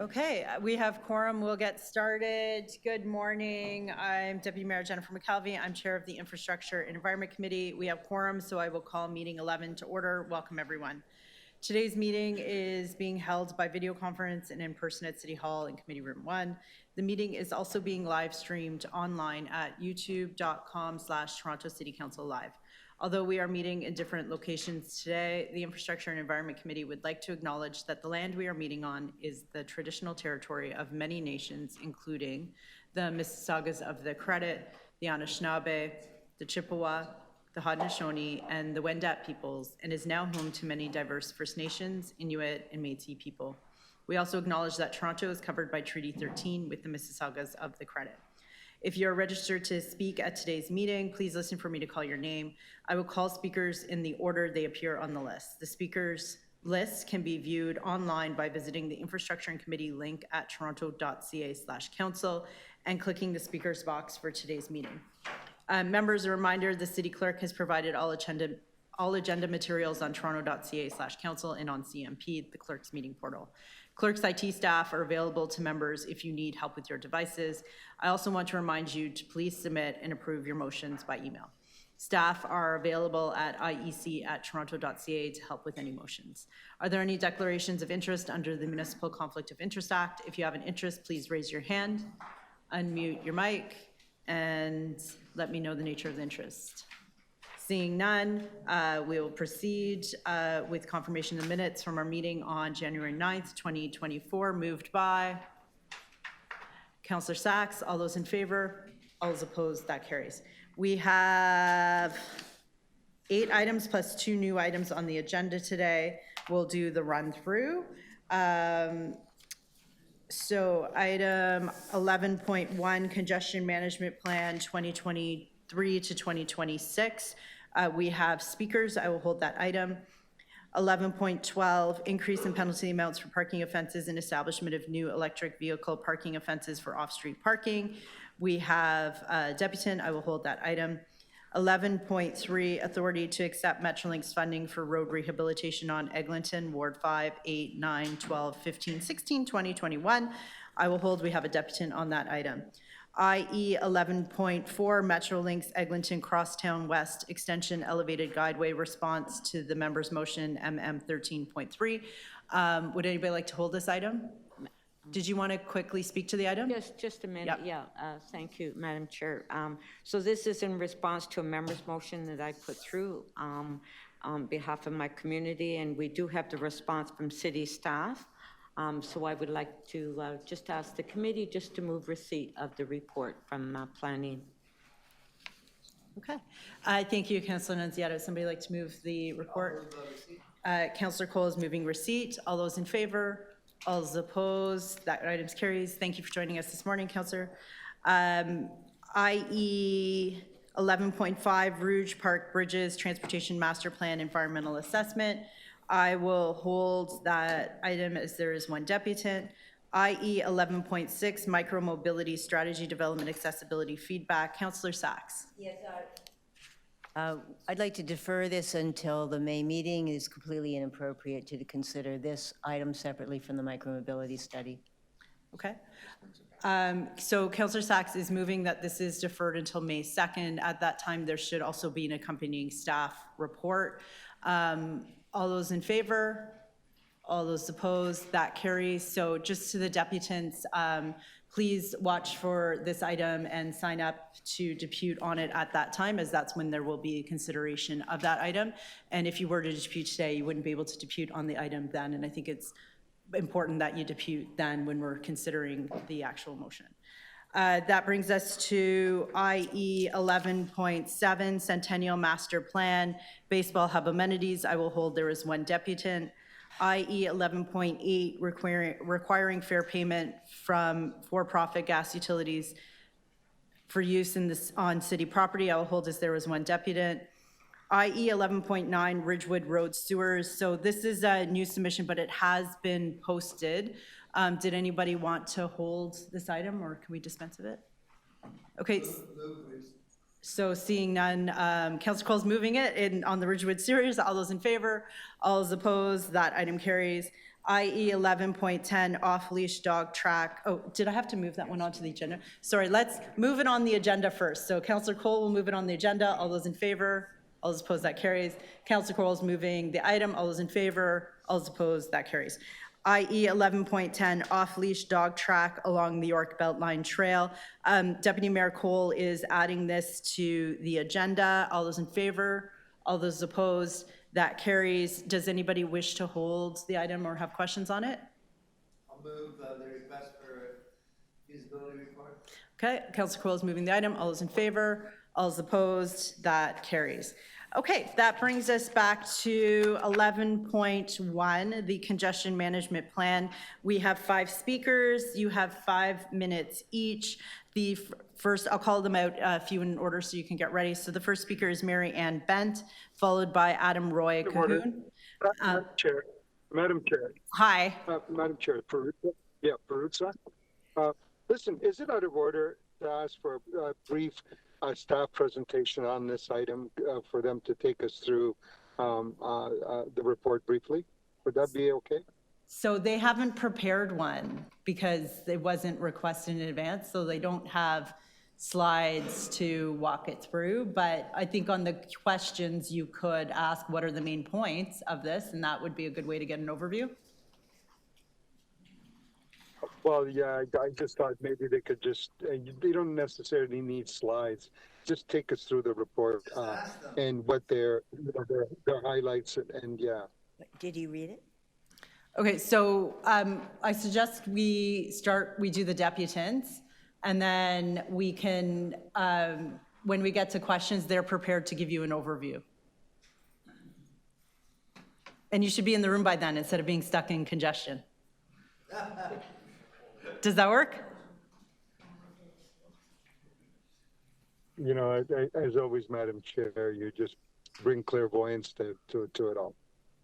Okay, we have quorum. We'll get started. Good morning. I'm Deputy Mayor Jennifer McKelvey. I'm Chair of the Infrastructure and Environment Committee. We have quorum, so I will call meeting 11 to order. Welcome, everyone. Today's meeting is being held by video conference and in person at City Hall in Committee Room 1. The meeting is also being live streamed online at youtube.com/Toronto City Council Live. Although we are meeting in different locations today, the Infrastructure and Environment Committee would like to acknowledge that the land we are meeting on is the traditional territory of many nations, including the Mississaugas of the Credit, the Anishinaabe, the Chippewa, the Haudenosaunee, and the Wendat peoples, and is now home to many diverse First Nations, Inuit, and Métis people. We also acknowledge that Toronto is covered by Treaty 13 with the Mississaugas of the Credit. If you're registered to speak at today's meeting, please listen for me to call your name. I will call speakers in the order they appear on the list. The speakers list can be viewed online by visiting the Infrastructure and Committee link at toronto.ca/council and clicking the speakers box for today's meeting. Members, a reminder, the City Clerk has provided all agenda materials on toronto.ca/council and on CMP, the Clerk's meeting portal. Clerk's IT staff are available to members if you need help with your devices. I also want to remind you to please submit and approve your motions by email. Staff are available at iec@toronto.ca to help with any motions. Are there any declarations of interest under the Municipal Conflict of Interest Act? If you have an interest, please raise your hand, unmute your mic, and let me know the nature of the interest. Seeing none, we will proceed with confirmation of minutes from our meeting on January 9th, 2024, moved by Councillor Sachs. All those in favor? All those opposed? That carries. We have 8 items plus 2 new items on the agenda today. We'll do the run through. So item 11.1, Congestion Management Plan 2023 to 2026. We have speakers. I will hold that item. 11.12, increase in penalty amounts for parking offenses and establishment of new electric vehicle parking offenses for off-street parking. We have a deputant. I will hold that item. 11.3, authority to accept Metrolinx funding for road rehabilitation on Eglinton, Ward 5, 8, 9, 12, 15, 16, 20, 21. I will hold. We have a deputant on that item. IE 11.4, Metrolinx Eglinton Crosstown West Extension Elevated Guideway response to the member's motion MM 13.3. Would anybody like to hold this item? Did you want to quickly speak to the item? Just a minute. Yep. Yeah, thank you, Madam Chair. So this is in response to a member's motion that I put through on behalf of my community, and we do have the response from city staff. So I would like to just ask the committee just to move receipt of the report from planning. Okay. Thank you, Councillor Nunziata. Would somebody like to move the report? Councillor Cole is moving receipt. All those in favor? All those opposed? That item carries. Thank you for joining us this morning, Councillor. IE 11.5, Rouge Park Bridges Transportation Master Plan Environmental Assessment. I will hold that item as there is one deputant. IE 11.6, Micromobility Strategy Development Accessibility Feedback. Councillor Sachs. Yes, I'd like to defer this until the May meeting. It is completely inappropriate to consider this item separately from the micromobility study. Okay. So Councillor Sachs is moving that this is deferred until May 2nd. At that time, there should also be an accompanying staff report. All those in favor? All those opposed? That carries. So just to the deputants, please watch for this item and sign up to depute on it at that time, as that's when there will be consideration of that item. And if you were to depute today, you wouldn't be able to depute on the item then. And I think it's important that you depute then when we're considering the actual motion. That brings us to IE 11.7, Centennial Master Plan, Baseball Hub Amenities. I will hold there is one deputant. IE 11.8, requiring fair payment from for-profit gas utilities for use in this on city property. I will hold as there was one deputant. IE 11.9, Ridgewood Road Sewers. So this is a new submission, but it has been posted. Did anybody want to hold this item, or can we dispense of it? Okay. So seeing none, Councillor Cole's moving it on the Ridgewood series. All those in favor? All those opposed? That item carries. IE 11.10 off-leash dog track. Oh, did I have to move that one onto the agenda? Sorry, let's move it on the agenda first. So Councillor Cole will move it on the agenda. All those in favor? All those opposed? That carries. Councillor Cole is moving the item. All those in favor? All those opposed? That carries. IE 11.10 off-leash dog track along the York Beltline Trail. Deputy Mayor Cole is adding this to the agenda. All those in favor? All those opposed? That carries. Does anybody wish to hold the item or have questions on it? I'll move the request for a feasibility report. Okay, Councillor Cole is moving the item. All those in favor? All those opposed? That carries. Okay, that brings us back to 11.1, the congestion management plan. We have 5 speakers. You have 5 minutes each. The first, I'll call them out a few in order so you can get ready. So the first speaker is Mary Ann Bent, followed by Adam Roy Cahoon. Madam Chair. Hi. Madam Chair, Peruzza. Listen, is it out of order to ask for a brief staff presentation on this item for them to take us through the report briefly? Would that be okay? So they haven't prepared one because it wasn't requested in advance, so they don't have slides to walk it through. But I think on the questions, you could ask what are the main points of this, and that would be a good way to get an overview. Well, yeah, I just thought maybe they could just, they don't necessarily need slides. Just take us through the report and what their highlights and yeah. Did you read it? Okay, so I suggest we do the deputants, and then we can, when we get to questions, they're prepared to give you an overview. And you should be in the room by then instead of being stuck in congestion. Does that work? You know, as always, Madam Chair, you just bring clairvoyance to it all.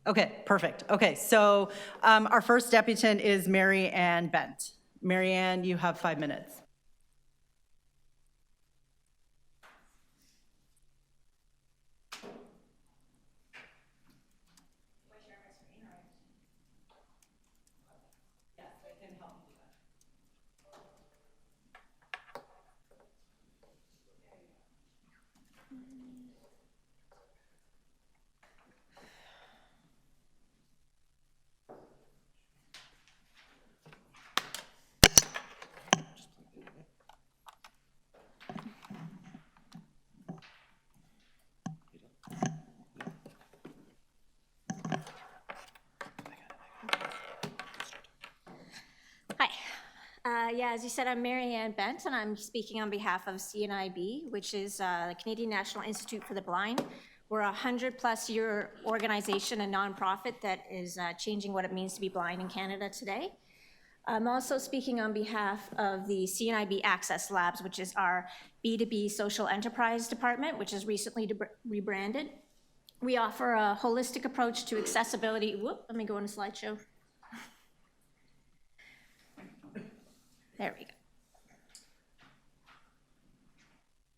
Okay, perfect. Okay, so our first deputant is Mary Ann Bent. Mary Ann, you have 5 minutes. Yeah, as you said, I'm Mary Ann Bent, and I'm speaking on behalf of CNIB, which is the Canadian National Institute for the Blind. We're a 100+ year organization, a nonprofit that is changing what it means to be blind in Canada today. I'm also speaking on behalf of the CNIB Access Labs, which is our B2B social enterprise department, which is recently rebranded. We offer a holistic approach to accessibility. Whoop, let me go on a slideshow. There we go.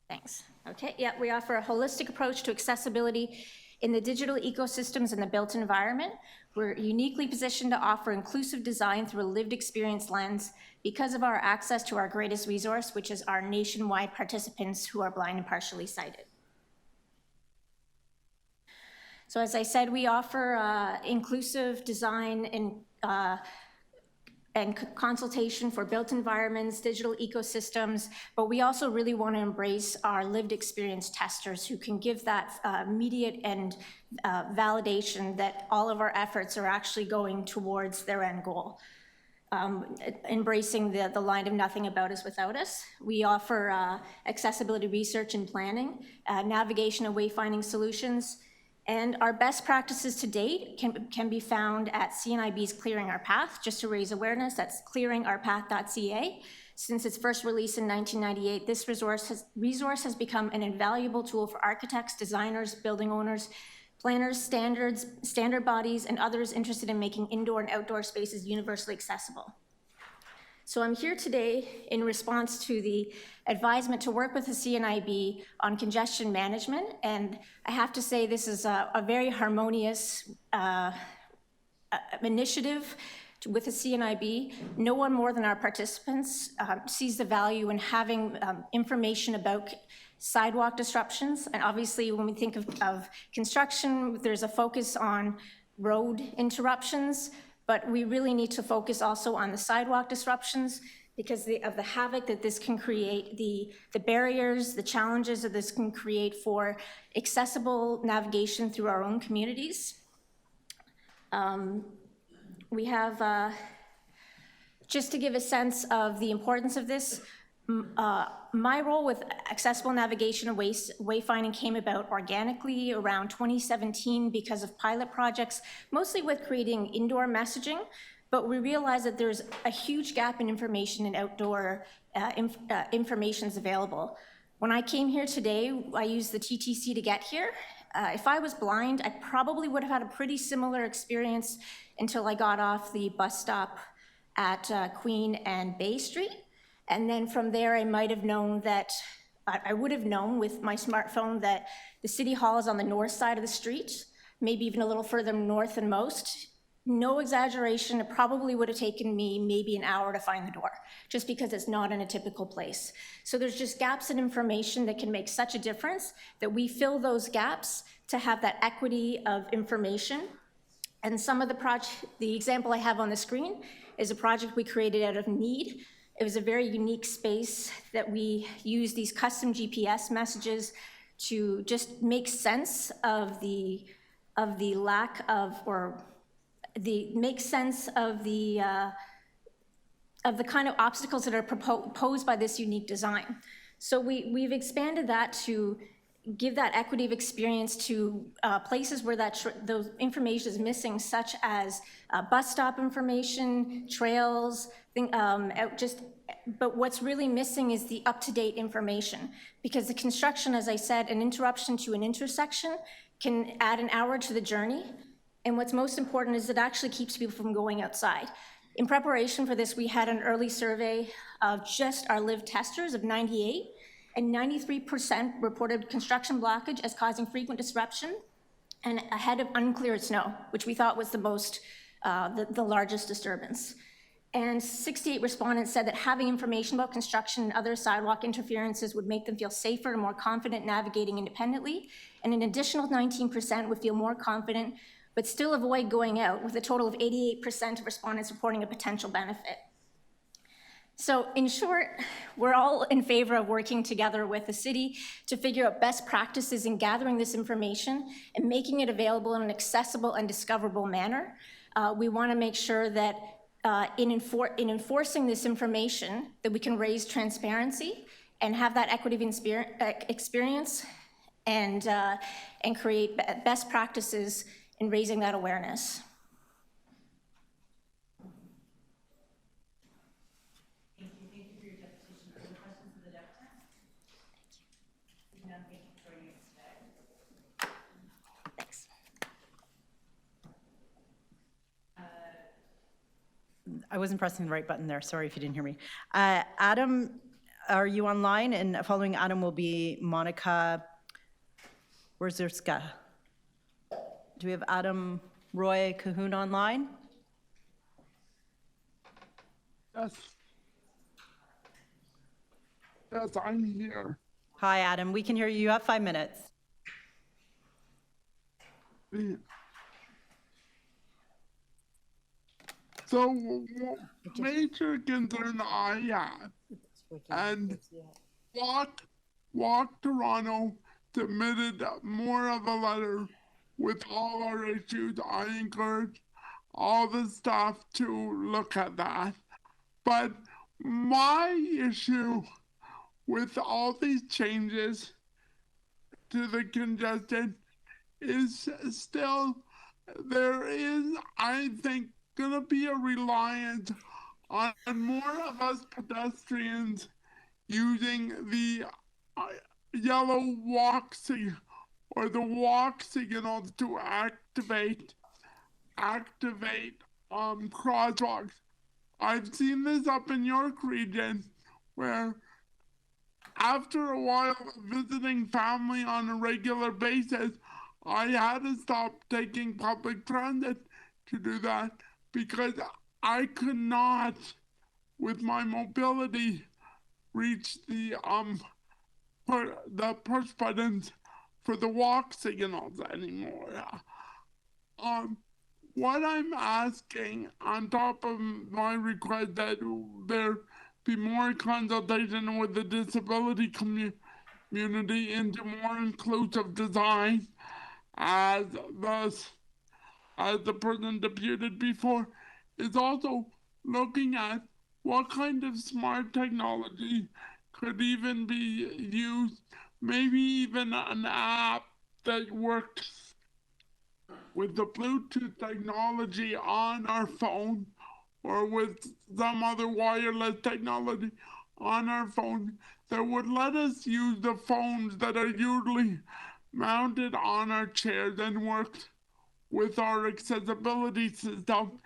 Thanks. Okay, yeah, we offer a holistic approach to accessibility in the digital ecosystems and the built environment. We're uniquely positioned to offer inclusive design through a lived experience lens because of our access to our greatest resource, which is our nationwide participants who are blind and partially sighted. So as I said, we offer inclusive design and consultation for built environments, digital ecosystems, but we also really want to embrace our lived experience testers who can give that immediate and validation that all of our efforts are actually going towards their end goal. Embracing the line of nothing about us without us. We offer accessibility research and planning, navigation and wayfinding solutions, and our best practices to date can be found at CNIB's Clearing Our Path. Just to raise awareness, that's clearingourpath.ca. Since its first release in 1998, this resource has become an invaluable tool for architects, designers, building owners, planners, standard bodies, and others interested in making indoor and outdoor spaces universally accessible. So I'm here today in response to the advisement to work with the CNIB on congestion management, and I have to say this is a very harmonious initiative with the CNIB. No one more than our participants sees the value in having information about sidewalk disruptions. And obviously, when we think of construction, there's a focus on road interruptions, but we really need to focus also on the sidewalk disruptions because of the havoc that this can create, the barriers, the challenges that this can create for accessible navigation through our own communities. We have, just to give a sense of the importance of this, my role with accessible navigation and wayfinding came about organically around 2017 because of pilot projects, mostly with creating indoor messaging, but we realized that there's a huge gap in information and outdoor information's available. When I came here today, I used the TTC to get here. If I was blind, I probably would have had a pretty similar experience until I got off the bus stop at Queen and Bay Street. And then from there, I might have known that, I would have known with my smartphone that the City Hall is on the north side of the street, maybe even a little further north than most. No exaggeration, it probably would have taken me maybe an hour to find the door, just because it's not in a typical place. So there's just gaps in information that can make such a difference that we fill those gaps to have that equity of information. And some of the example I have on the screen is a project we created out of need. It was a very unique space that we use these custom GPS messages to just make sense of the lack of, or make sense of the kind of obstacles that are posed by this unique design. So we've expanded that to give that equity of experience to places where those information is missing, such as bus stop information, trails, but what's really missing is the up-to-date information, because the construction, as I said, an interruption to an intersection can add an hour to the journey. And what's most important is it actually keeps people from going outside. In preparation for this, we had an early survey of just our live testers of 98, and 93% reported construction blockage as causing frequent disruption and ahead of uncleared snow, which we thought was the largest disturbance. And 68 respondents said that having information about construction and other sidewalk interferences would make them feel safer and more confident navigating independently. And an additional 19% would feel more confident, but still avoid going out, with a total of 88% of respondents reporting a potential benefit. So in short, we're all in favor of working together with the city to figure out best practices in gathering this information and making it available in an accessible and discoverable manner. We want to make sure that in enforcing this information, that we can raise transparency and have that equity of experience and create best practices in raising that awareness. Thank you for your deputation. Are there questions of the deputant? Thank you. Thank you for joining us today. Thanks. I wasn't pressing the right button there. Sorry if you didn't hear me. Adam, are you online? And following Adam will be Monica Wierzerska. Do we have Adam Roy Cahoon online? Yes. Yes, I'm here. Hi, Adam. We can hear you. You have 5 minutes. So, major concern I had, and Walk Toronto submitted more of a letter with all our issues. I encourage all the staff to look at that. But my issue with all these changes to the congestion is still there is, I think, gonna be a reliance on more of us pedestrians using the yellow walk signal or the walk signals to activate crosswalks. I've seen this up in York region where after a while of visiting family on a regular basis, I had to stop taking public transit to do that because I could not, with my mobility, reach the push buttons for the walk signals anymore. What I'm asking, on top of my request that there be more consultation with the disability community into more inclusive design, as the person deputed before, is also looking at what kind of smart technology could even be used, maybe even an app that worked with the Bluetooth technology on our phone or with some other wireless technology on our phone that would let us use the phones that are usually mounted on our chairs and worked with our accessibility system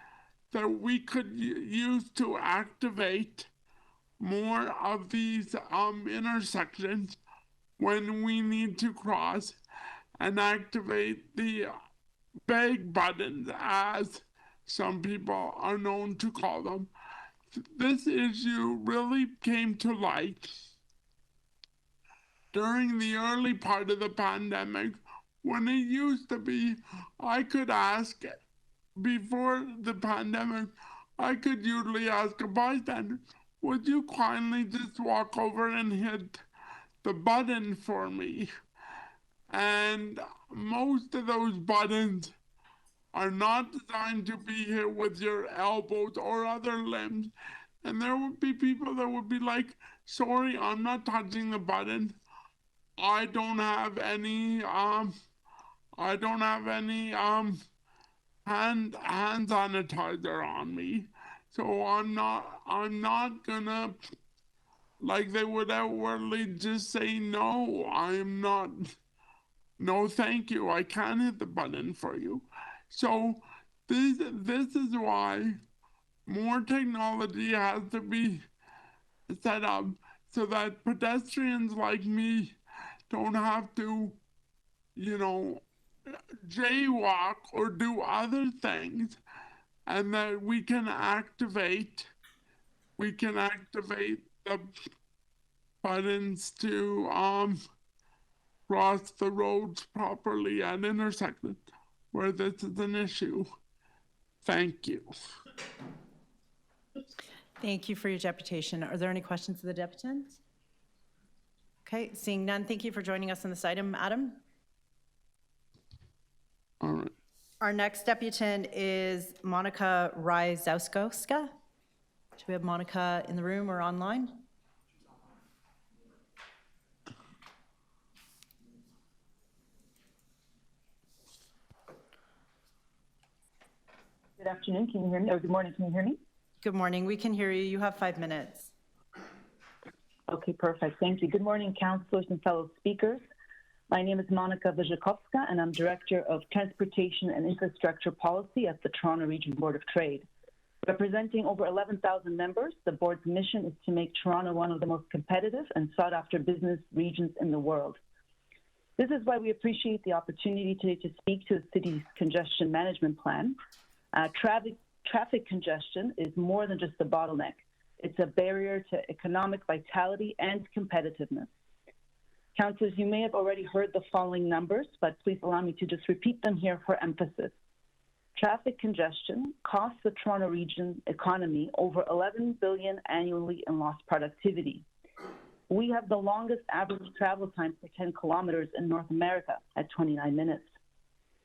that we could use to activate more of these intersections when we need to cross and activate the bag buttons, as some people are known to call them. This issue really came to light during the early part of the pandemic, when it used to be I could ask, before the pandemic, I could usually ask a bystander, would you kindly just walk over and hit the button for me? And most of those buttons are not designed to be hit with your elbows or other limbs. And there would be people that would be like, sorry, I'm not touching the button. I don't have any hand sanitizer on me. So I'm not gonna, like, they would outwardly just say no, I'm not, no thank you, I can't hit the button for you. So this is why more technology has to be set up so that pedestrians like me don't have to, jaywalk or do other things, and that we can activate the buttons to cross the roads properly at intersections where this is an issue. Thank you. Thank you for your deputation. Are there any questions of the deputants? Okay, seeing none, thank you for joining us on this item, Adam. All right. Our next deputant is Monica Ryzowska. Do we have Monica in the room or online? Good afternoon, can you hear me? Or good morning, can you hear me? Good morning, we can hear you. You have 5 minutes. Okay, perfect, thank you. Good morning, councilors and fellow speakers. My name is Monica Wyrzykowska, and I'm Director of Transportation and Infrastructure Policy at the Toronto Region Board of Trade. Representing over 11,000 members, the board's mission is to make Toronto one of the most competitive and sought-after business regions in the world. This is why we appreciate the opportunity today to speak to the city's congestion management plan. Traffic congestion is more than just a bottleneck. It's a barrier to economic vitality and competitiveness. Councillors, you may have already heard the following numbers, but please allow me to just repeat them here for emphasis. Traffic congestion costs the Toronto region economy over $11 billion annually in lost productivity. We have the longest average travel time for 10 kilometers in North America at 29 minutes.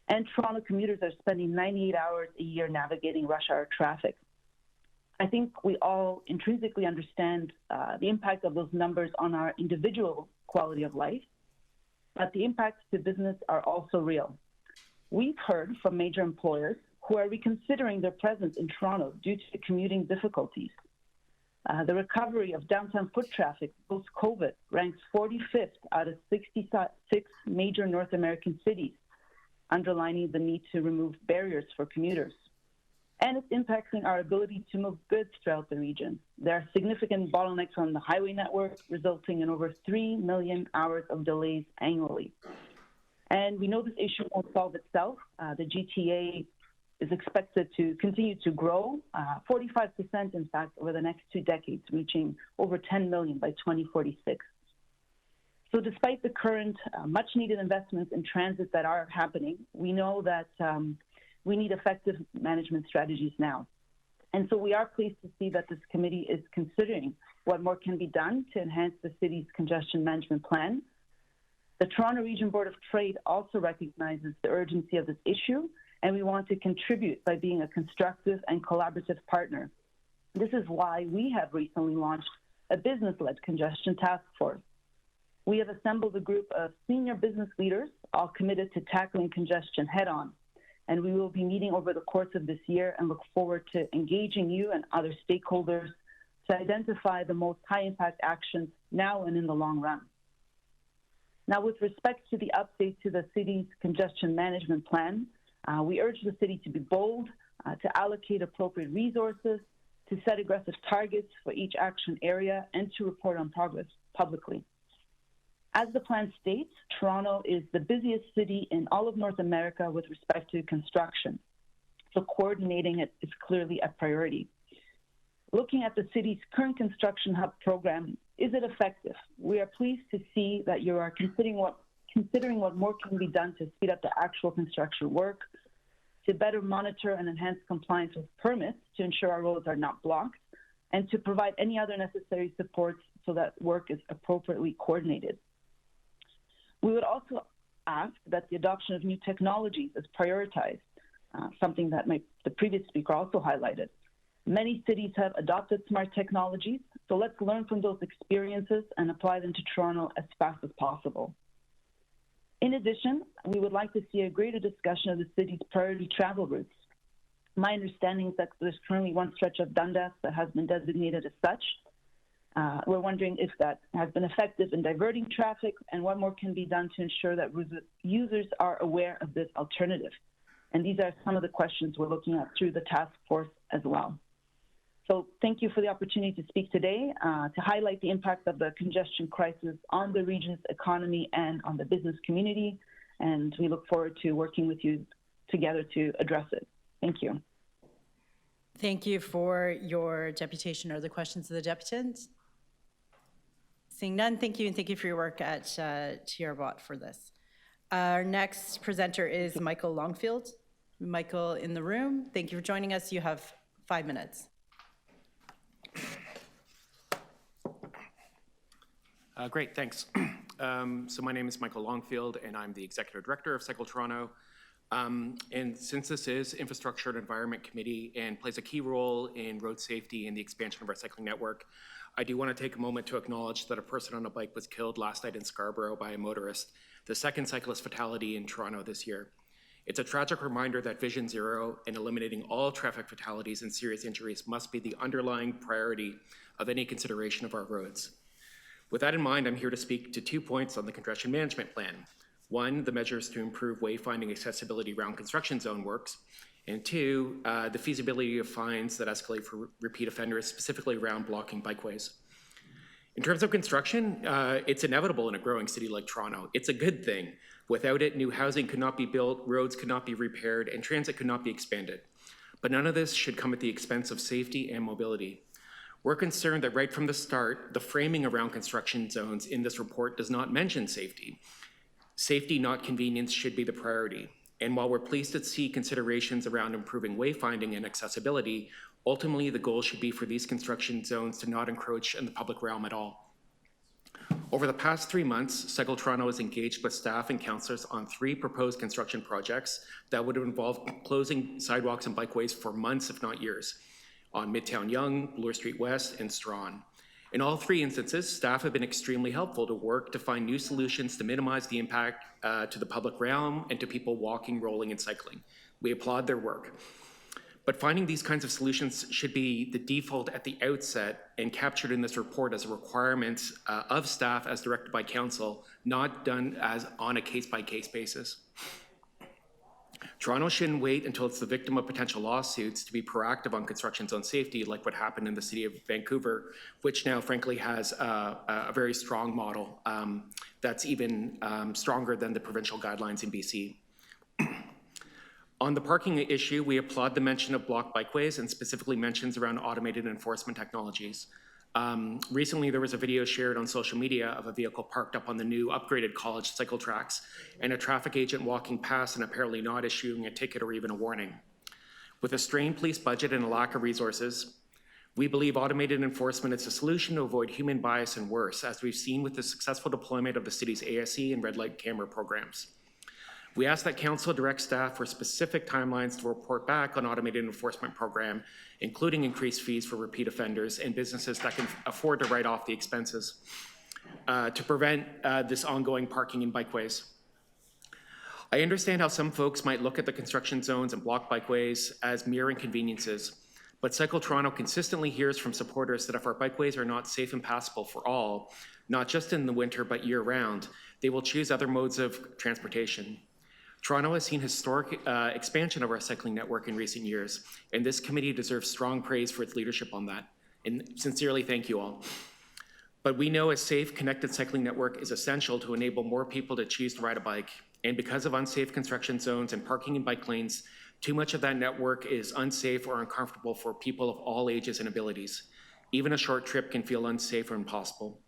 And Toronto commuters are spending 98 hours a year navigating rush hour traffic. I think we all intrinsically understand the impact of those numbers on our individual quality of life, but the impacts to business are also real. We've heard from major employers who are reconsidering their presence in Toronto due to commuting difficulties. The recovery of downtown foot traffic post-COVID ranks 45th out of 66 major North American cities, underlining the need to remove barriers for commuters. and it's impacting our ability to move goods throughout the region. There are significant bottlenecks on the highway network, resulting in over 3 million hours of delays annually. And we know this issue won't solve itself. The GTA is expected to continue to grow, 45% in fact, over the next 2 decades, reaching over 10 million by 2046. So despite the current much-needed investments in transit that are happening, we know that we need effective management strategies now. And so we are pleased to see that this committee is considering what more can be done to enhance the city's congestion management plan. The Toronto Region Board of Trade also recognizes the urgency of this issue, and we want to contribute by being a constructive and collaborative partner. This is why we have recently launched a business-led congestion task force. We have assembled a group of senior business leaders, all committed to tackling congestion head-on. And we will be meeting over the course of this year and look forward to engaging you and other stakeholders to identify the most high-impact actions now and in the long run. Now, with respect to the update to the city's congestion management plan, we urge the city to be bold, to allocate appropriate resources, to set aggressive targets for each action area, and to report on progress publicly. As the plan states, Toronto is the busiest city in all of North America with respect to construction. So coordinating it is clearly a priority. Looking at the city's current construction hub program, is it effective? We are pleased to see that you are considering what more can be done to speed up the actual construction work, to better monitor and enhance compliance with permits to ensure our roads are not blocked, and to provide any other necessary supports so that work is appropriately coordinated. We would also ask that the adoption of new technologies is prioritized, something that the previous speaker also highlighted. Many cities have adopted smart technologies, so let's learn from those experiences and apply them to Toronto as fast as possible. In addition, we would like to see a greater discussion of the city's priority travel routes. My understanding is that there's currently one stretch of Dundas that has been designated as such. We're wondering if that has been effective in diverting traffic and what more can be done to ensure that users are aware of this alternative. And these are some of the questions we're looking at through the task force as well. So thank you for the opportunity to speak today to highlight the impact of the congestion crisis on the region's economy and on the business community. And we look forward to working with you together to address it. Thank you. Thank you for your deputation. Are there questions of the deputants? Seeing none, thank you, and thank you for your work at TRBOT for this. Our next presenter is Michael Longfield. Michael in the room. Thank you for joining us. You have 5 minutes. Great, thanks. So my name is Michael Longfield, and I'm the Executive Director of Cycle Toronto. And since this is Infrastructure and Environment Committee and plays a key role in road safety and the expansion of our cycling network, I do want to take a moment to acknowledge that a person on a bike was killed last night in Scarborough by a motorist, the second cyclist fatality in Toronto this year. It's a tragic reminder that Vision Zero and eliminating all traffic fatalities and serious injuries must be the underlying priority of any consideration of our roads. With that in mind, I'm here to speak to 2 points on the congestion management plan. One, the measures to improve wayfinding accessibility around construction zone works, and two, the feasibility of fines that escalate for repeat offenders, specifically around blocking bikeways. In terms of construction, it's inevitable in a growing city like Toronto. It's a good thing. Without it, new housing could not be built, roads could not be repaired, and transit could not be expanded. But none of this should come at the expense of safety and mobility. We're concerned that right from the start, the framing around construction zones in this report does not mention safety. Safety, not convenience, should be the priority. And while we're pleased to see considerations around improving wayfinding and accessibility, ultimately the goal should be for these construction zones to not encroach in the public realm at all. Over the past 3 months, Cycle Toronto has engaged with staff and councillors on 3 proposed construction projects that would involve closing sidewalks and bikeways for months, if not years, on Midtown Yonge, Bloor Street West, and Strawn. In all 3 instances, staff have been extremely helpful to work to find new solutions to minimize the impact to the public realm and to people walking, rolling, and cycling. We applaud their work. But finding these kinds of solutions should be the default at the outset and captured in this report as a requirement of staff as directed by council, not done as on a case-by-case basis. Toronto shouldn't wait until it's the victim of potential lawsuits to be proactive on construction zone safety, like what happened in the city of Vancouver, which now frankly has a very strong model that's even stronger than the provincial guidelines in BC. On the parking issue, we applaud the mention of block bikeways and specifically mentions around automated enforcement technologies. Recently, there was a video shared on social media of a vehicle parked up on the new upgraded college cycle tracks and a traffic agent walking past and apparently not issuing a ticket or even a warning. With a strained police budget and a lack of resources, we believe automated enforcement is a solution to avoid human bias and worse, as we've seen with the successful deployment of the city's ASE and red light camera programs. We ask that council direct staff for specific timelines to report back on automated enforcement program, including increased fees for repeat offenders and businesses that can afford to write off the expenses to prevent this ongoing parking in bikeways. I understand how some folks might look at the construction zones and block bikeways as mere inconveniences, but Cycle Toronto consistently hears from supporters that if our bikeways are not safe and passable for all, not just in the winter but year round, they will choose other modes of transportation. Toronto has seen historic expansion of our cycling network in recent years, and this committee deserves strong praise for its leadership on that. And sincerely, thank you all. But we know a safe, connected cycling network is essential to enable more people to choose to ride a bike. And because of unsafe construction zones and parking in bike lanes, too much of that network is unsafe or uncomfortable for people of all ages and abilities. Even a short trip can feel unsafe or impossible.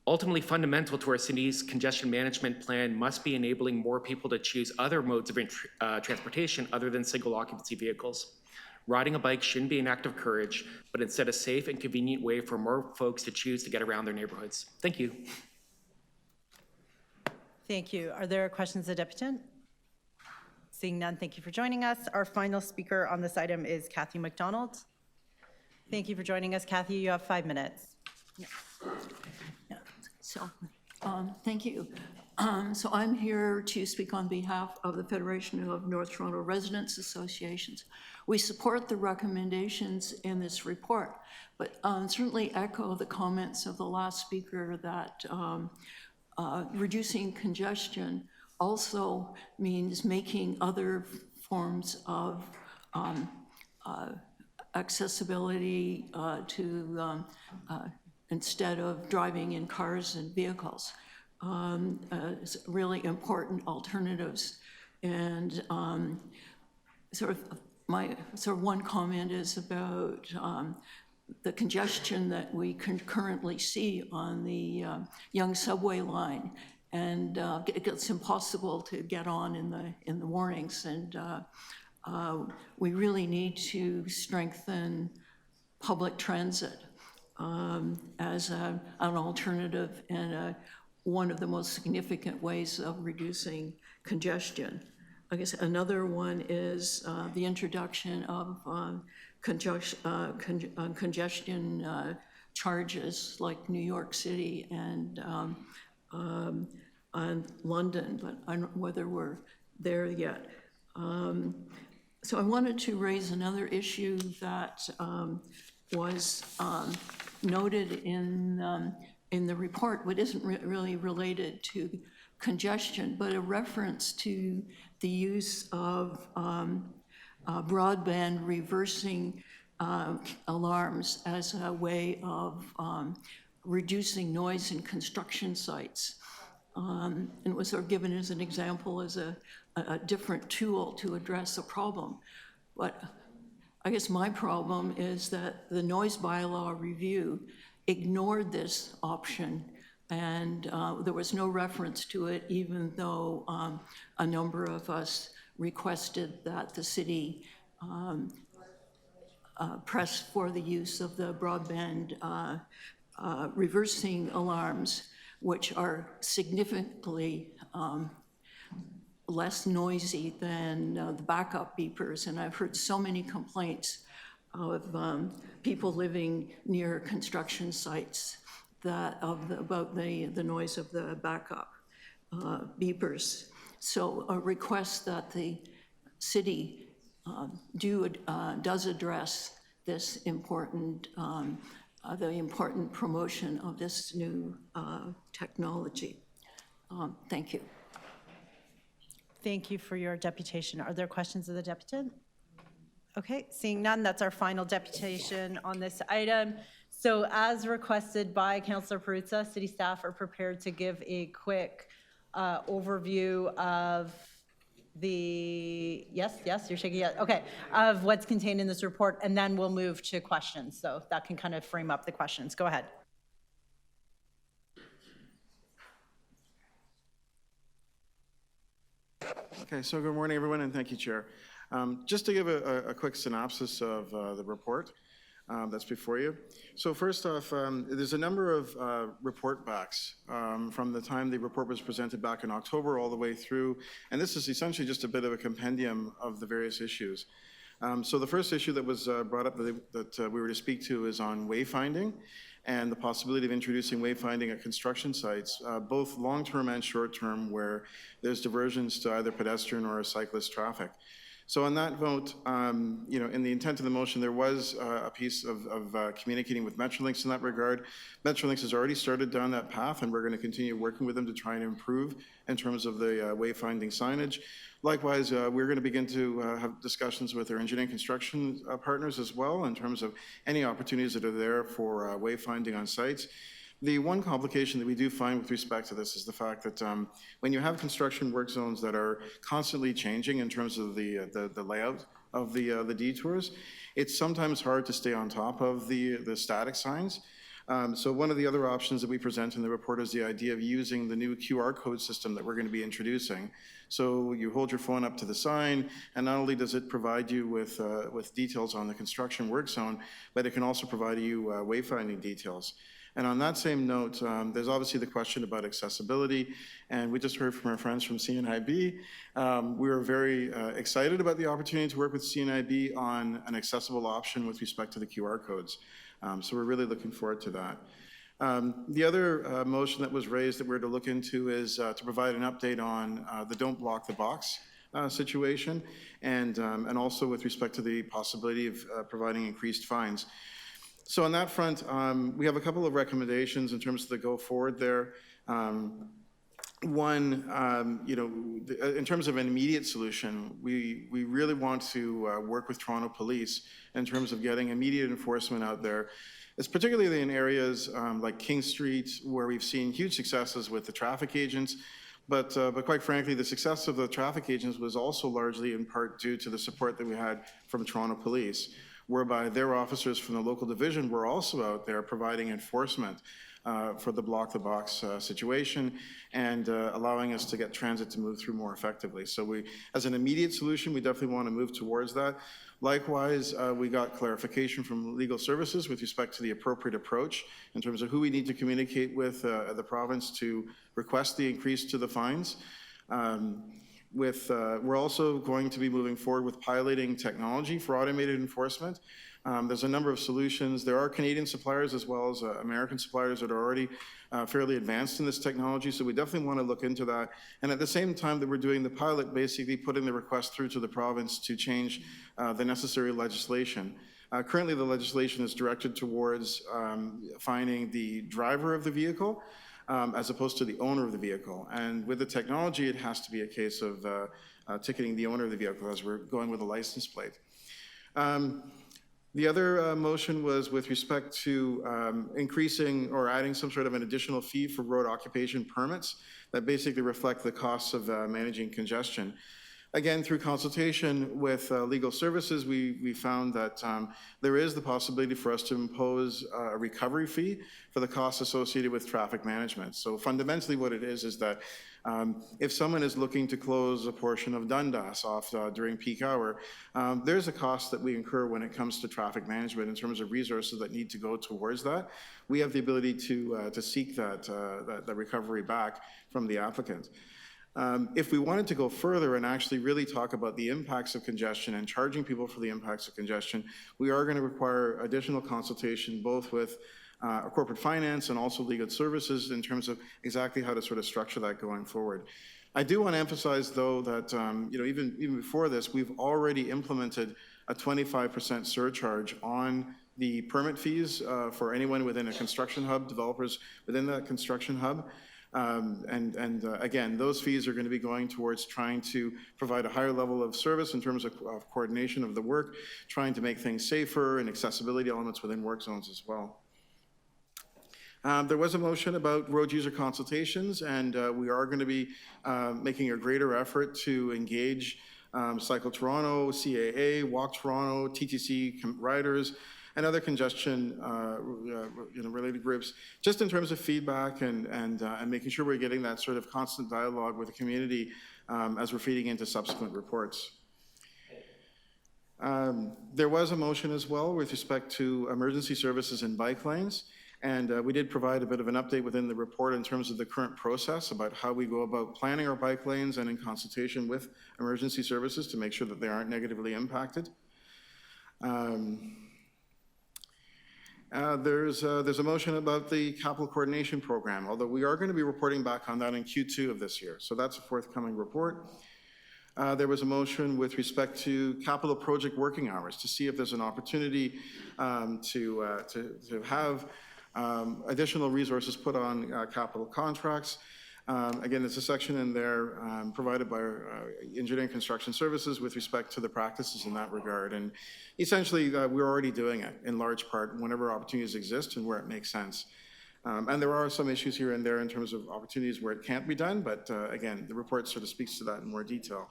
Ultimately, fundamental to our city's congestion management plan must be enabling more people to choose other modes of transportation other than single occupancy vehicles. Riding a bike shouldn't be an act of courage, but instead a safe and convenient way for more folks to choose to get around their neighborhoods. Thank you. Thank you. Are there questions of the deputant? Seeing none, thank you for joining us. Our final speaker on this item is Kathy McDonald. Thank you for joining us. Kathy, you have 5 minutes. Thank you. So I'm here to speak on behalf of the Federation of North Toronto Residents Associations. We support the recommendations in this report, but certainly echo the comments of the last speaker that reducing congestion also means making other forms of accessibility to instead of driving in cars and vehicles. It's really important alternatives. And sort of one comment is about the congestion that we can currently see on the Yonge subway line. And it's impossible to get on in the mornings. And we really need to strengthen public transit as an alternative and one of the most significant ways of reducing congestion. I guess another one is the introduction of congestion charges like New York City and London, but I don't know whether we're there yet. So I wanted to raise another issue that was noted in the report, but isn't really related to congestion, but a reference to the use of broadband reversing alarms as a way of reducing noise in construction sites. And it was sort of given as an example as a different tool to address a problem. But I guess my problem is that the noise bylaw review ignored this option, and there was no reference to it, even though a number of us requested that the city press for the use of the broadband reversing alarms, which are significantly less noisy than the backup beepers. And I've heard so many complaints of people living near construction sites about the noise of the backup beepers. So a request that the city does address this important, the important promotion of this new technology. Thank you. Thank you for your deputation. Are there questions of the deputant? Okay, seeing none, that's our final deputation on this item. So as requested by Councillor Perruzza, city staff are prepared to give a quick overview of the, yes, you're shaking it, okay, of what's contained in this report, and then we'll move to questions. So that can kind of frame up the questions. Go ahead. Okay, so good morning, everyone, and thank you, Chair. Just to give a quick synopsis of the report that's before you. So first off, there's a number of report backs from the time the report was presented back in October all the way through, and this is essentially just a bit of a compendium of the various issues. So the first issue that was brought up that we were to speak to is on wayfinding and the possibility of introducing wayfinding at construction sites, both long-term and short-term, where there's diversions to either pedestrian or cyclist traffic. So on that vote, in the intent of the motion, there was a piece of communicating with Metrolinx in that regard. Metrolinx has already started down that path, and we're going to continue working with them to try and improve in terms of the wayfinding signage. Likewise, we're going to begin to have discussions with our engineering construction partners as well in terms of any opportunities that are there for wayfinding on sites. The one complication that we do find with respect to this is the fact that when you have construction work zones that are constantly changing in terms of the layout of the detours, it's sometimes hard to stay on top of the static signs. So one of the other options that we present in the report is the idea of using the new QR code system that we're going to be introducing. So you hold your phone up to the sign, and not only does it provide you with details on the construction work zone, but it can also provide you wayfinding details. And on that same note, there's obviously the question about accessibility, and we just heard from our friends from CNIB. We were very excited about the opportunity to work with CNIB on an accessible option with respect to the QR codes. So we're really looking forward to that. The other motion that was raised that we're to look into is to provide an update on the don't block the box situation, and also with respect to the possibility of providing increased fines. So on that front, we have a couple of recommendations in terms of the go forward there. One, in terms of an immediate solution, we really want to work with Toronto Police in terms of getting immediate enforcement out there. It's particularly in areas like King Street, where we've seen huge successes with the traffic agents. But quite frankly, the success of the traffic agents was also largely in part due to the support that we had from Toronto Police, whereby their officers from the local division were also out there providing enforcement for the block the box situation, and allowing us to get transit to move through more effectively. So we, as an immediate solution, we definitely want to move towards that. Likewise, we got clarification from legal services with respect to the appropriate approach in terms of who we need to communicate with the province to request the increase to the fines. We're also going to be moving forward with piloting technology for automated enforcement. There's a number of solutions. There are Canadian suppliers as well as American suppliers that are already fairly advanced in this technology, so we definitely want to look into that. And at the same time that we're doing the pilot, basically putting the request through to the province to change the necessary legislation. Currently, the legislation is directed towards fining the driver of the vehicle, as opposed to the owner of the vehicle. And with the technology, it has to be a case of ticketing the owner of the vehicle as we're going with a license plate. The other motion was with respect to increasing or adding some sort of an additional fee for road occupation permits that basically reflect the costs of managing congestion. Again, through consultation with legal services, we found that there is the possibility for us to impose a recovery fee for the costs associated with traffic management. So fundamentally what it is that if someone is looking to close a portion of Dundas off during peak hour, there's a cost that we incur when it comes to traffic management in terms of resources that need to go towards that. We have the ability to seek that recovery back from the applicant. If we wanted to go further and actually really talk about the impacts of congestion and charging people for the impacts of congestion, we are going to require additional consultation both with corporate finance and also legal services in terms of exactly how to sort of structure that going forward. I do want to emphasize, though, that even before this, we've already implemented a 25% surcharge on the permit fees for anyone within a construction hub, developers within that construction hub. Again, those fees are going to be going towards trying to provide a higher level of service in terms of coordination of the work, trying to make things safer and accessibility elements within work zones as well. There was a motion about road user consultations, and we are going to be making a greater effort to engage Cycle Toronto, CAA, Walk Toronto, TTC riders, and other congestion related groups, just in terms of feedback and making sure we're getting that sort of constant dialogue with the community as we're feeding into subsequent reports. There was a motion as well with respect to emergency services and bike lanes. And we did provide a bit of an update within the report in terms of the current process about how we go about planning our bike lanes and in consultation with emergency services to make sure that they aren't negatively impacted. There's a motion about the capital coordination program, although we are going to be reporting back on that in Q2 of this year. So that's a forthcoming report. There was a motion with respect to capital project working hours to see if there's an opportunity to have additional resources put on capital contracts. Again, there's a section in there provided by Engineering Construction Services with respect to the practices in that regard. And essentially, we're already doing it in large part whenever opportunities exist and where it makes sense. And there are some issues here and there in terms of opportunities where it can't be done, but again, the report sort of speaks to that in more detail.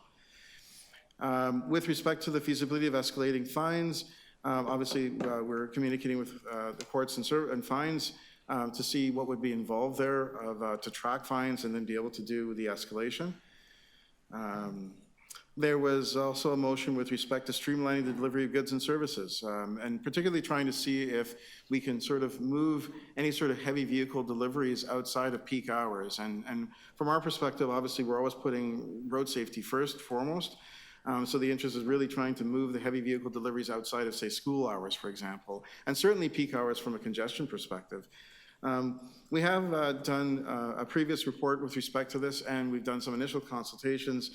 With respect to the feasibility of escalating fines, obviously, we're communicating with the courts and fines to see what would be involved there to track fines and then be able to do the escalation. There was also a motion with respect to streamlining the delivery of goods and services, and particularly trying to see if we can sort of move any sort of heavy vehicle deliveries outside of peak hours. And from our perspective, obviously, we're always putting road safety foremost. So the interest is really trying to move the heavy vehicle deliveries outside of, say, school hours, for example, and certainly peak hours from a congestion perspective. We have done a previous report with respect to this, and we've done some initial consultations.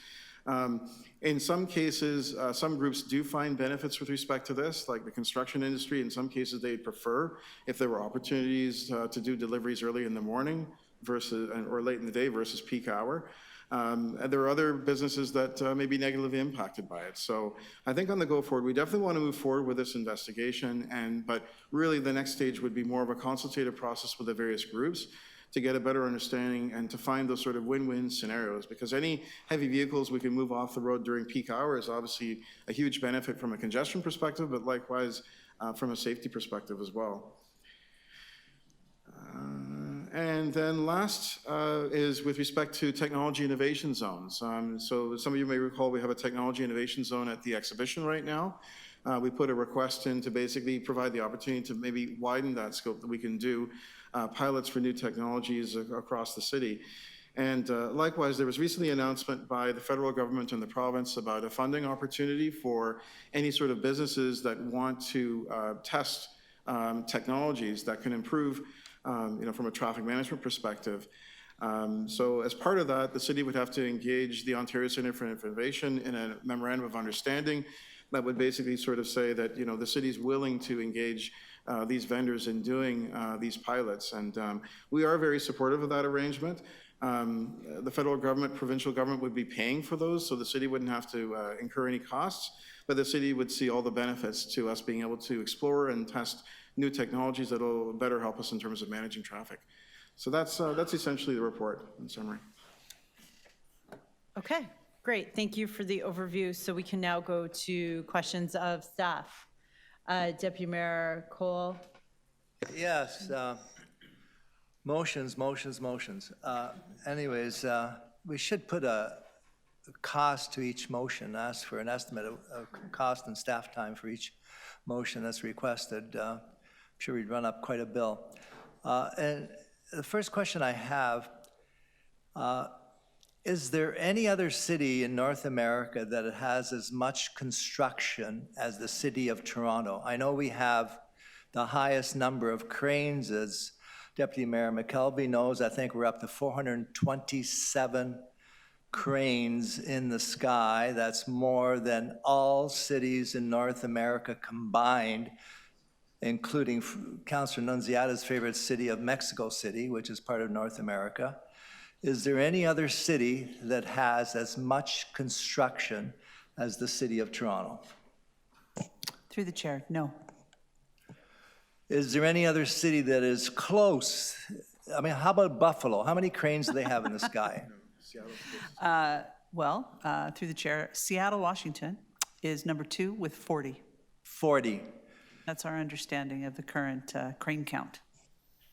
In some cases, some groups do find benefits with respect to this, like the construction industry. In some cases, they'd prefer if there were opportunities to do deliveries early in the morning or late in the day versus peak hour. And there are other businesses that may be negatively impacted by it. So I think on the go forward, we definitely want to move forward with this investigation. But really the next stage would be more of a consultative process with the various groups to get a better understanding and to find those sort of win-win scenarios. Because any heavy vehicles we can move off the road during peak hour is obviously a huge benefit from a congestion perspective, but likewise from a safety perspective as well. And then last is with respect to technology innovation zones. So some of you may recall we have a technology innovation zone at the exhibition right now. We put a request in to basically provide the opportunity to maybe widen that scope, that we can do pilots for new technologies across the city. And likewise, there was recently an announcement by the federal government and the province about a funding opportunity for any sort of businesses that want to test technologies that can improve from a traffic management perspective. So as part of that, the city would have to engage the Ontario Centre for Innovation in a memorandum of understanding that would basically sort of say that, the city's willing to engage these vendors in doing these pilots. And we are very supportive of that arrangement. The federal government, provincial government would be paying for those, so the city wouldn't have to incur any costs, but the city would see all the benefits to us being able to explore and test new technologies that will better help us in terms of managing traffic. So that's essentially the report in summary. Okay, great. Thank you for the overview. So we can now go to questions of staff. Deputy Mayor Cole. Yes, motions. Anyways, we should put a cost to each motion, ask for an estimate of cost and staff time for each motion that's requested. I'm sure we'd run up quite a bill. And the first question I have, is there any other city in North America that has as much construction as the city of Toronto? I know we have the highest number of cranes, as Deputy Mayor McKelvey knows. I think we're up to 427 cranes in the sky. That's more than all cities in North America combined, including Councillor Nunziata's favorite city of Mexico City, which is part of North America. Is there any other city that has as much construction as the city of Toronto? Through the chair, no. Is there any other city that is close? I mean, how about Buffalo? How many cranes do they have in the sky? Through the chair, Seattle, Washington is number 2 with 40. 40. That's our understanding of the current crane count.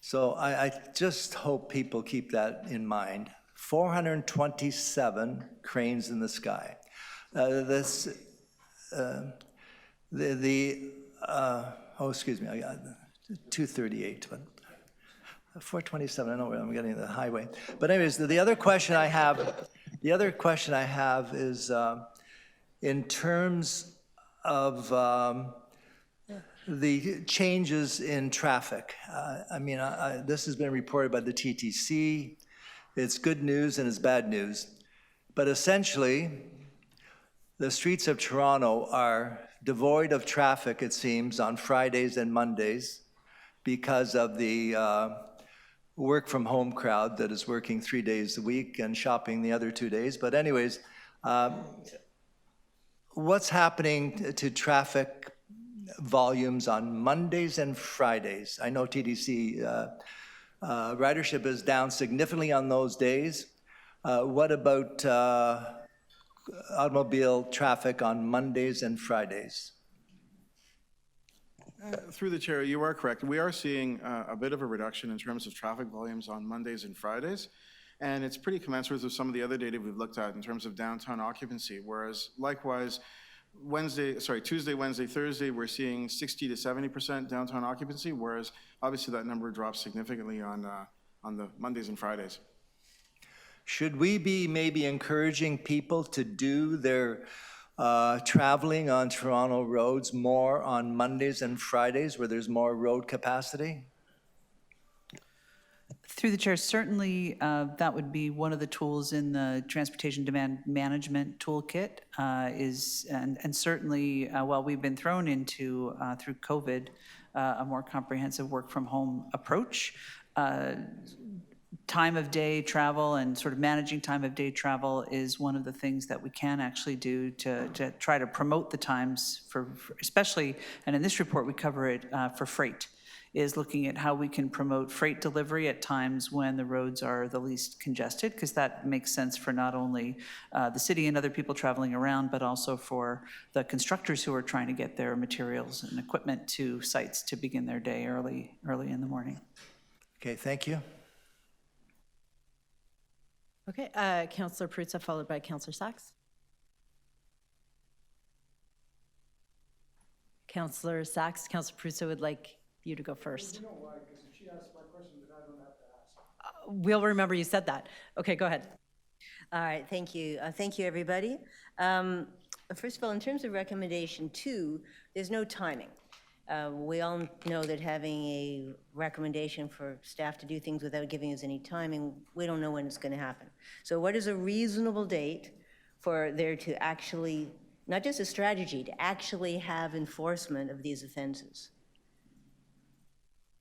So I just hope people keep that in mind. 427 cranes in the sky. Excuse me, I got 238, but 427, I know where I'm getting the highway. But anyways, the other question I have is in terms of the changes in traffic. This has been reported by the TTC. It's good news and it's bad news. But essentially, the streets of Toronto are devoid of traffic, it seems, on Fridays and Mondays because of the work-from-home crowd that is working 3 days a week and shopping the other 2 days. But anyways, what's happening to traffic volumes on Mondays and Fridays? I know TTC ridership is down significantly on those days. What about automobile traffic on Mondays and Fridays? Through the chair, you are correct. We are seeing a bit of a reduction in terms of traffic volumes on Mondays and Fridays, and it's pretty commensurate with some of the other data we've looked at in terms of downtown occupancy, whereas likewise, Tuesday, Wednesday, Thursday, we're seeing 60 to 70% downtown occupancy, whereas obviously that number drops significantly on the Mondays and Fridays. Should we be maybe encouraging people to do their traveling on Toronto roads more on Mondays and Fridays where there's more road capacity? Through the chair, certainly that would be one of the tools in the transportation demand management toolkit and certainly while we've been thrown into, through COVID, a more comprehensive work from home approach. Time of day travel and sort of managing time of day travel is one of the things that we can actually do to try to promote the times for especially, and in this report we cover it for freight, is looking at how we can promote freight delivery at times when the roads are the least congested, because that makes sense for not only the city and other people traveling around, but also for the constructors who are trying to get their materials and equipment to sites to begin their day early in the morning. Okay, thank you. Okay, Councillor Perruzza, followed by Councillor Sachs. Councillor Sachs, Councillor Perruzza would like you to go first. No, why? Because if she asks my question, then I don't have to ask. We'll remember you said that. Okay, go ahead. All right, thank you. Thank you, everybody. First of all, in terms of recommendation 2, there's no timing. We all know that having a recommendation for staff to do things without giving us any timing, we don't know when it's going to happen. So what is a reasonable date for there to actually, not just a strategy, to actually have enforcement of these offenses?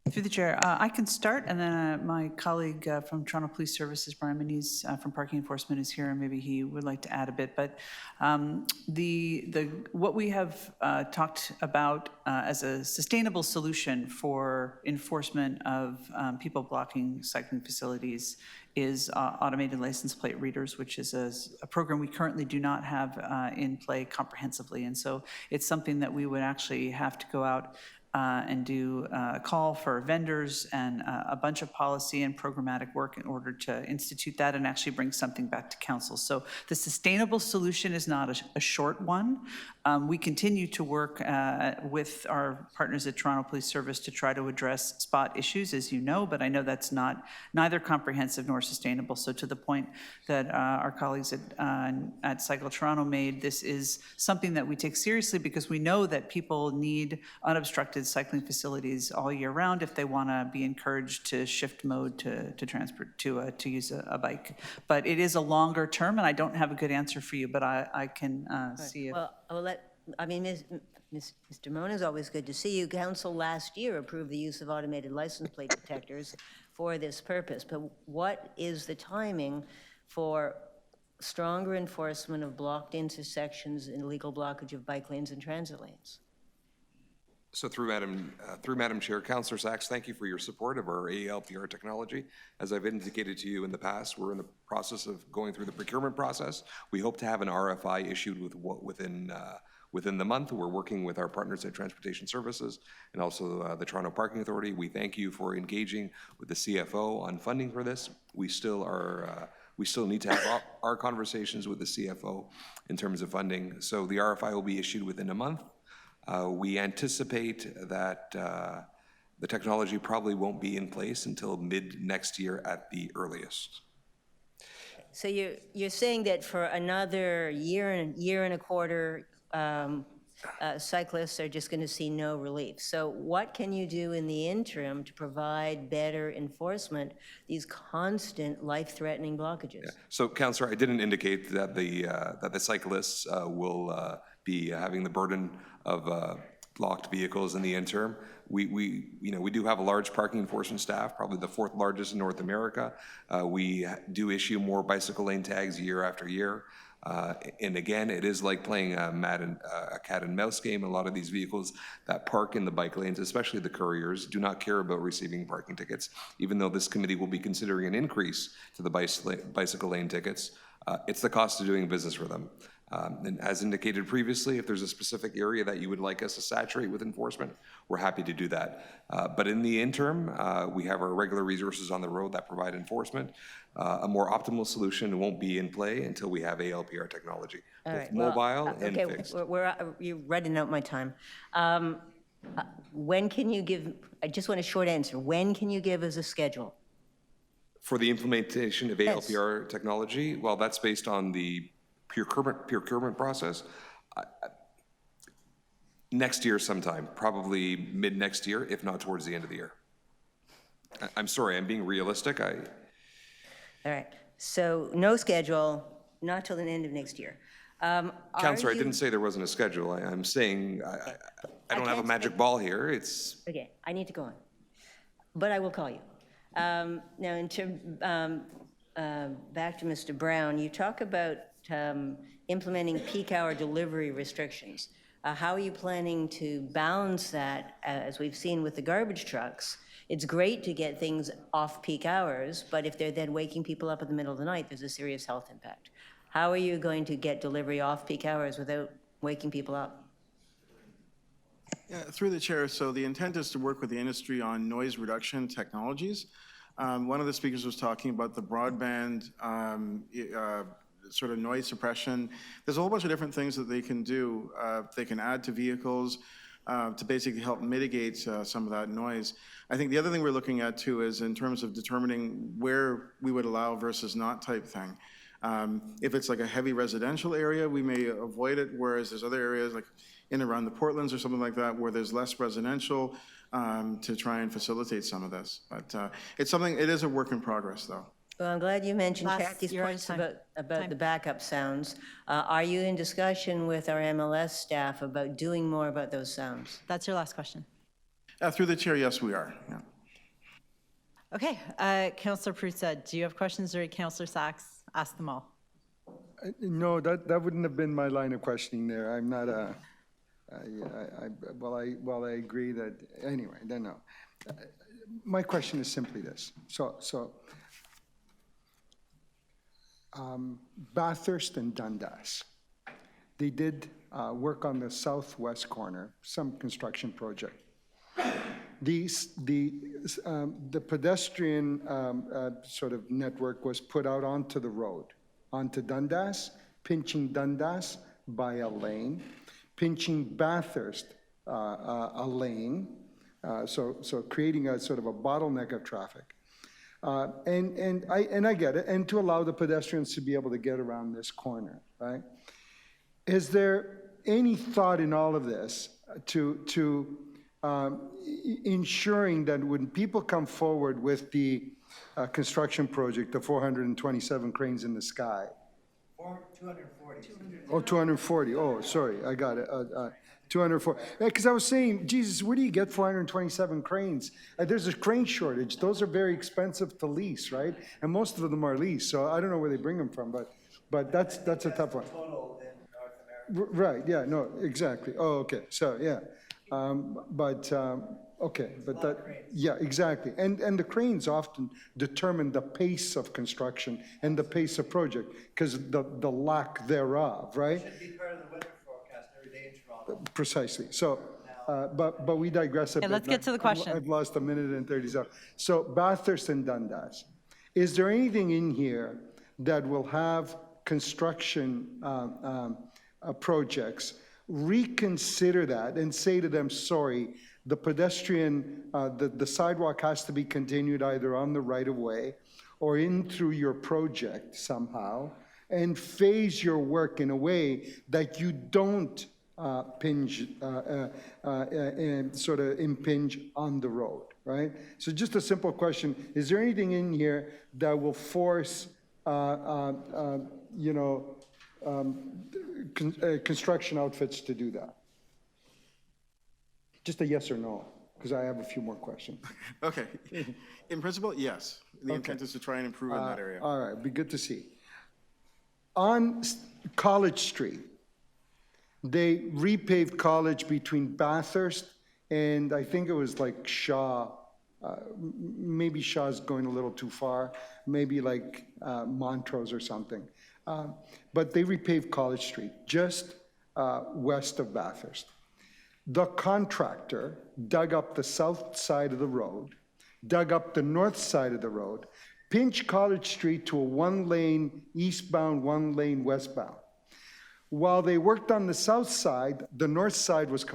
Through the chair, I can start, and then my colleague from Toronto Police Services, Brian Manise from Parking Enforcement, is here, and maybe he would like to add a bit. But what we have talked about as a sustainable solution for enforcement of people blocking cycling facilities is automated license plate readers, which is a program we currently do not have in play comprehensively. And so it's something that we would actually have to go out and do a call for vendors and a bunch of policy and programmatic work in order to institute that and actually bring something back to council. So the sustainable solution is not a short one. We continue to work with our partners at Toronto Police Service to try to address spot issues, as you know, but I know that's neither comprehensive nor sustainable. So to the point that our colleagues at Cycle Toronto made, this is something that we take seriously because we know that people need unobstructed cycling facilities all year round if they want to be encouraged to shift mode to transport to use a bike. But it is a longer term, and I don't have a good answer for you, but I can see if. Well, I will let I mean, Mr. Mona, is always good to see you. Council last year approved the use of automated license plate detectors for this purpose, but what is the timing for stronger enforcement of blocked intersections and illegal blockage of bike lanes and transit lanes? So through Madam Chair, Councillor Sachs, thank you for your support of our ALPR technology. As I've indicated to you in the past, we're in the process of going through the procurement process. We hope to have an RFI issued within the month. We're working with our partners at Transportation Services and also the Toronto Parking Authority. We thank you for engaging with the CFO on funding for this. We still need to have our conversations with the CFO in terms of funding. So the RFI will be issued within a month. We anticipate that the technology probably won't be in place until mid next year at the earliest. So you're saying that for another year and a quarter, cyclists are just going to see no relief. So what can you do in the interim to provide better enforcement, these constant life-threatening blockages? Yeah. So, Councillor, I didn't indicate that the cyclists will be having the burden of blocked vehicles in the interim. We do have a large parking enforcement staff, probably the 4th largest in North America. We do issue more bicycle lane tags year after year. And again, it is like playing a cat and mouse game. A lot of these vehicles that park in the bike lanes, especially the couriers, do not care about receiving parking tickets. Even though this committee will be considering an increase to the bicycle lane tickets, it's the cost of doing business for them. And as indicated previously, if there's a specific area that you would like us to saturate with enforcement, we're happy to do that. But in the interim, we have our regular resources on the road that provide enforcement. A more optimal solution won't be in play until we have ALPR technology, both mobile and fixed. You're running out my time. When can you give, I just want a short answer, when can you give us a schedule? For the implementation of ALPR technology, well, that's based on the procurement process. Next year sometime, probably mid next year, if not towards the end of the year. I'm sorry, I'm being realistic. All right, so no schedule, not till the end of next year. Councillor, I didn't say there wasn't a schedule. I'm saying I don't have a magic ball here. It's okay. I need to go on, but I will call you. Now, back to Mr. Brown, you talk about implementing peak hour delivery restrictions. How are you planning to balance that, as we've seen with the garbage trucks? It's great to get things off peak hours, but if they're then waking people up in the middle of the night, there's a serious health impact. How are you going to get delivery off peak hours without waking people up? Yeah, through the chair, so the intent is to work with the industry on noise reduction technologies. One of the speakers was talking about the broadband sort of noise suppression. There's a whole bunch of different things that they can do. They can add to vehicles to basically help mitigate some of that noise. I think the other thing we're looking at too is in terms of determining where we would allow versus not type thing. If it's like a heavy residential area, we may avoid it, whereas there's other areas like in and around the Portlands or something like that where there's less residential to try and facilitate some of this. But it's something, it is a work in progress though. Well, I'm glad you mentioned Kathy's points about the backup sounds. Are you in discussion with our MLS staff about doing more about those sounds? That's your last question. Through the chair, yes, we are. Yeah. Okay, Councillor Prusa, do you have questions, or Councillor Sachs? Ask them all. No, that wouldn't have been my line of questioning there. I'm not a, well, I agree that, anyway, then no. My question is simply this. Bathurst and Dundas, they did work on the southwest corner, some construction project. The pedestrian sort of network was put out onto the road, onto Dundas, pinching Dundas by a lane, pinching Bathurst a lane, so creating a sort of a bottleneck of traffic. And I get it, and to allow the pedestrians to be able to get around this corner, right? Is there any thought in all of this to ensuring that when people come forward with the construction project, the 427 cranes in the sky, 240. Oh, 240, oh, sorry, I got it, 240. Because I was saying, Jesus, where do you get 427 cranes? There's a crane shortage, those are very expensive to lease, right? And most of them are leased, so I don't know where they bring them from, but that's a tough one. Total in North America. Right, yeah, no, exactly, oh, okay, so, yeah. Okay, but that, yeah, exactly. And the cranes often determine the pace of construction and the pace of project, because the lack thereof, right? Should be part of the weather forecast every day in Toronto. Precisely, so, but we digress a bit. let's get to the question. I've lost a minute and 30 seconds. So Bathurst and Dundas, is there anything in here that will have construction projects reconsider that and say to them, sorry, the pedestrian, the sidewalk has to be continued either on the right-of-way or in through your project somehow, and phase your work in a way that you don't sort of impinge on the road, right? So just a simple question, is there anything in here that will force, construction outfits to do that? Just a yes or no, because I have a few more questions. Okay. In principle, yes. The intent is to try and improve in that area. All right, be good to see. On College Street, they repaved College between Bathurst and I think it was like Shaw. Maybe Shaw's going a little too far, maybe like Montrose or something. But they repaved College Street, just west of Bathurst. The contractor dug up the south side of the road, dug up the north side of the road, pinched College Street to a one-lane eastbound, one-lane westbound. While they worked on the south side, the north side was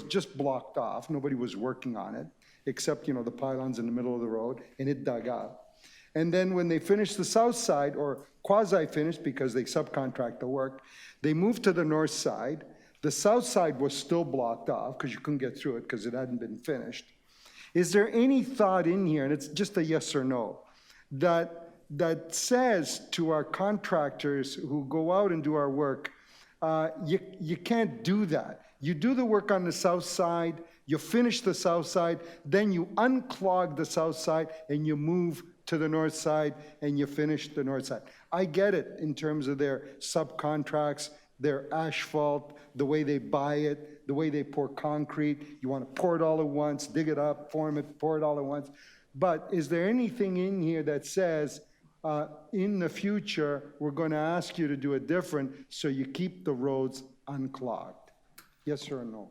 just blocked off. Nobody was working on it, except, the pylons in the middle of the road, and it dug up. And then when they finished the south side, or quasi-finished because they subcontract the work, they moved to the north side. The south side was still blocked off because you couldn't get through it because it hadn't been finished. Is there any thought in here, and it's just a yes or no, that says to our contractors who go out and do our work, you can't do that. You do the work on the south side, you finish the south side, then you unclog the south side and you move to the north side and you finish the north side. I get it in terms of their subcontracts, their asphalt, the way they buy it, the way they pour concrete. You want to pour it all at once, dig it up, form it, pour it all at once. But is there anything in here that says, in the future, we're going to ask you to do it different so you keep the roads unclogged? Yes or no?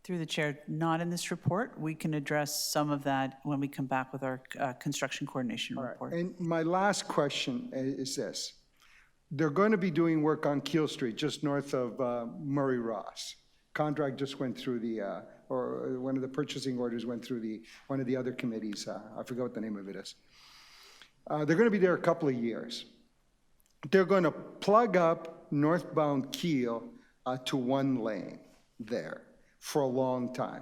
Through the chair, not in this report. We can address some of that when we come back with our construction coordination report. And my last question is this. They're going to be doing work on Keel Street, just north of Murray Ross. Contract just went through or one of the purchasing orders went through one of the other committees. I forgot what the name of it is. They're going to be there a couple of years. They're going to plug up northbound Keel to one lane there for a long time.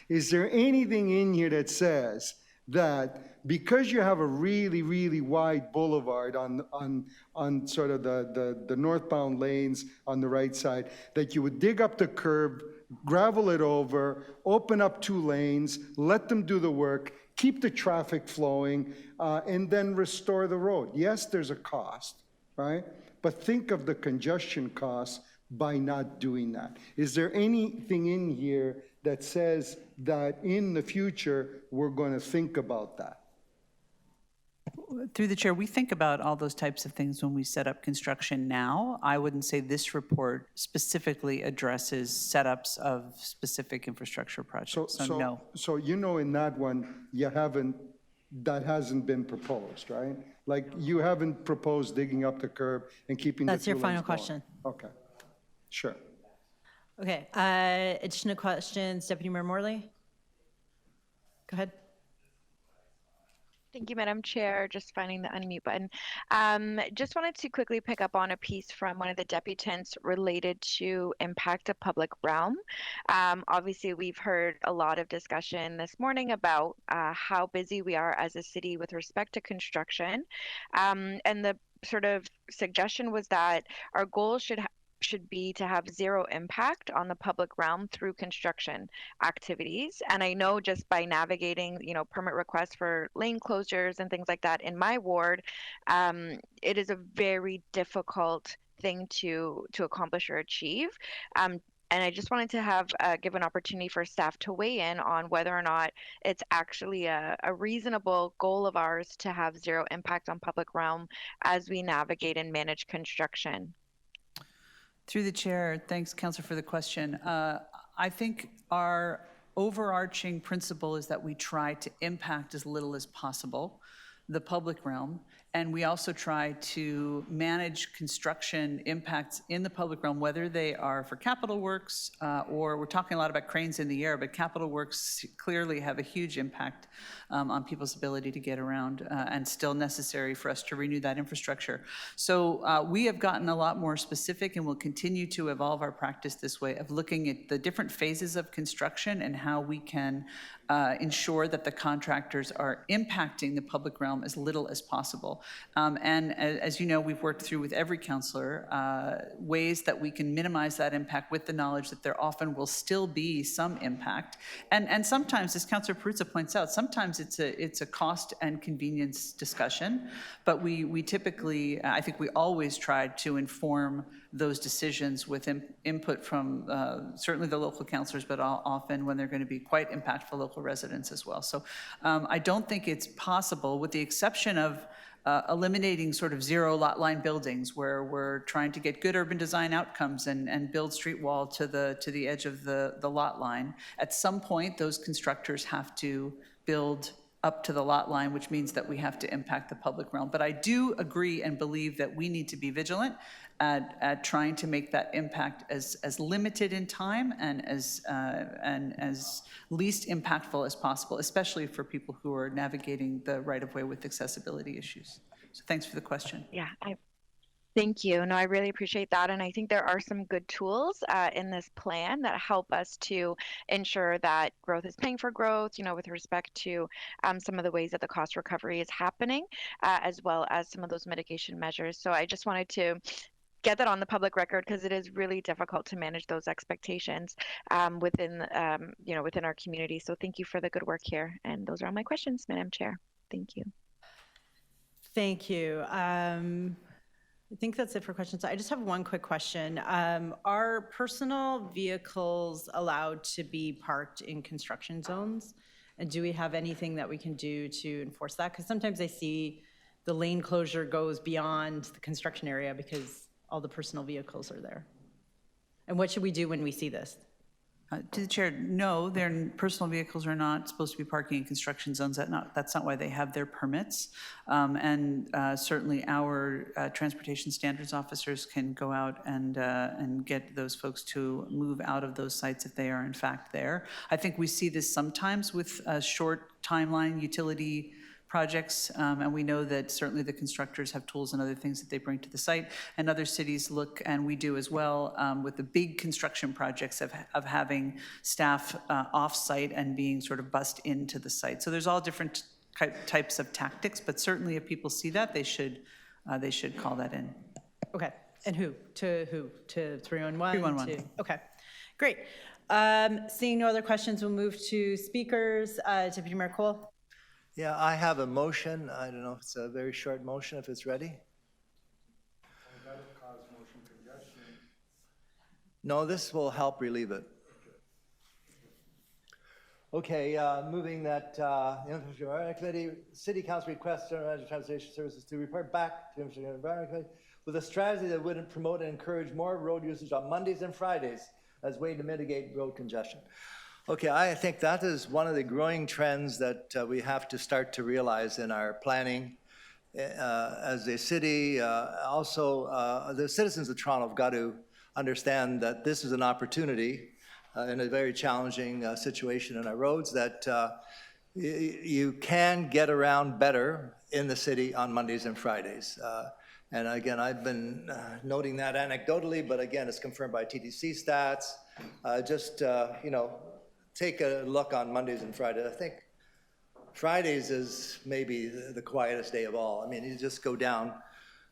Is there anything in here that says that because you have a really, really wide boulevard on sort of the northbound lanes on the right side, that you would dig up the curb, gravel it over, open up 2 lanes, let them do the work, keep the traffic flowing, and then restore the road? Yes, there's a cost, right? But think of the congestion costs by not doing that. Is there anything in here that says that in the future, we're going to think about that? Through the chair, we think about all those types of things when we set up construction now. I wouldn't say this report specifically addresses setups of specific infrastructure projects, so no. So in that one, that hasn't been proposed, right? Like you haven't proposed digging up the curb and keeping the 2 lanes going. That's your final question. Okay, sure. Okay, additional questions, Deputy Mayor Morley? Go ahead. Thank you, Madam Chair. Just finding the unmute button. Just wanted to quickly pick up on a piece from one of the deputants related to impact of public realm. Obviously, we've heard a lot of discussion this morning about how busy we are as a city with respect to construction. And the sort of suggestion was that our goal should be to have zero impact on the public realm through construction activities. And I know just by navigating, permit requests for lane closures and things like that in my ward, it is a very difficult thing to accomplish or achieve. And I just wanted to give an opportunity for staff to weigh in on whether or not it's actually a reasonable goal of ours to have zero impact on public realm as we navigate and manage construction. Through the chair, thanks, Councillor, for the question. I think our overarching principle is that we try to impact as little as possible the public realm, and we also try to manage construction impacts in the public realm, whether they are for capital works or we're talking a lot about cranes in the air, but capital works clearly have a huge impact on people's ability to get around and still necessary for us to renew that infrastructure. So we have gotten a lot more specific and will continue to evolve our practice this way of looking at the different phases of construction and how we can ensure that the contractors are impacting the public realm as little as possible. And as you know, we've worked through with every councillor ways that we can minimize that impact with the knowledge that there often will still be some impact. And sometimes, as Councillor Perruzza points out, sometimes it's a cost and convenience discussion, but we typically, I think we always try to inform those decisions with input from certainly the local councillors, but often when they're going to be quite impactful local residents as well. So I don't think it's possible, with the exception of eliminating sort of zero lot line buildings where we're trying to get good urban design outcomes and build street wall to the edge of the lot line. At some point, those constructors have to build up to the lot line, which means that we have to impact the public realm. But I do agree and believe that we need to be vigilant at trying to make that impact as limited in time and as least impactful as possible, especially for people who are navigating the right-of-way with accessibility issues. So thanks for the question. Yeah, thank you. No, I really appreciate that. And I think there are some good tools in this plan that help us to ensure that growth is paying for growth, with respect to some of the ways that the cost recovery is happening, as well as some of those mitigation measures. So I just wanted to get that on the public record because it is really difficult to manage those expectations within our community. So thank you for the good work here. And those are all my questions, Madam Chair. Thank you. Thank you. I think that's it for questions. I just have one quick question. Are personal vehicles allowed to be parked in construction zones? And do we have anything that we can do to enforce that? Because sometimes I see the lane closure goes beyond the construction area because all the personal vehicles are there. And what should we do when we see this? To the chair, no, their personal vehicles are not supposed to be parking in construction zones. That's not why they have their permits. And certainly our transportation standards officers can go out and get those folks to move out of those sites if they are in fact there. I think we see this sometimes with short timeline utility projects, and we know that certainly the constructors have tools and other things that they bring to the site, and other cities look, and we do as well, with the big construction projects of having staff off-site and being sort of bussed into the site. So there's all different types of tactics, but certainly if people see that, they should call that in. Okay, and who? To who? To 311? 311. Okay, great. Seeing no other questions, we'll move to speakers. Deputy Mayor Cole. Yeah, I have a motion. I don't know if it's a very short motion, if it's ready. That'll cause motion congestion. No, this will help relieve it. Okay, moving that Infrastructure Environment Committee, City Council requests Transportation Services to report back to Infrastructure Environment Committee with a strategy that would promote and encourage more road usage on Mondays and Fridays as a way to mitigate road congestion. Okay, I think that is one of the growing trends that we have to start to realize in our planning as a city. Also, the citizens of Toronto have got to understand that this is an opportunity in a very challenging situation in our roads, that you can get around better in the city on Mondays and Fridays. And again, I've been noting that anecdotally, but again, it's confirmed by TTC stats. Take a look on Mondays and Fridays. I think Fridays is maybe the quietest day of all. I mean, you just go down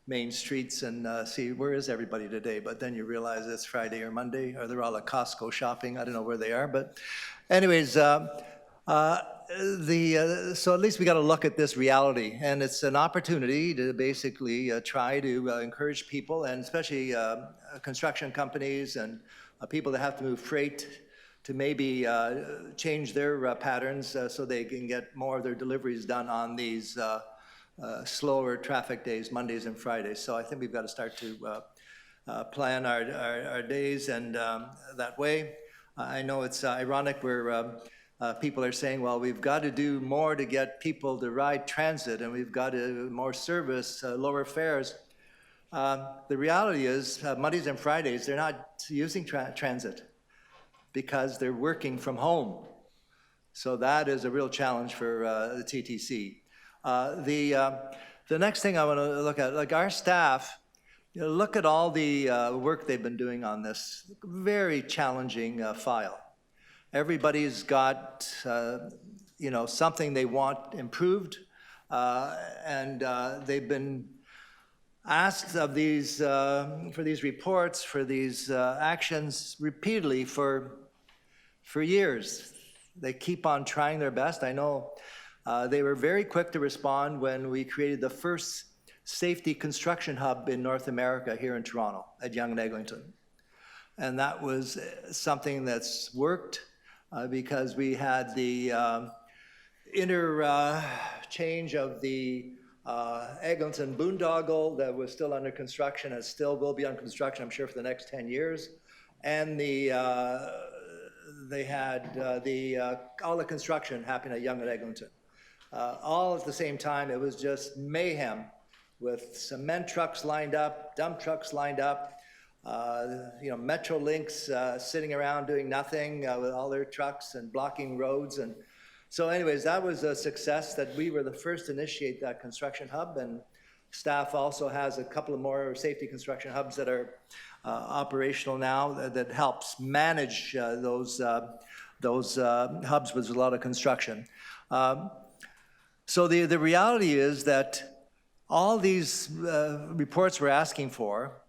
main streets and see where is everybody today, but then you realize it's Friday or Monday, or they're all at Costco shopping. I don't know where they are, but anyways, so at least we got to look at this reality, and it's an opportunity to basically try to encourage people, and especially construction companies and people that have to move freight, to maybe change their patterns so they can get more of their deliveries done on these slower traffic days, Mondays and Fridays. So I think we've got to start to plan our days and that way. I know it's ironic where people are saying, well, we've got to do more to get people to ride transit, and we've got to more service, lower fares. The reality is Mondays and Fridays, they're not using transit because they're working from home. So that is a real challenge for the TTC. The next thing I want to look at, like our staff, look at all the work they've been doing on this very challenging file. Everybody's got, something they want improved, and they've been asked of these, for these reports, for these actions repeatedly for years. They keep on trying their best. I know they were very quick to respond when we created the first safety construction hub in North America here in Toronto at Yonge and Eglinton. And that was something that's worked because we had the interchange of the Eglinton boondoggle that was still under construction and still will be under construction, I'm sure, for the next 10 years. And they had all the construction happening at Yonge and Eglinton. All at the same time. It was just mayhem with cement trucks lined up, dump trucks lined up, Metrolinx sitting around doing nothing with all their trucks and blocking roads. And so anyways, that was a success that we were the first to initiate that construction hub, and staff also has a couple of more safety construction hubs that are operational now that helps manage those hubs with a lot of construction. So the reality is that all these reports we're asking for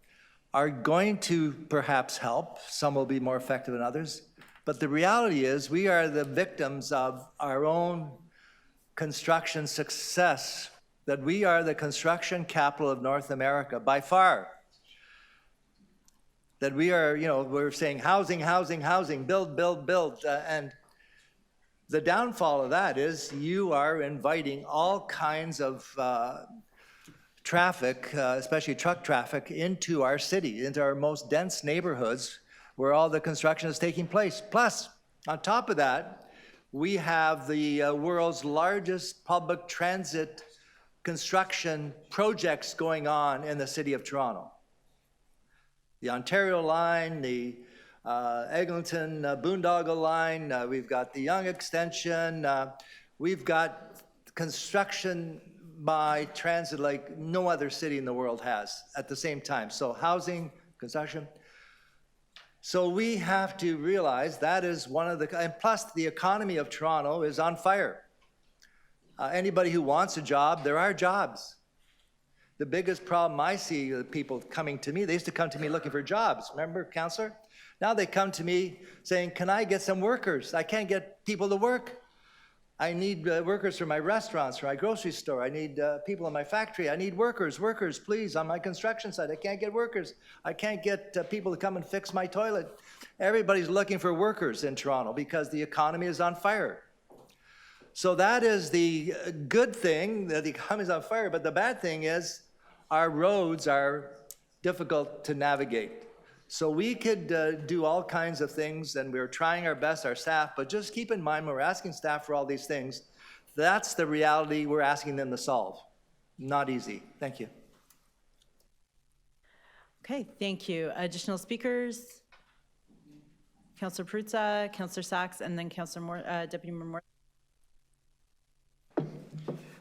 are going to perhaps help. Some will be more effective than others. But the reality is we are the victims of our own construction success, that we are the construction capital of North America by far. That we are, we're saying housing, housing, housing, build, build, build. And the downfall of that is you are inviting all kinds of traffic, especially truck traffic, into our city, into our most dense neighborhoods where all the construction is taking place. Plus, on top of that, we have the world's largest public transit construction projects going on in the city of Toronto. The Ontario line, the Eglinton boondoggle line, we've got the Yonge extension, we've got construction by transit like no other city in the world has at the same time. So housing, construction. So we have to realize that is one of the, and plus the economy of Toronto is on fire. Anybody who wants a job, there are jobs. The biggest problem I see with people coming to me, they used to come to me looking for jobs. Remember, Councillor? Now they come to me saying, can I get some workers? I can't get people to work. I need workers for my restaurants, for my grocery store. I need people in my factory. I need workers, please, on my construction site. I can't get workers. I can't get people to come and fix my toilet. Everybody's looking for workers in Toronto because the economy is on fire. So that is the good thing, that the economy is on fire, but the bad thing is our roads are difficult to navigate. So we could do all kinds of things, and we're trying our best, our staff, but just keep in mind when we're asking staff for all these things, that's the reality we're asking them to solve. Not easy. Thank you. Okay, thank you. Additional speakers? Councillor Perruzza, Councillor Sachs, and then Councillor Deputy Mayor Moore.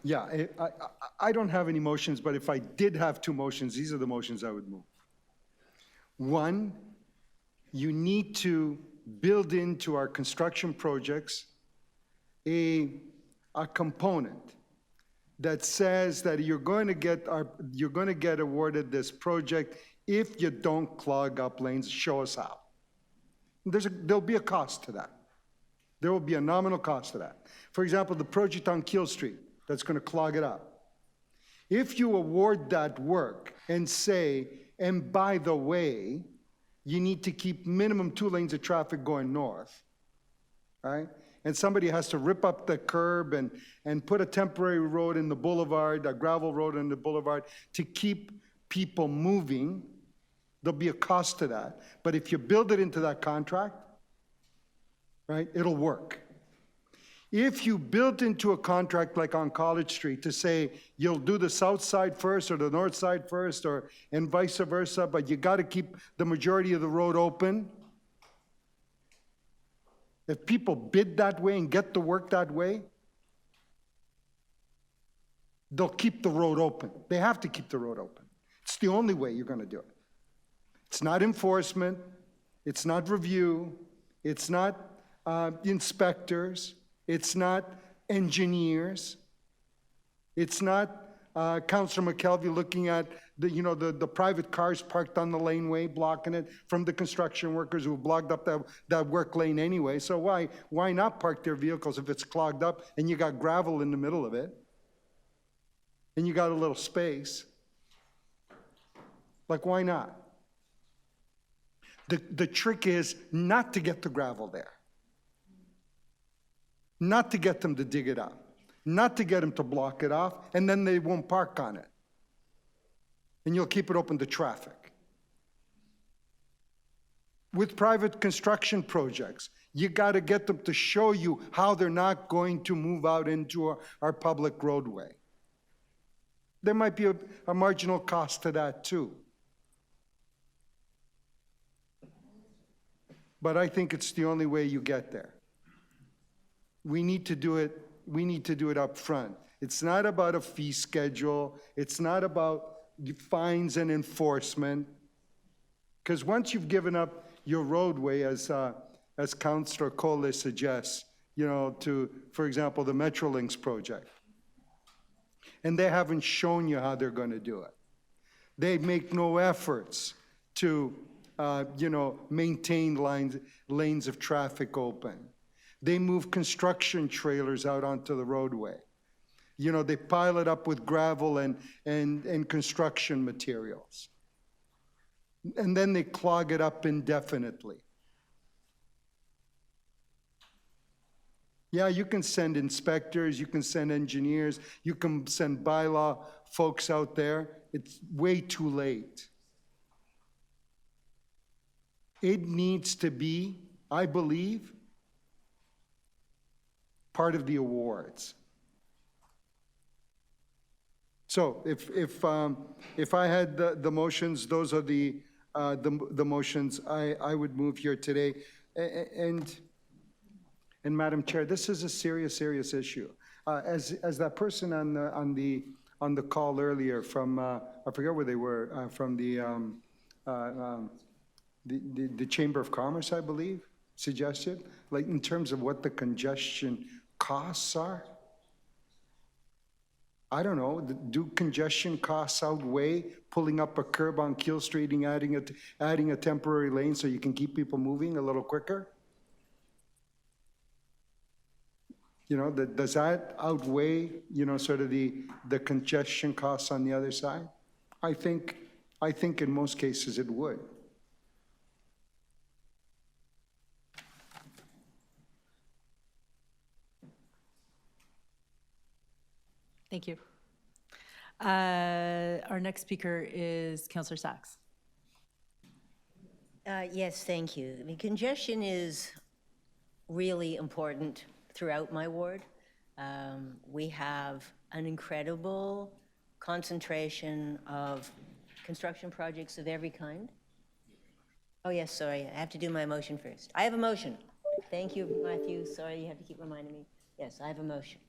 Yeah, I don't have any motions, but if I did have two motions, these are the motions I would move. One, you need to build into our construction projects a component that says that you're going to get awarded this project if you don't clog up lanes. Show us how. There'll be a cost to that. There will be a nominal cost to that. For example, the project on Keel Street that's going to clog it up. If you award that work and say, and by the way, you need to keep minimum 2 lanes of traffic going north, right? And somebody has to rip up the curb and put a temporary road in the boulevard, a gravel road in the boulevard to keep people moving, there'll be a cost to that. But if you build it into that contract, right, it'll work. If you built into a contract like on College Street to say you'll do the south side first or the north side first and vice versa, but you got to keep the majority of the road open. If people bid that way and get the work that way, they'll keep the road open. They have to keep the road open. It's the only way you're going to do it. It's not enforcement. It's not review. It's not inspectors. It's not engineers. It's not Councillor McKelvey looking at the private cars parked on the laneway, blocking it from the construction workers who blocked up that work lane anyway. So why not park their vehicles if it's clogged up and you got gravel in the middle of it and you got a little space? Like, why not? The trick is not to get the gravel there. Not to get them to dig it up, not to get them to block it off, and then they won't park on it. And you'll keep it open to traffic. With private construction projects, you got to get them to show you how they're not going to move out into our public roadway. There might be a marginal cost to that too. But I think it's the only way you get there. We need to do it up front. It's not about a fee schedule. It's not about fines and enforcement. Because once you've given up your roadway, as Councillor Cole suggests, to, for example, the Metrolinx project, and they haven't shown you how they're going to do it. They make no efforts to, maintain lanes of traffic open. They move construction trailers out onto the roadway. They pile it up with gravel and construction materials. And then they clog it up indefinitely. Yeah, you can send inspectors, you can send engineers, you can send bylaw folks out there. It's way too late. It needs to be, I believe, part of the awards. So if I had the motions, those are the motions I would move here today. And Madam Chair, this is a serious issue. As that person on the call earlier from I forget where they were, from the Chamber of Commerce, I believe, suggested, like in terms of what the congestion costs are. I don't know, do congestion costs outweigh pulling up a curb on Keel Street and adding a temporary lane so you can keep people moving a little quicker? Does that outweigh, sort of the congestion costs on the other side? I think in most cases it would. Thank you. Our next speaker is Councillor Sachs. Yes, thank you. I mean, congestion is really important throughout my ward. We have an incredible concentration of construction projects of every kind. Oh, yes, sorry, I have to do my motion first. I have a motion. Thank you, Matthew. Sorry, you have to keep reminding me. Yes, I have a motion.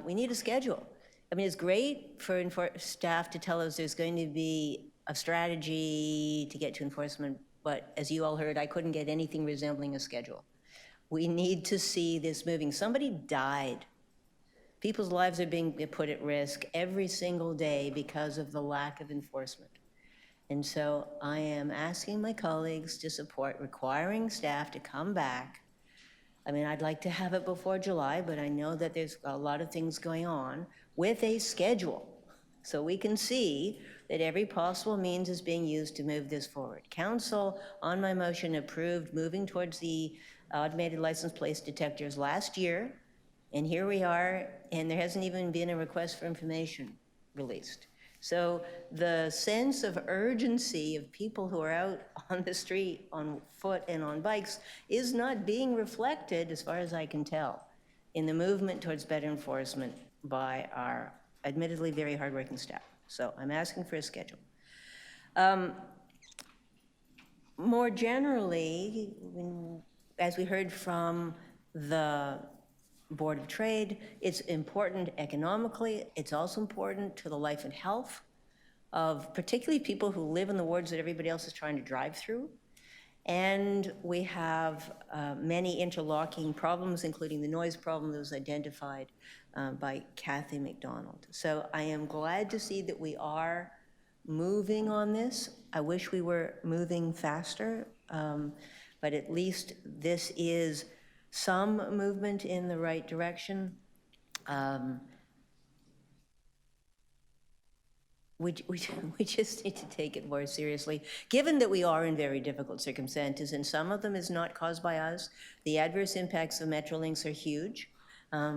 We need a schedule. I mean, it's great for staff to tell us there's going to be a strategy to get to enforcement, but as you all heard, I couldn't get anything resembling a schedule. We need to see this moving. Somebody died. People's lives are being put at risk every single day because of the lack of enforcement. And so I am asking my colleagues to support requiring staff to come back. I mean, I'd like to have it before July, but I know that there's a lot of things going on, with a schedule, so we can see that every possible means is being used to move this forward. Council, on my motion, approved moving towards the automated license plate detectors last year, and here we are, and there hasn't even been a request for information released. So the sense of urgency of people who are out on the street, on foot and on bikes, is not being reflected, as far as I can tell, in the movement towards better enforcement by our admittedly very hardworking staff. So I'm asking for a schedule. More generally, as we heard from the Board of Trade, it's important economically. It's also important to the life and health of particularly people who live in the wards that everybody else is trying to drive through. And we have many interlocking problems, including the noise problem that was identified by Kathy McDonald. So I am glad to see that we are moving on this. I wish we were moving faster, but at least this is some movement in the right direction. We just need to take it more seriously, given that we are in very difficult circumstances, and some of them is not caused by us. The adverse impacts of Metrolinx are huge,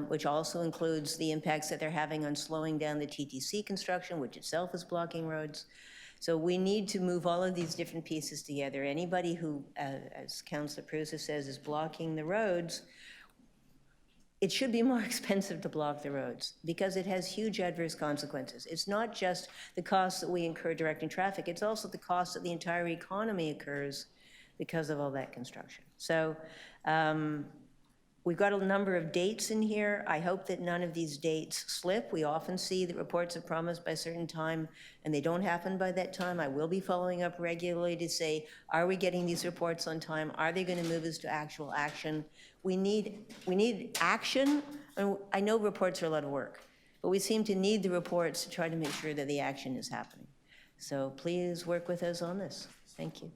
which also includes the impacts that they're having on slowing down the TTC construction, which itself is blocking roads. So we need to move all of these different pieces together. Anybody who, as Councillor Prusa says, is blocking the roads, it should be more expensive to block the roads because it has huge adverse consequences. It's not just the costs that we incur directing traffic, it's also the cost that the entire economy occurs because of all that construction. So we've got a number of dates in here. I hope that none of these dates slip. We often see that reports are promised by a certain time and they don't happen by that time. I will be following up regularly to say, are we getting these reports on time? Are they going to move us to actual action? We need action. And I know reports are a lot of work, but we seem to need the reports to try to make sure that the action is happening. So please work with us on this. Thank you.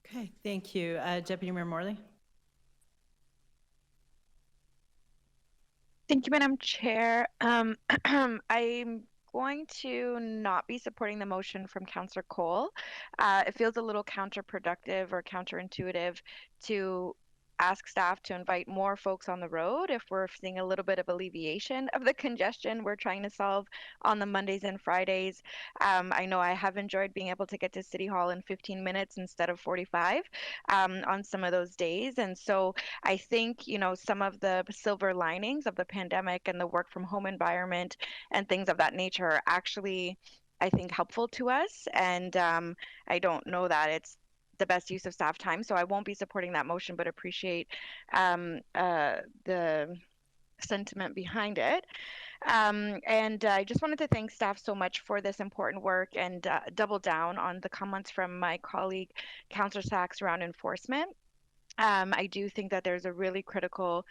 Okay, thank you. Deputy Mayor Morley. Thank you, Madam Chair. I'm going to not be supporting the motion from Councillor Cole. It feels a little counterproductive or counterintuitive to ask staff to invite more folks on the road if we're seeing a little bit of alleviation of the congestion we're trying to solve on the Mondays and Fridays. I know I have enjoyed being able to get to City Hall in 15 minutes instead of 45 on some of those days. And so I think, you know, some of the silver linings of the pandemic and the work from home environment and things of that nature are actually, I think, helpful to us. And I don't know that it's the best use of staff time, so I won't be supporting that motion, but appreciate the sentiment behind it. And I just wanted to thank staff so much for this important work and double down on the comments from my colleague, Councillor Sachs, around enforcement. I do think that there's a really critical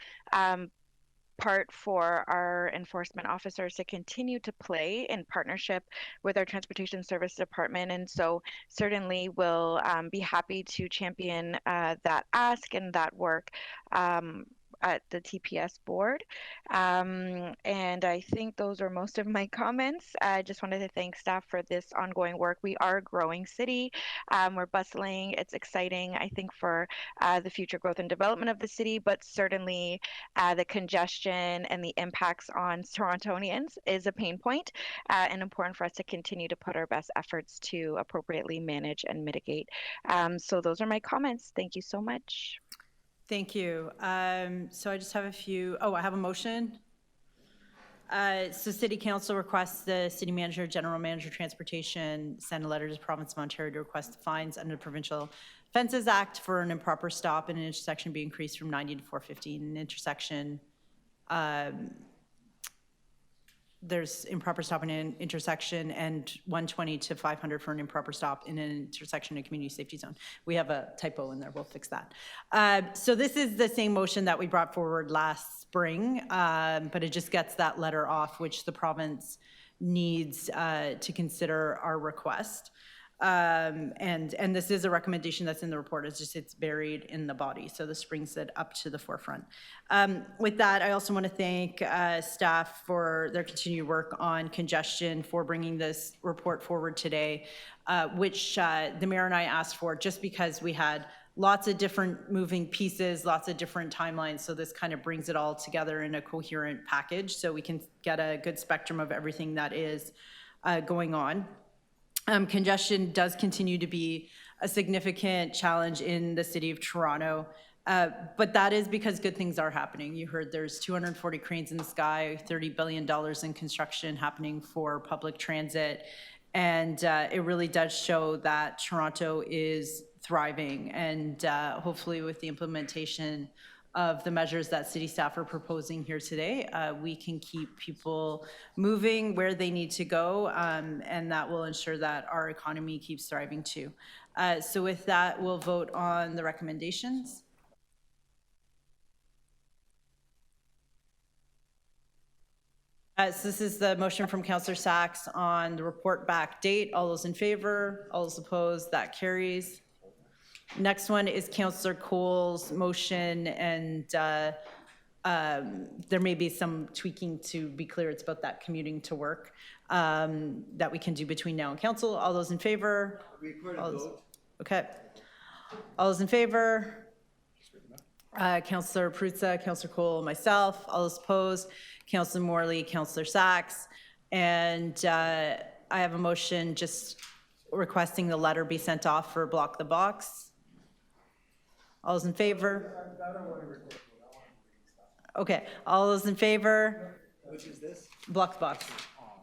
part for our enforcement officers to continue to play in partnership with our Transportation Service Department. And so certainly will be happy to champion that ask and that work at the TPS board. And I think those are most of my comments. I just wanted to thank staff for this ongoing work. We are a growing city. We're bustling. It's exciting, I think, for the future growth and development of the city, but certainly the congestion and the impacts on Torontonians is a pain point and important for us to continue to put our best efforts to appropriately manage and mitigate. So those are my comments. Thank you so much. Thank you. So I just have a few, I have a motion. So City Council requests the City Manager, General Manager, Transportation send a letter to the Province of Ontario to request fines under the Provincial Offences Act for an improper stop in an intersection be increased from 90 to 450 in an intersection there's improper stop in an intersection and 120 to 500 for an improper stop in an intersection in a community safety zone. We have a typo in there, we'll fix that. So this is the same motion that we brought forward last spring, but it just gets that letter off, which the province needs to consider our request. And this is a recommendation that's in the report. It's buried in the body. So this brings it up to the forefront. With that, I also want to thank staff for their continued work on congestion, for bringing this report forward today, which the mayor and I asked for just because we had lots of different moving pieces, lots of different timelines. So this kind of brings it all together in a coherent package so we can get a good spectrum of everything that is going on. Congestion does continue to be a significant challenge in the city of Toronto, but that is because good things are happening. You heard there's 240 cranes in the sky, $30 billion in construction happening for public transit, and it really does show that Toronto is thriving, and hopefully with the implementation of the measures that city staff are proposing here today, we can keep people moving where they need to go, and that will ensure that our economy keeps thriving too. So with that, we'll vote on the recommendations. So this is the motion from Councillor Sachs on the report back date. All those in favor, all those opposed, that carries. Next one is Councillor Cole's motion, and there may be some tweaking. To be clear, it's about that commuting to work that we can do between now and council. All those in favor? Okay. All those in favor? Councillor Perruzza, Councillor Cole, myself. All those opposed? Councillor Morley, Councillor Sachs. And I have a motion just requesting the letter be sent off for Block the Box. All those in favor? Okay, all those in favor? Which is this? Block the Box.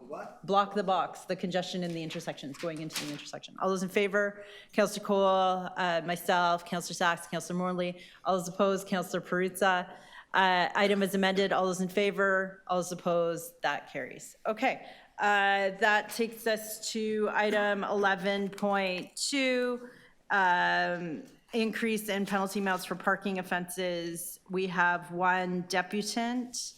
What? Block the Box, the congestion in the intersections, going into the intersection. All those in favor? Councillor Cole, myself, Councillor Sachs, Councillor Morley. All those opposed? Councillor Perruzza. Item is amended. All those in favor? All those opposed? That carries. Okay, that takes us to item 11.2. Increase in penalty amounts for parking offenses. We have one deputant.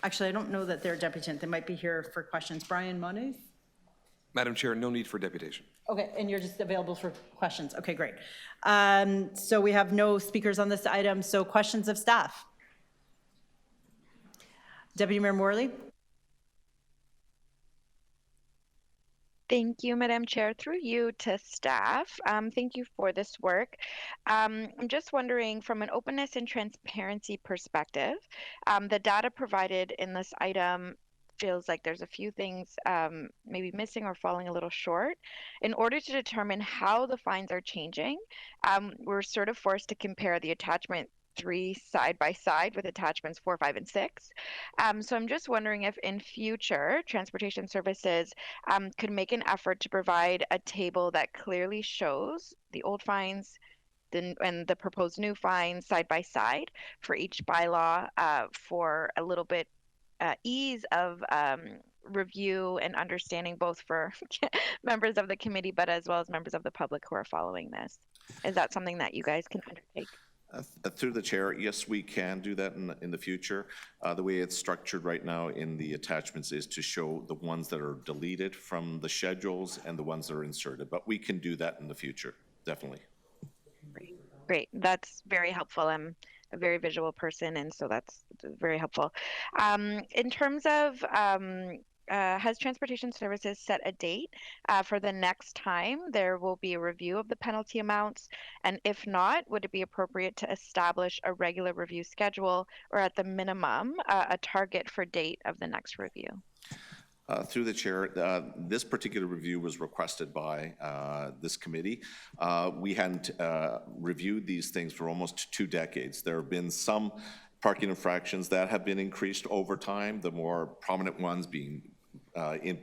Actually, I don't know that they're a deputant. They might be here for questions. Brian Moniz? Madam Chair, no need for deputation. Okay, and you're just available for questions. Okay, great. So we have no speakers on this item. So questions of staff. Deputy Mayor Morley? Thank you, Madam Chair. Through you to staff, thank you for this work. I'm just wondering, from an openness and transparency perspective, the data provided in this item feels like there's a few things maybe missing or falling a little short. In order to determine how the fines are changing, we're sort of forced to compare the attachment 3 side by side with attachments 4, 5, and 6. So I'm just wondering if in future transportation services could make an effort to provide a table that clearly shows the old fines and the proposed new fines side by side for each bylaw for a little bit ease of review and understanding, both for members of the committee but as well as members of the public who are following this. Is that something that you guys can undertake? Through the chair, yes, we can do that in the future. The way it's structured right now in the attachments is to show the ones that are deleted from the schedules and the ones that are inserted, but we can do that in the future, definitely. Great. That's very helpful. I'm a very visual person, and so that's very helpful. In terms of has Transportation Services set a date for the next time there will be a review of the penalty amounts? And if not, would it be appropriate to establish a regular review schedule, or at the minimum, a target for date of the next review? Through the chair, this particular review was requested by this committee. We hadn't reviewed these things for almost 2 decades. There have been some parking infractions that have been increased over time, the more prominent ones being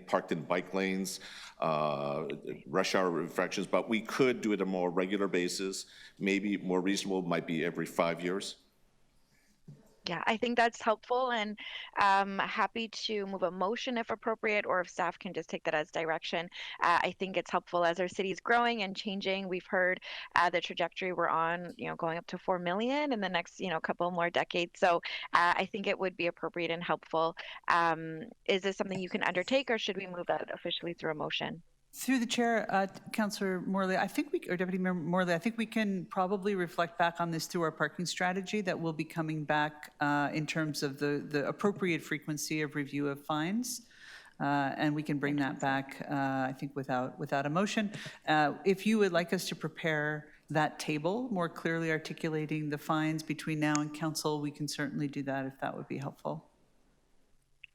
parked in bike lanes, rush hour infractions, but we could do it on a more regular basis. Maybe more reasonable might be every 5 years. Yeah, I think that's helpful, and happy to move a motion if appropriate, or if staff can just take that as direction. I think it's helpful as our city is growing and changing. We've heard the trajectory we're on, going up to 4 million in the next, couple more decades. So I think it would be appropriate and helpful. Is this something you can undertake, or should we move that officially through a motion? Through the chair, Councillor Morley, or Deputy Mayor Morley, I think we can probably reflect back on this through our parking strategy that will be coming back in terms of the appropriate frequency of review of fines. And we can bring that back, I think, without a motion. If you would like us to prepare that table, more clearly articulating the fines between now and council, we can certainly do that if that would be helpful.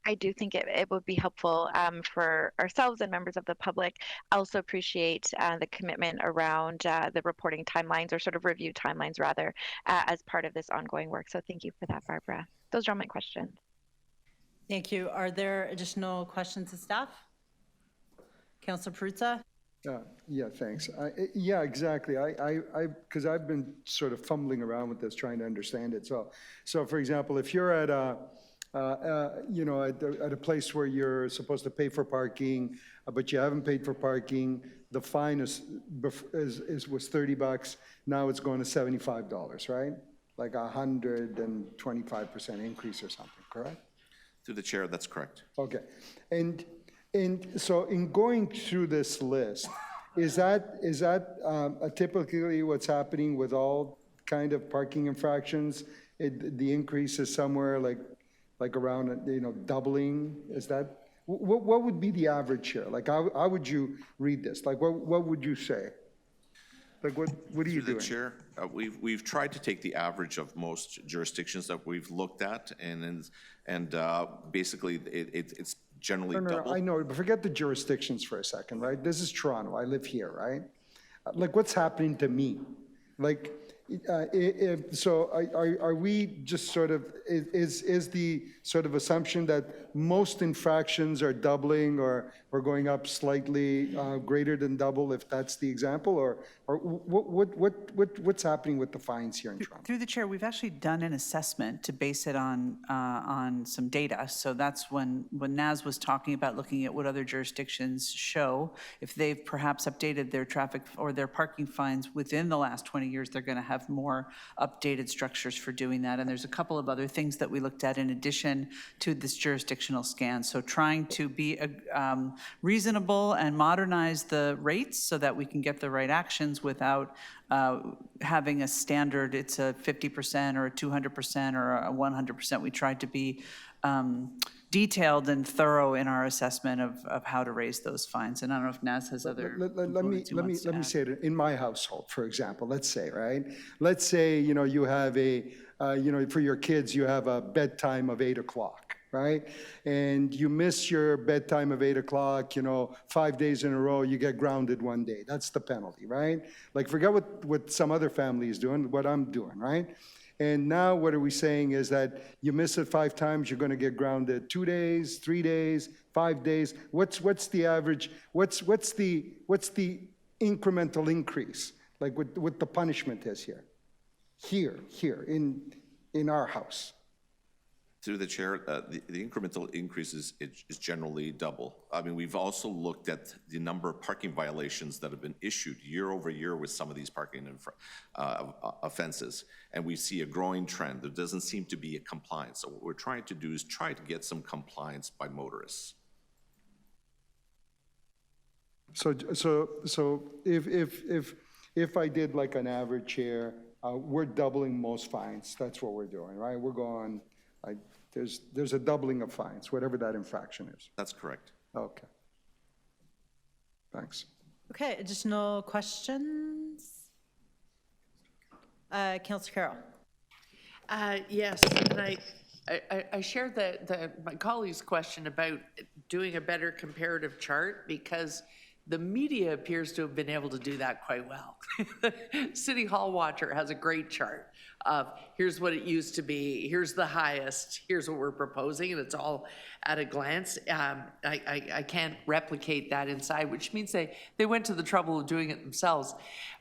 I do think it would be helpful for ourselves and members of the public. I also appreciate the commitment around the reporting timelines, or sort of review timelines rather, as part of this ongoing work. So thank you for that, Barbara. Those are all my questions. Thank you. Are there additional questions of staff? Councilor Perruzza? Yeah, thanks. Yeah, exactly. Because I've been sort of fumbling around with this, trying to understand it. So for example, if you're at at a place where you're supposed to pay for parking, but you haven't paid for parking, the fine was $30. Now it's going to $75, right? Like 125% increase or something, correct? Through the chair, that's correct. Okay. And so in going through this list, is that typically what's happening with all kind of parking infractions? The increase is somewhere like around, doubling? Is that, what would be the average here? Like, how would you read this? Like, what would you say? Like, what are you doing? Chair, we've tried to take the average of most jurisdictions that we've looked at, and basically it's generally double. I know, but forget the jurisdictions for a second, right? This is Toronto. I live here, right? Like, what's happening to me? Like, so are we just sort of, is the sort of assumption that most infractions are doubling or going up slightly greater than double, if that's the example, or what's happening with the fines here in Toronto? Through the chair, we've actually done an assessment to base it on some data. So that's when Naz was talking about looking at what other jurisdictions show. If they've perhaps updated their traffic or their parking fines within the last 20 years, they're going to have more updated structures for doing that. And there's a couple of other things that we looked at in addition to this jurisdictional scan. So trying to be reasonable and modernize the rates so that we can get the right actions without having a standard, it's a 50% or a 200% or a 100%. We tried to be detailed and thorough in our assessment of how to raise those fines. And I don't know if Naz has other. Let me say it. In my household, for example, let's say, right? Let's say, you have for your kids, you have a bedtime of 8 o'clock, right? And you miss your bedtime of 8 o'clock, 5 days in a row, you get grounded one day. That's the penalty, right? Like, forget what some other family is doing, what I'm doing, right? And now what are we saying is that you miss it 5 times, you're going to get grounded 2 days, 3 days, 5 days. What's the average? What's the incremental increase? Like what the punishment is here? Here in our house. Through the chair, the incremental increase is generally double. I mean, we've also looked at the number of parking violations that have been issued year over year with some of these parking offenses, and we see a growing trend. There doesn't seem to be a compliance. So what we're trying to do is try to get some compliance by motorists. So if I did like an average here, we're doubling most fines. That's what we're doing, right? We're going. There's a doubling of fines, whatever that infraction is. That's correct. Okay. Thanks. Okay, additional questions? Councilor Carroll. Yes, and I share my colleague's question about doing a better comparative chart, because the media appears to have been able to do that quite well. City Hall Watcher has a great chart of here's what it used to be, here's the highest, here's what we're proposing, and it's all at a glance. I can't replicate that inside, which means they went to the trouble of doing it themselves.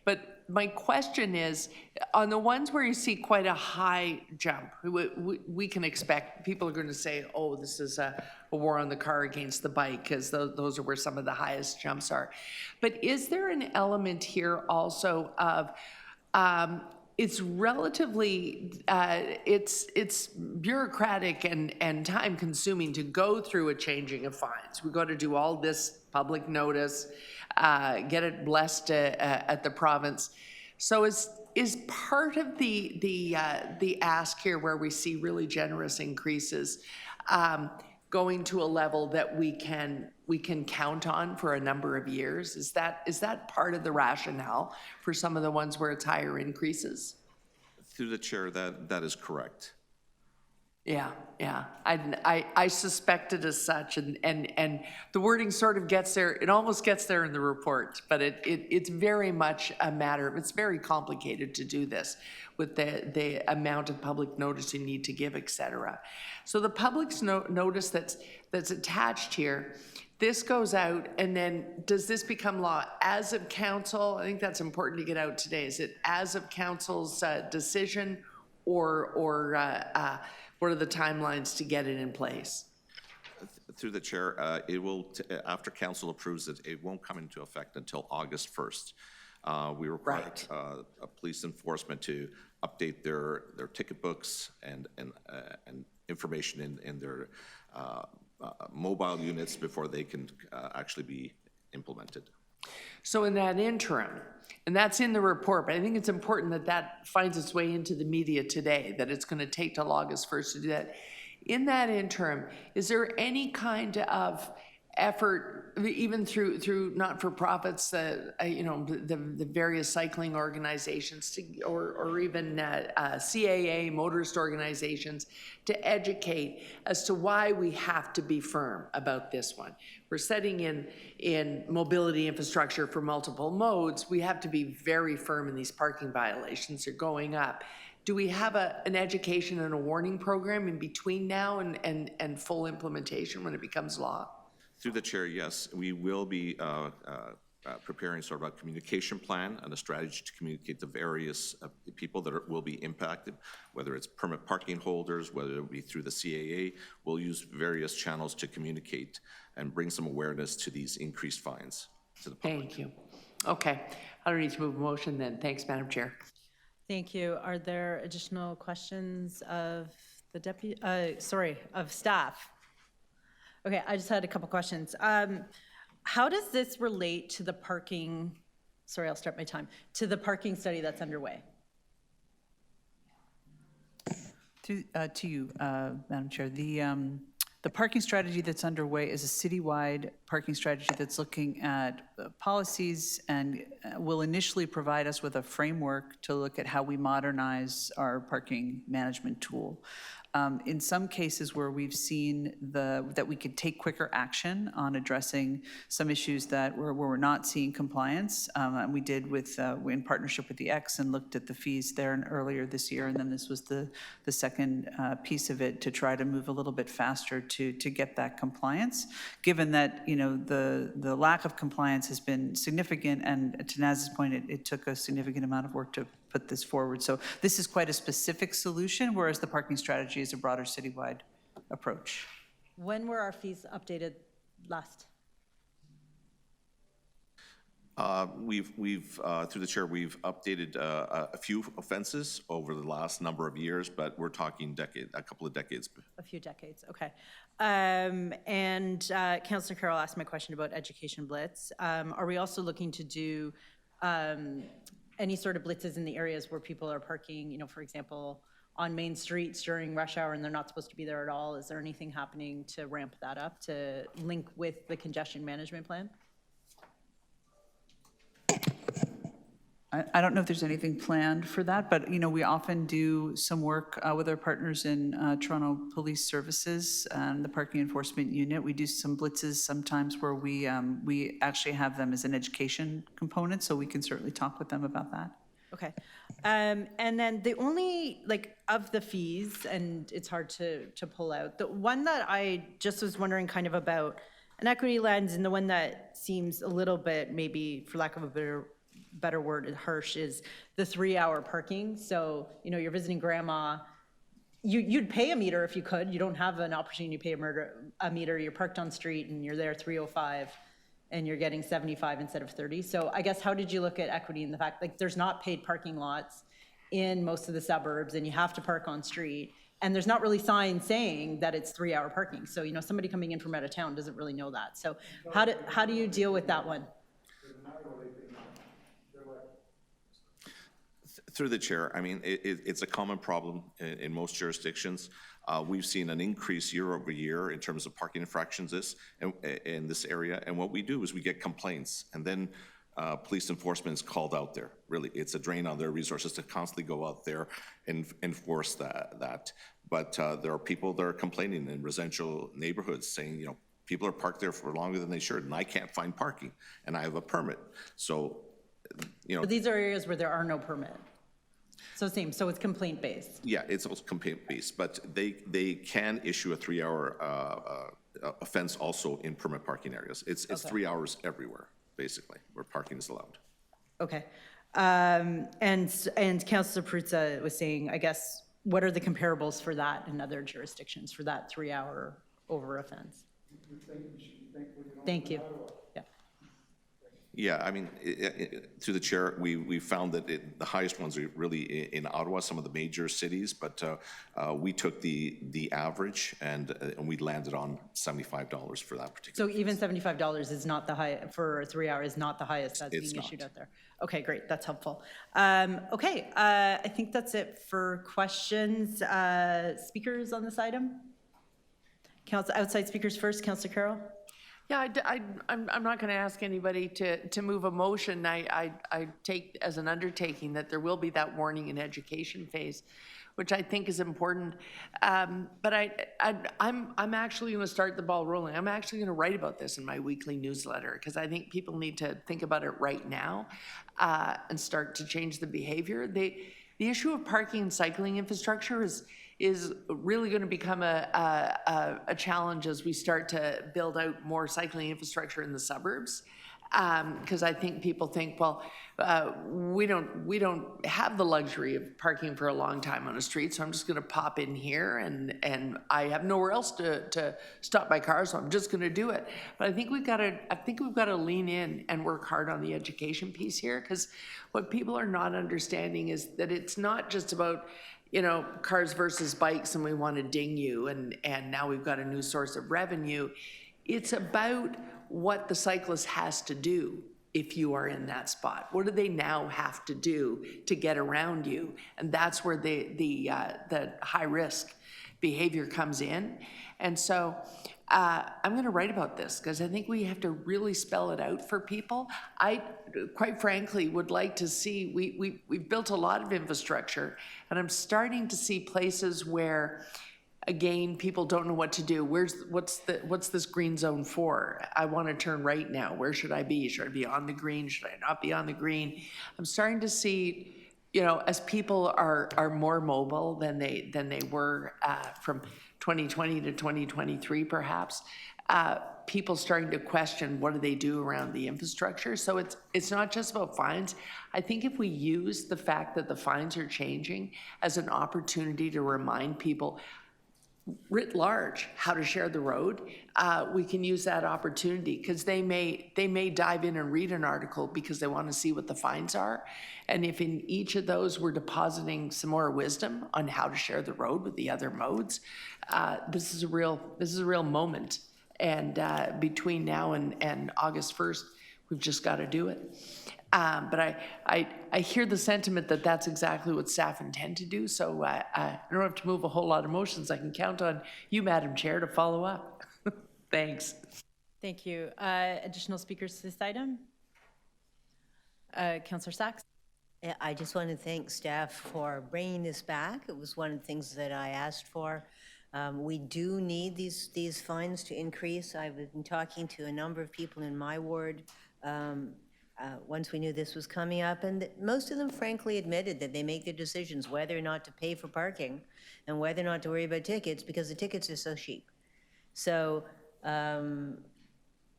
But my question is, on the ones where you see quite a high jump, we can expect, people are going to say, oh, this is a war on the car against the bike, because those are where some of the highest jumps are. But is there an element here also of, it's relatively, it's bureaucratic and time consuming to go through a changing of fines. We've got to do all this public notice, get it blessed at the province. So is part of the ask here, where we see really generous increases, going to a level that we can count on for a number of years? Is that part of the rationale for some of the ones where it's higher increases? Through the chair, that is correct. Yeah. I suspected as such, and the wording sort of gets there, it almost gets there in the report, but it's very much a matter, it's very complicated to do this with the amount of public notice you need to give, et cetera. So the public's notice that's attached here, this goes out, and then does this become law as of council? I think that's important to get out today. Is it as of council's decision, or what are the timelines to get it in place? Through the chair, it will, after council approves it, it won't come into effect until August 1st. We require police enforcement to update their ticket books and information in their mobile units before they can actually be implemented. So in that interim, and that's in the report, but I think it's important that that finds its way into the media today, that it's going to take till August 1st to do that. In that interim, is there any kind of effort, even through not-for-profits, the various cycling organizations, or even CAA, motorist organizations, to educate as to why we have to be firm about this one? We're setting in mobility infrastructure for multiple modes. We have to be very firm in these parking violations. They're going up. Do we have an education and a warning program in between now and full implementation when it becomes law? Through the chair, yes, we will be preparing sort of a communication plan and a strategy to communicate to various people that will be impacted, whether it's permit parking holders, whether it be through the CAA. We'll use various channels to communicate and bring some awareness to these increased fines to the public. Thank you. Okay, I don't need to move a motion then. Thanks, Madam Chair. Thank you. Are there additional questions of the of staff? Okay, I just had a couple questions. How does this relate to the parking, sorry, I'll start my time, to the parking study that's underway? To you, Madam Chair, the parking strategy that's underway is a citywide parking strategy that's looking at policies and will initially provide us with a framework to look at how we modernize our parking management tool. In some cases where we've seen that we could take quicker action on addressing some issues that where we're not seeing compliance, and we did in partnership with the X and looked at the fees there earlier this year, and then this was the second piece of it to try to move a little bit faster to get that compliance, given that the lack of compliance has been significant, and to Naz's point, it took a significant amount of work to put this forward. So this is quite a specific solution, whereas the parking strategy is a broader citywide approach. When were our fees updated last? We've through the chair, we've updated a few offenses over the last number of years, but we're talking a couple of decades. A few decades, okay. And Councillor Carroll asked my question about education blitz. Are we also looking to do any sort of blitzes in the areas where people are parking, for example, on main streets during rush hour and they're not supposed to be there at all? Is there anything happening to ramp that up, to link with the congestion management plan? I don't know if there's anything planned for that, but we often do some work with our partners in Toronto Police Services and the Parking Enforcement Unit. We do some blitzes sometimes where we actually have them as an education component, so we can certainly talk with them about that. Okay. And then the only, of the fees, and it's hard to pull out, the one that I just was wondering kind of about an equity lens, and the one that seems a little bit, maybe for lack of a better better word, harsh, is the 3-hour parking. So, you know, you're visiting grandma, you'd pay a meter if you could. You don't have an opportunity to pay a meter. You're parked on street and you're there 3:05 and you're getting 75 instead of 30. So I guess how did you look at equity in the fact, like, there's not paid parking lots in most of the suburbs and you have to park on street, and there's not really signs saying that it's 3-hour parking. So, you know, somebody coming in from out of town doesn't really know that. So how do you deal with that one? Through the chair, I mean, it's a common problem in most jurisdictions. We've seen an increase year over year in terms of parking infractions in this area. And what we do is we get complaints, and then police enforcement is called out there. Really, it's a drain on their resources to constantly go out there and enforce that. But there are people that are complaining in residential neighborhoods saying, you know, people are parked there for longer than they should, and I can't find parking, and I have a permit. So, you know. But these are areas where there are no permit. So so it's complaint-based. Yeah, it's also complaint-based, but they can issue a 3-hour offense also in permit parking areas. It's okay. 3 hours everywhere, basically, where parking is allowed. Okay. And Councilor Perruzza was saying, I guess, what are the comparables for that in other jurisdictions for that 3-hour over offense? Thank you. Yeah. Yeah, I mean, through the chair, we found that the highest ones are really in Ottawa, some of the major cities, but we took the average and we landed on $75 for that particular. So even $75 is not the high for 3 hours, is not the highest that's being issued out there. Okay, great, that's helpful. Okay, I think that's it for questions. Speakers on this item? Council outside speakers first, Councilor Carroll. Yeah, I'm not going to ask anybody to move a motion. I take as an undertaking that there will be that warning and education phase, which I think is important. But I'm actually going to start the ball rolling. I'm actually going to write about this in my weekly newsletter because I think people need to think about it right now and start to change the behavior. The issue of parking and cycling infrastructure is really going to become a challenge as we start to build out more cycling infrastructure in the suburbs. Because I think people think, well, we don't have the luxury of parking for a long time on a street, so I'm just going to pop in here and I have nowhere else to stop my car, so I'm just going to do it. But I think we've got to lean in and work hard on the education piece here, because what people are not understanding is that it's not just about, you know, cars versus bikes and we want to ding you and now we've got a new source of revenue. It's about what the cyclist has to do if you are in that spot. What do they now have to do to get around you? And that's where the high risk behavior comes in. And so I'm going to write about this because I think we have to really spell it out for people. I, quite frankly, would like to see, we've built a lot of infrastructure, and I'm starting to see places where, again, people don't know what to do. What's this green zone for? I want to turn right now. Where should I be? Should I be on the green? Should I not be on the green? I'm starting to see, you know, as people are more mobile than they were from 2020 to 2023, perhaps, people starting to question what do they do around the infrastructure. So it's not just about fines. I think if we use the fact that the fines are changing as an opportunity to remind people writ large how to share the road, we can use that opportunity, because they may dive in and read an article because they want to see what the fines are. And if in each of those we're depositing some more wisdom on how to share the road with the other modes, this is a real moment. And between now and August 1st, we've just got to do it. But I hear the sentiment that that's exactly what staff intend to do, so I don't have to move a whole lot of motions. I can count on you, Madam Chair, to follow up. Thanks. Thank you. Additional speakers to this item? Councillor Sachs? I just want to thank staff for bringing this back. It was one of the things that I asked for. We do need these fines to increase. I've been talking to a number of people in my ward once we knew this was coming up, and most of them frankly admitted that they make their decisions whether or not to pay for parking and whether or not to worry about tickets because the tickets are so cheap. So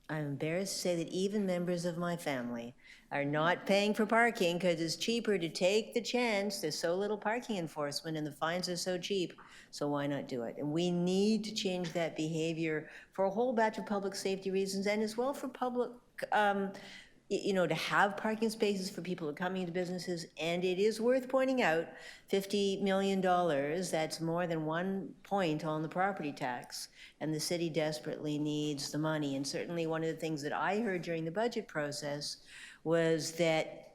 I'm embarrassed to say that even members of my family are not paying for parking because it's cheaper to take the chance. There's so little parking enforcement and the fines are so cheap, so why not do it? And we need to change that behavior for a whole batch of public safety reasons and as well for public, to have parking spaces for people who are coming into businesses. And it is worth pointing out, $50 million, that's more than 1 point on the property tax. And the city desperately needs the money. And certainly one of the things that I heard during the budget process was that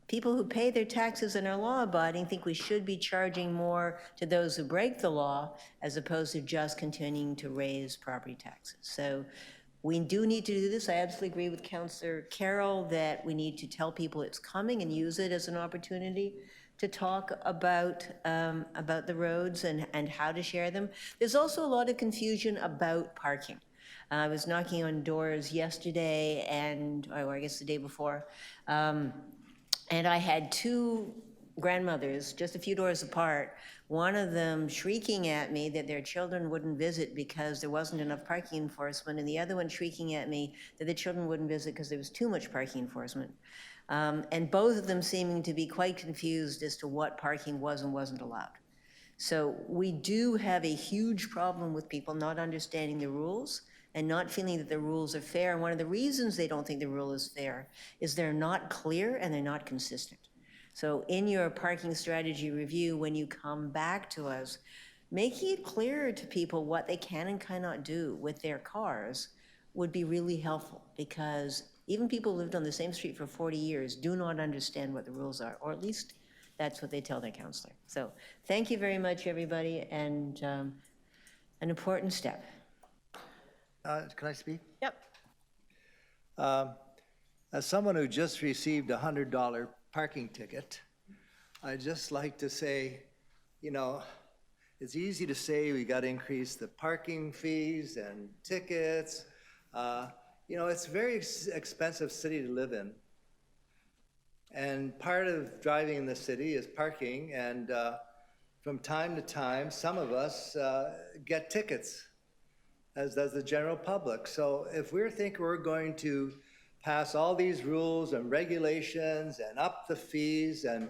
people who pay their taxes and are law-abiding think we should be charging more to those who break the law as opposed to just continuing to raise property taxes. So we do need to do this. I absolutely agree with Councillor Carroll that we need to tell people it's coming and use it as an opportunity to talk about the roads and how to share them. There's also a lot of confusion about parking. I was knocking on doors yesterday or I guess the day before, and I had two grandmothers just a few doors apart, one of them shrieking at me that their children wouldn't visit because there wasn't enough parking enforcement, and the other one shrieking at me that the children wouldn't visit because there was too much parking enforcement. And both of them seeming to be quite confused as to what parking was and wasn't allowed. So we do have a huge problem with people not understanding the rules and not feeling that the rules are fair. And one of the reasons they don't think the rule is fair is they're not clear and they're not consistent. So in your parking strategy review, when you come back to us, making it clearer to people what they can and cannot do with their cars would be really helpful, because even people who lived on the same street for 40 years do not understand what the rules are, or at least that's what they tell their counselor. So thank you very much, everybody, and an important step. Can I speak? Yep. As someone who just received a $100 parking ticket, I'd just like to say, it's easy to say we got to increase the parking fees and tickets. It's a very expensive city to live in. And part of driving in the city is parking, and from time to time, some of us get tickets, as does the general public. So if we think we're going to pass all these rules and regulations and up the fees, and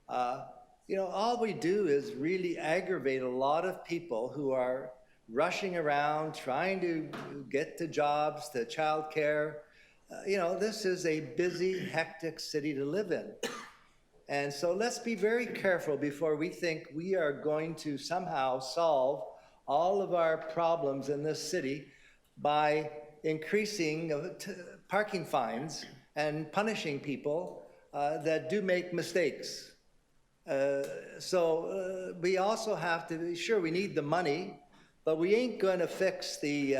all we do is really aggravate a lot of people who are rushing around trying to get to jobs, to childcare. This is a busy, hectic city to live in. And so let's be very careful before we think we are going to somehow solve all of our problems in this city by increasing parking fines and punishing people that do make mistakes. So we also have to be sure we need the money, but we ain't going to fix the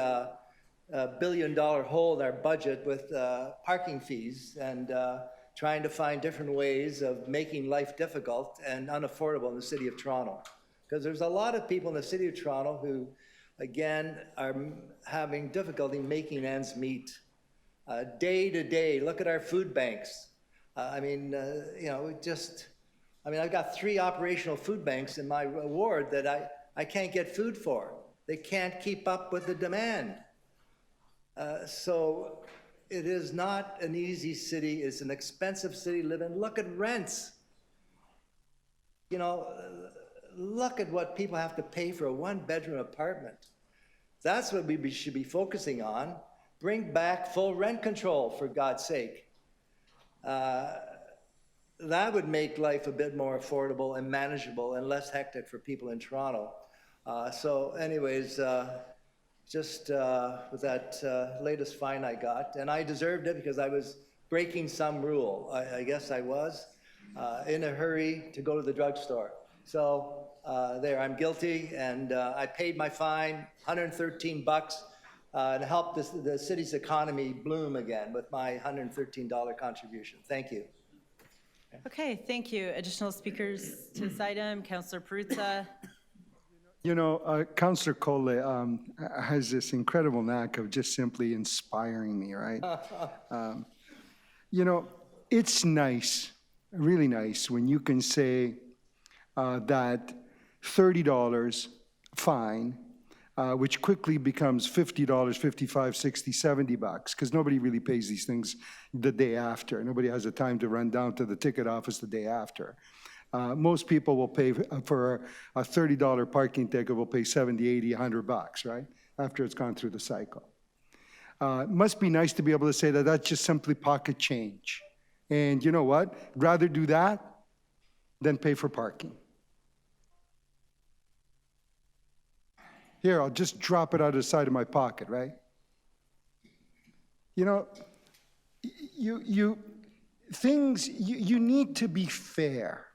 $1 billion hole in our budget with parking fees and trying to find different ways of making life difficult and unaffordable in the city of Toronto. Because there's a lot of people in the city of Toronto who, again, are having difficulty making ends meet. Day to day, look at our food banks. I've got 3 operational food banks in my ward that I can't get food for. They can't keep up with the demand. So it is not an easy city. It's an expensive city to live in. Look at rents. Look at what people have to pay for a 1-bedroom apartment. That's what we should be focusing on. Bring back full rent control, for God's sake. That would make life a bit more affordable and manageable and less hectic for people in Toronto. So anyways, just with that latest fine I got, and I deserved it because I was breaking some rule. I guess I was in a hurry to go to the drugstore. So I'm guilty, and I paid my fine, $113, and helped the city's economy bloom again with my $113 contribution. Thank you. Okay, thank you. Additional speakers to this item, Councillor Perruzza. Councillor Cole has this incredible knack of just simply inspiring me, right? It's nice, really nice, when you can say that $30 fine which quickly becomes $50, $55, $60, $70, because nobody really pays these things the day after. Nobody has the time to run down to the ticket office the day after. Most people will pay for a $30 parking ticket, will pay $70, $80, $100, right? After it's gone through the cycle. It must be nice to be able to say that that's just simply pocket change. And you know what? Rather do that than pay for parking. Here, I'll just drop it out of the side of my pocket, right? You know, you need to be fair.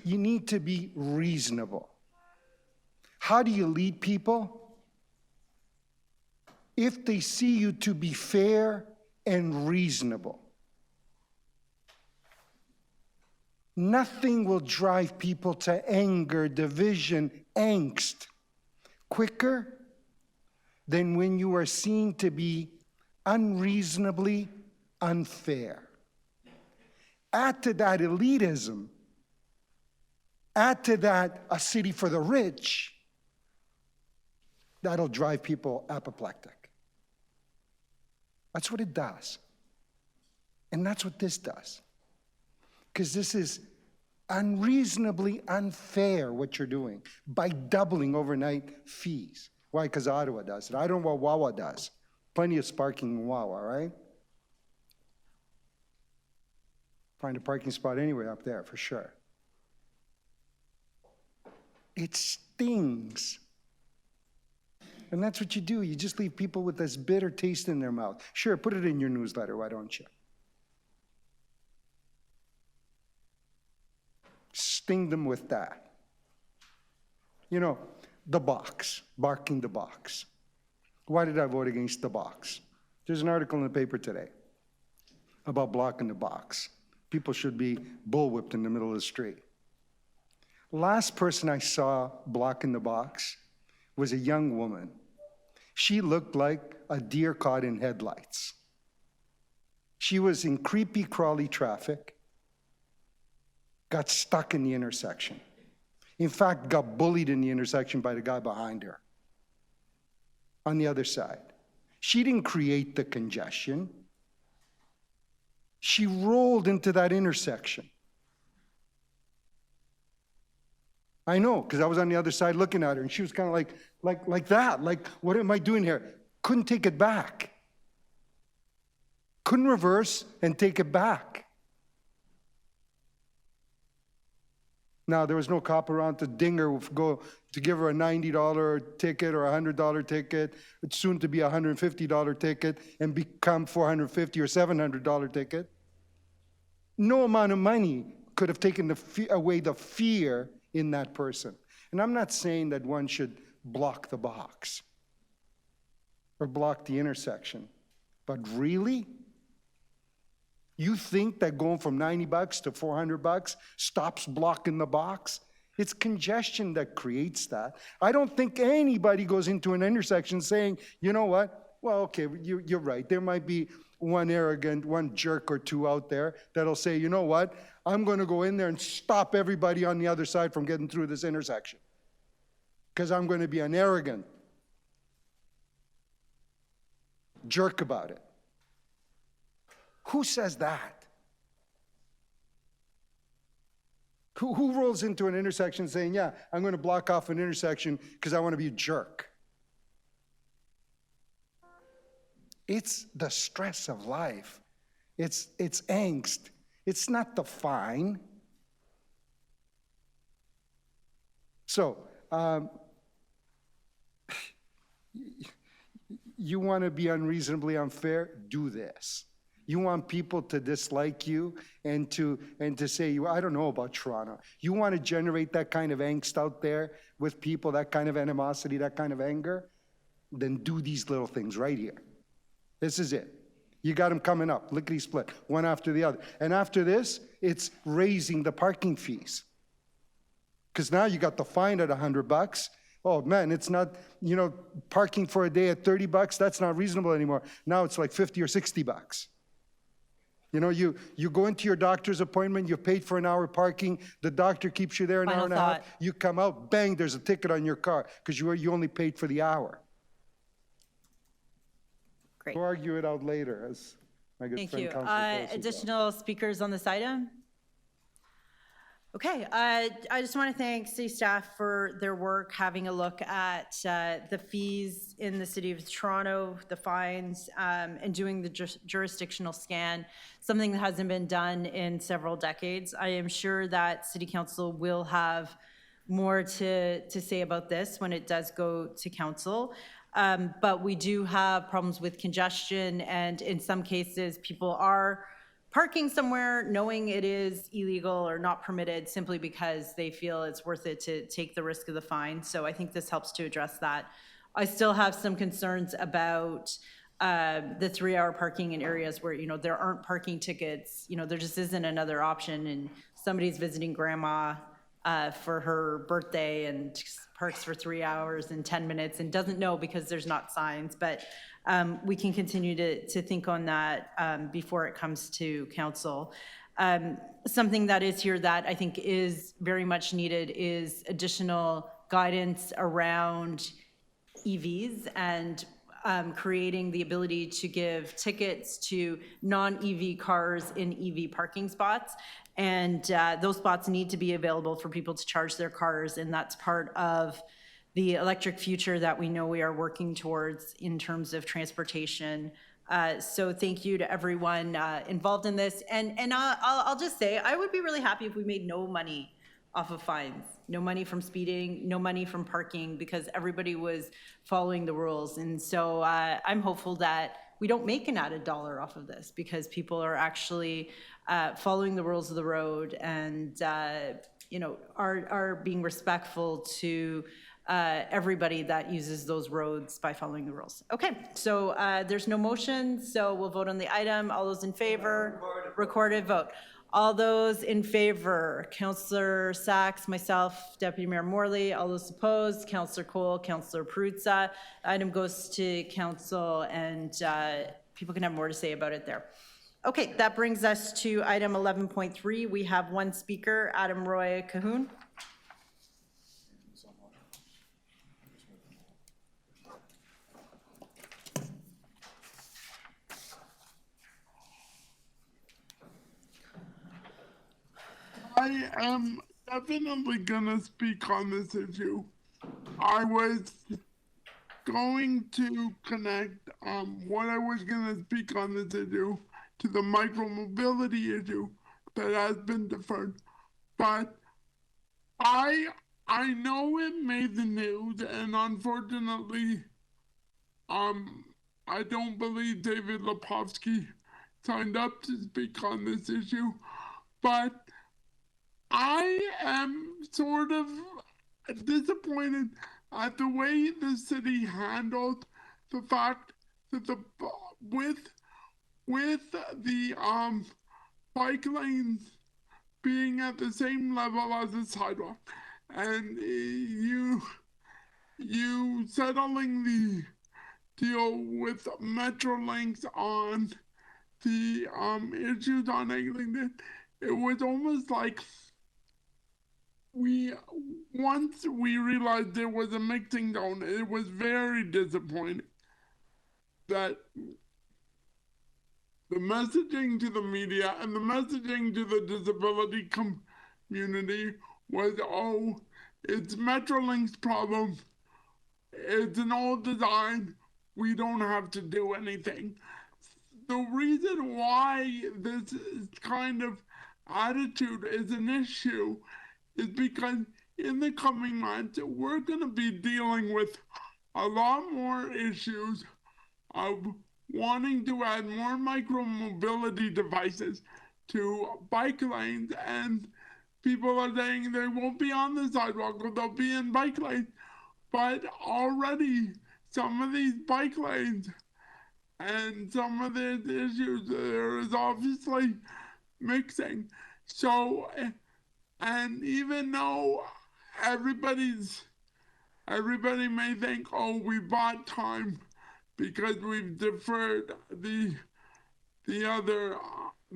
You need to be reasonable. How do you lead people? If they see you to be fair and reasonable. Nothing will drive people to anger, division, angst quicker than when you are seen to be unreasonably unfair. Add to that elitism, add to that a city for the rich, that'll drive people apoplectic. That's what it does. And that's what this does. Because this is unreasonably unfair what you're doing by doubling overnight fees. Why? Because Ottawa does it. I don't know what Wawa does. Plenty of parking in Wawa, right? Find a parking spot anywhere up there for sure. It stings. And that's what you do. You just leave people with this bitter taste in their mouth. Sure, put it in your newsletter, why don't you? Sting them with that. You know, the box, barking the box. Why did I vote against the box? There's an article in the paper today about blocking the box. People should be bullwhipped in the middle of the street. Last person I saw blocking the box was a young woman. She looked like a deer caught in headlights. She was in creepy, crawly traffic, got stuck in the intersection. In fact, got bullied in the intersection by the guy behind her on the other side. She didn't create the congestion. She rolled into that intersection. I know, because I was on the other side looking at her, and she was kind of like that, like, what am I doing here? Couldn't take it back. Couldn't reverse and take it back. Now, there was no cop around to ding her, go to give her a $90 ticket or a $100 ticket. It's soon to be a $150 ticket and become $450 or $700 ticket. No amount of money could have taken away the fear in that person. And I'm not saying that one should block the box or block the intersection, but really? You think that going from $90 to $400 stops blocking the box? It's congestion that creates that. I don't think anybody goes into an intersection saying, you know what? Well, okay, you're right. There might be one arrogant, one jerk or two out there that'll say, you know what? I'm going to go in there and stop everybody on the other side from getting through this intersection because I'm going to be an arrogant jerk about it. Who says that? Who rolls into an intersection saying, yeah, I'm going to block off an intersection because I want to be a jerk? It's the stress of life. It's angst. It's not the fine. So, you want to be unreasonably unfair? Do this. You want people to dislike you and to say, I don't know about Toronto. You want to generate that kind of angst out there with people, that kind of animosity, that kind of anger? Then do these little things right here. This is it. You got them coming up, lickety split, one after the other. And after this, it's raising the parking fees. Because now you got the fine at $100. Oh man, it's not, parking for a day at $30, that's not reasonable anymore. Now it's like $50 or $60. You know, you go into your doctor's appointment, you've paid for an hour parking, the doctor keeps you there an hour and a half, you come out, bang, there's a ticket on your car because you only paid for the hour. Great. We'll argue it out later, as my good Thank friend you. Councilor Kelsey Additional speakers on this item? Okay, I just want to thank city staff for their work, having a look at the fees in the city of Toronto, the fines, and doing the jurisdictional scan, something that hasn't been done in several decades. I am sure that city council will have more to say about this when it does go to council. But we do have problems with congestion, and in some cases, people are parking somewhere knowing it is illegal or not permitted simply because they feel it's worth it to take the risk of the fine. So I think this helps to address that. I still have some concerns about the 3-hour parking in areas where, you know, there aren't parking tickets. You know, there just isn't another option, and somebody's visiting grandma for her birthday and parks for 3 hours and 10 minutes and doesn't know because there's not signs. But we can continue to think on that before it comes to council. Something that is here that I think is very much needed is additional guidance around EVs and creating the ability to give tickets to non-EV cars in EV parking spots. And those spots need to be available for people to charge their cars, and that's part of the electric future that we know we are working towards in terms of transportation. So thank you to everyone involved in this. And I'll just say, I would be really happy if we made no money off of fines, no money from speeding, no money from parking, because everybody was following the rules. And so I'm hopeful that we don't make an added dollar off of this because people are actually following the rules of the road and you know, are being respectful to everybody that uses those roads by following the rules. Okay, so there's no motion, so we'll vote on the item. All those in favor? Recorded vote. All those in favor, Councillor Sachs, myself, Deputy Mayor Morley. All those opposed, Councillor Cole, Councillor Perruzza. Item goes to council, and people can have more to say about it there. Okay, that brings us to item 11.3. We have one speaker, Adam Roy Cahoon. I am definitely gonna speak on this issue. I was going to connect what I was gonna speak on this issue to the micromobility issue that has been deferred. But I know it made the news, and unfortunately, I don't believe David Lepofsky signed up to speak on this issue, but I am sort of disappointed at the way the city handled the fact that with the bike lanes being at the same level as the sidewalk, and you settling the deal with Metrolinx on the issues on Eglinton, it was almost like once we realized there was a mixing zone, it was very disappointing that the messaging to the media and the messaging to the disability community was, oh, it's Metrolinx problem. It's an old design. We don't have to do anything. The reason why this kind of attitude is an issue is because in the coming months, we're going to be dealing with a lot more issues of wanting to add more micromobility devices to bike lanes, and people are saying they won't be on the sidewalk or they'll be in bike lanes. But already some of these bike lanes and some of the issues, there is obviously mixing. So, and even though everybody may think, oh, we bought time because we've deferred the other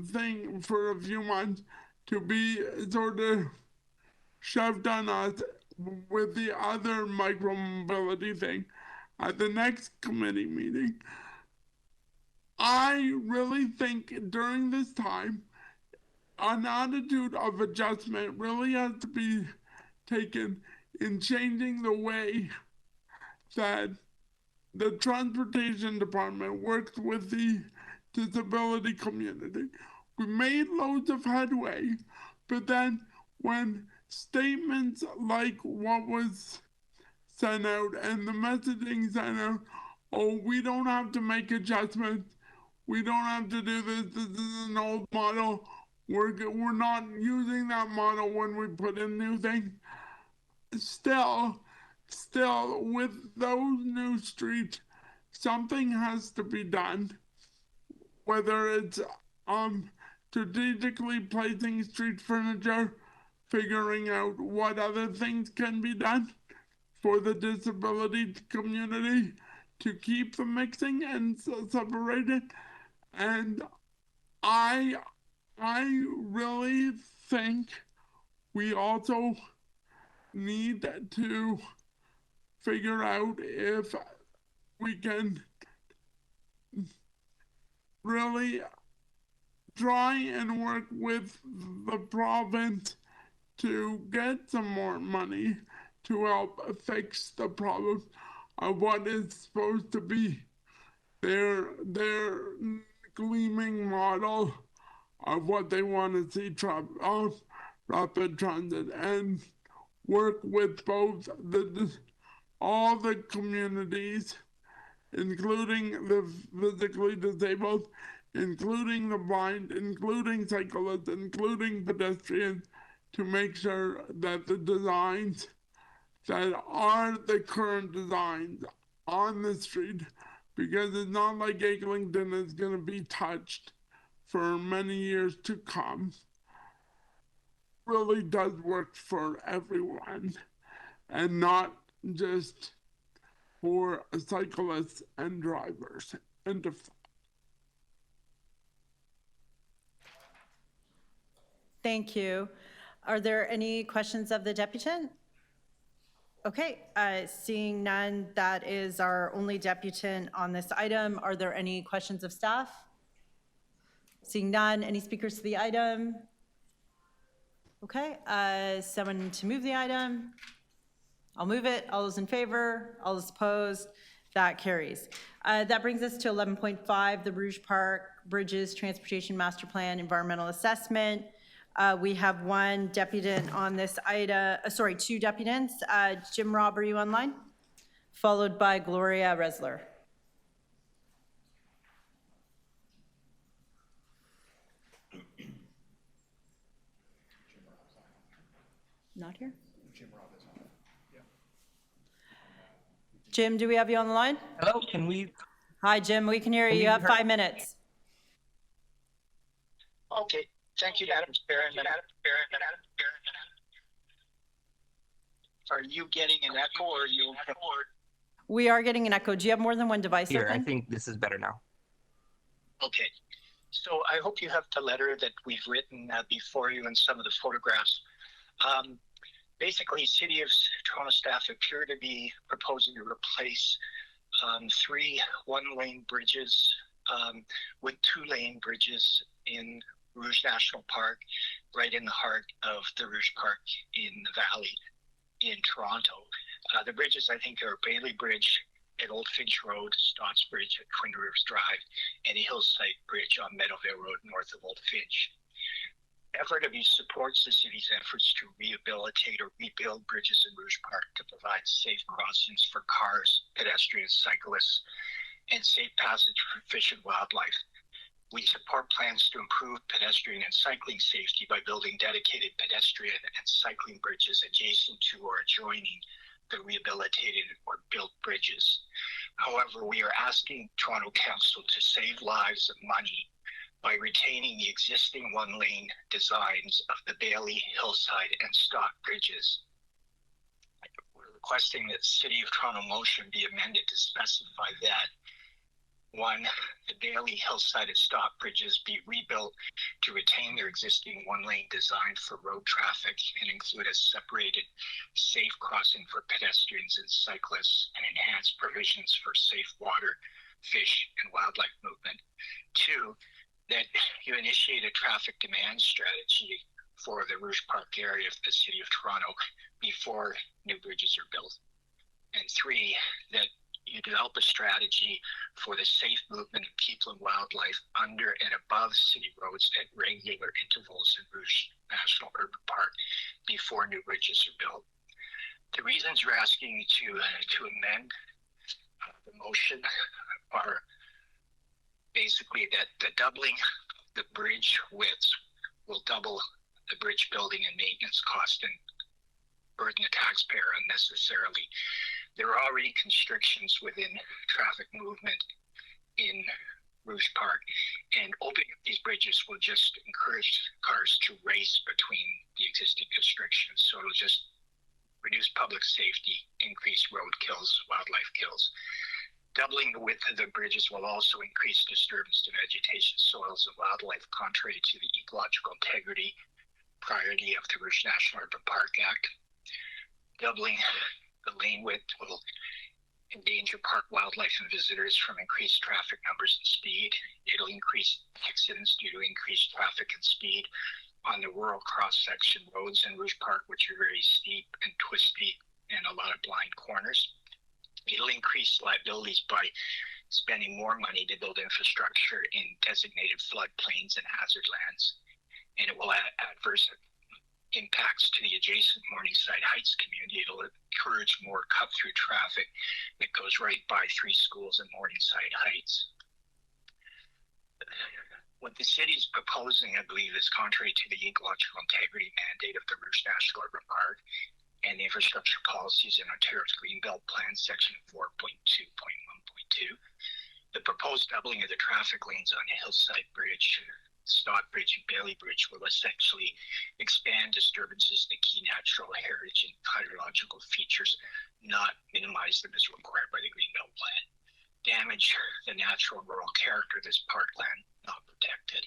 thing for a few months to be sort of shoved on us with the other micromobility thing at the next committee meeting. I really think during this time, an attitude of adjustment really has to be taken in changing the way that the transportation department works with the disability community. We made loads of headway, but then when statements like what was sent out and the messaging sent out, oh, we don't have to make adjustments, we don't have to do this is an old model, we're not using that model when we put in new things. Still, with those new streets, something has to be done, whether it's strategically placing street furniture, figuring out what other things can be done for the disability community to keep the mixing and separated. And I really think we also need to figure out if we can really try and work with the province to get some more money to help fix the problem of what is supposed to be their gleaming model of what they want to see rapid transit, and work with both all the communities, including the physically disabled, including the blind, including cyclists, including pedestrians, to make sure that the designs that are the current designs on the street, because it's not like Eglinton is going to be touched for many years to come, really does work for everyone and not just for cyclists and drivers. And Thank you. Are there any questions of the deputant? Okay, seeing none, that is our only deputant on this item. Are there any questions of staff? Seeing none, any speakers to the item? Okay, someone to move the item? I'll move it. All those in favor? All those opposed? That carries. That brings us to 11.5, the Rouge Park Bridges Transportation Master Plan Environmental Assessment. We have one deputant on this item, two deputants. Jim Robb, are you online? Followed by Gloria Resler. Not here? Jim, do we have you on the line? Hello, can we? Hi, Jim, we can hear you. You have 5 minutes. Okay, thank you, Madam Chair. Are you getting an echo or are you? We are getting an echo. Do you have more than one device Here, open? I think this is better now. Okay, so I hope you have the letter that we've written before you and some of the photographs. Basically, City of Toronto staff appear to be proposing to replace 3 one-lane bridges with 2-lane bridges in Rouge National Park, right in the heart of the Rouge Park in the Valley in Toronto. The bridges, I think, are Bailey Bridge at Old Finch Road, Stotts Bridge at Twin Rivers Drive, and a Hillside Bridge on Meadowvale Road north of Old Finch. FRW supports the city's efforts to rehabilitate or rebuild bridges in Rouge Park to provide safe crossings for cars, pedestrians, cyclists, and safe passage for fish and wildlife. We support plans to improve pedestrian and cycling safety by building dedicated pedestrian and cycling bridges adjacent to or adjoining the rehabilitated or built bridges. However, we are asking Toronto Council to save lives and money by retaining the existing one-lane designs of the Bailey, Hillside, and Stott bridges. We're requesting that City of Toronto motion be amended to specify that One, the Bailey hillside and stop bridges be rebuilt to retain their existing one-lane design for road traffic and include a separated, safe crossing for pedestrians and cyclists and enhanced provisions for safe water, fish, and wildlife movement. Two, that you initiate a traffic demand strategy for the Rouge Park area of the City of Toronto before new bridges are built. And three, that you develop a strategy for the safe movement of people and wildlife under and above city roads at regular intervals in Rouge National Urban Park before new bridges are built. The reasons you're asking me to amend the motion are basically that the doubling of the bridge widths will double the bridge building and maintenance cost and burden the taxpayer unnecessarily. There are already constrictions within traffic movement in Rouge Park, and opening up these bridges will just encourage cars to race between the existing constrictions. So it'll just reduce public safety, increase road kills, wildlife kills. Doubling the width of the bridges will also increase disturbance to vegetation, soils, and wildlife, contrary to the ecological integrity priority of the Rouge National Urban Park Act. Doubling the lane width will endanger park wildlife and visitors from increased traffic numbers and speed. It'll increase accidents due to increased traffic and speed on the rural cross-section roads in Rouge Park, which are very steep and twisty and a lot of blind corners. It'll increase liabilities by spending more money to build infrastructure in designated floodplains and hazard lands. And it will add adverse impacts to the adjacent Morningside Heights community. It'll encourage more cut-through traffic that goes right by 3 schools in Morningside Heights. What the city's proposing, I believe, is contrary to the ecological integrity mandate of the Rouge National Urban Park and the infrastructure policies in Ontario's Greenbelt Plan, Section 4.2.1.2. The proposed doubling of the traffic lanes on the Hillside Bridge, Stockbridge, and Bailey Bridge will essentially expand disturbances to key natural heritage and hydrological features, not minimize them as required by the Greenbelt Plan. Damage the natural rural character of this parkland, not protected.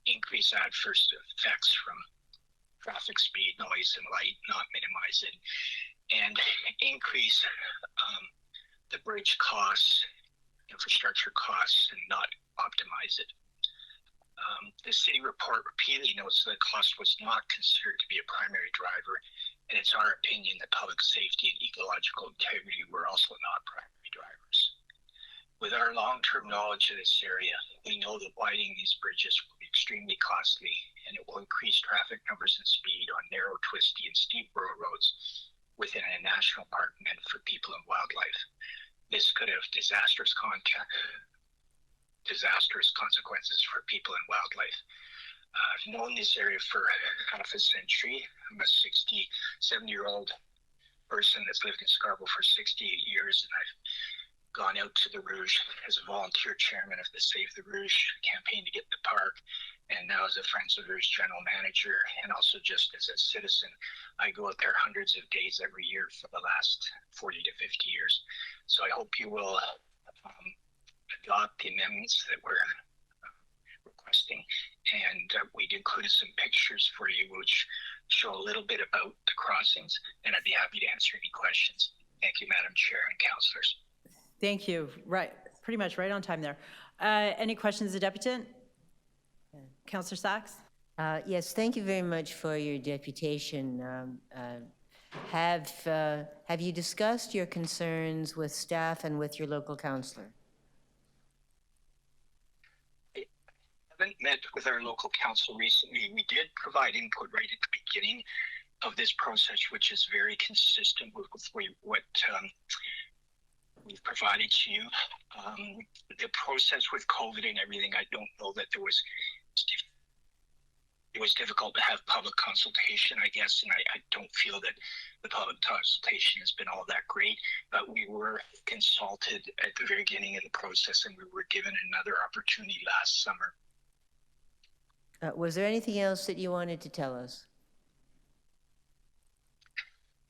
Increase adverse effects from traffic speed, noise, and light, not minimize it, and increase the bridge costs, infrastructure costs, and not optimize it. The city report repeatedly notes that cost was not considered to be a primary driver, and it's our opinion that public safety and ecological integrity were also not primary drivers. With our long-term knowledge of this area, we know that widening these bridges will be extremely costly, and it will increase traffic numbers and speed on narrow, twisty, and steep rural roads within a national park meant for people and wildlife. This could have disastrous consequences for people and wildlife. I've known this area for half a century. I'm a 67-year-old person that's lived in Scarborough for 68 years, and I've gone out to the Rouge as a volunteer chairman of the Save the Rouge campaign to get the park, and now as a Friends of Rouge general manager, and also just as a citizen. I go out there hundreds of days every year for the last 40 to 50 years. So I hope you will adopt the amendments that we're requesting, and we'd included some pictures for you which show a little bit about the crossings, and I'd be happy to answer any questions. Thank you, Madam Chair and councillors. Thank you. Right, pretty much right on time there. Any questions, the deputant? Councillor Sachs? Yes, thank you very much for your deputation. Have you discussed your concerns with staff and with your local councillor? I haven't met with our local council recently. We did provide input right at the beginning of this process, which is very consistent with what we've provided to you. The process with COVID and everything, I don't know that it was difficult to have public consultation, I guess, and I don't feel that the public consultation has been all that great, but we were consulted at the very beginning of the process, and we were given another opportunity last summer. Was there anything else that you wanted to tell us?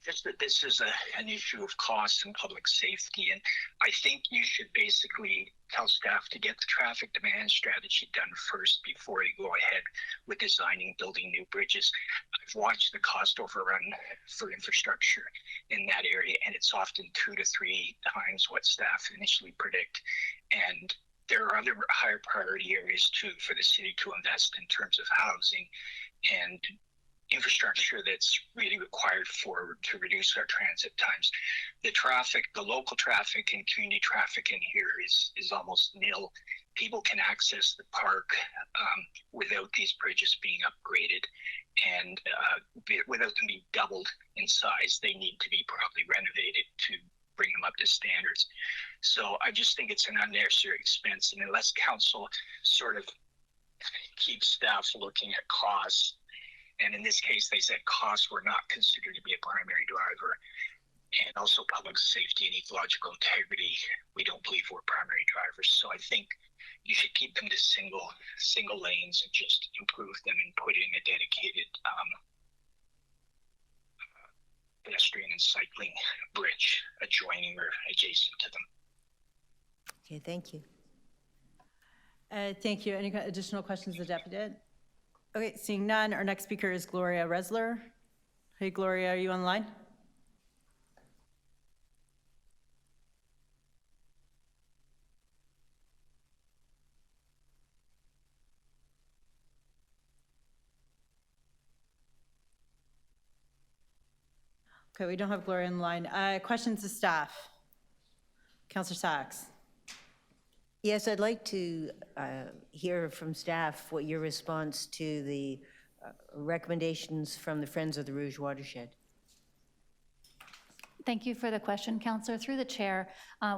just that this is an issue of cost and public safety. And I think you should basically tell staff to get the traffic demand strategy done first before you go ahead with designing, building new bridges. I've watched the cost overrun for infrastructure in that area, and it's often 2 to 3 times what staff initially predict. And there are other higher priority areas too for the city to invest in terms of housing and infrastructure that's really required to reduce our transit times. The traffic, the local traffic and community traffic in here is almost nil. People can access the park without these bridges being upgraded, and without them being doubled in size. They need to be probably renovated to bring them up to standards. So I just think it's an unnecessary expense, and unless council sort of keeps staff looking at costs, and in this case, they said costs were not considered to be a primary driver. And also public safety and ecological integrity, we don't believe were primary drivers. So I think you should keep them to single lanes and just improve them and put in a dedicated pedestrian and cycling bridge adjoining or adjacent to them. Okay, thank you. Thank you. Any additional questions of the deputy? Okay, seeing none, our next speaker is Gloria Resler. Hey, Gloria, are you online? Okay, we don't have Gloria in line. Questions of staff? Councillor Sachs. Yes, I'd like to hear from staff what your response to the recommendations from the Friends of the Rouge watershed. Thank you for the question, Councillor. Through the chair,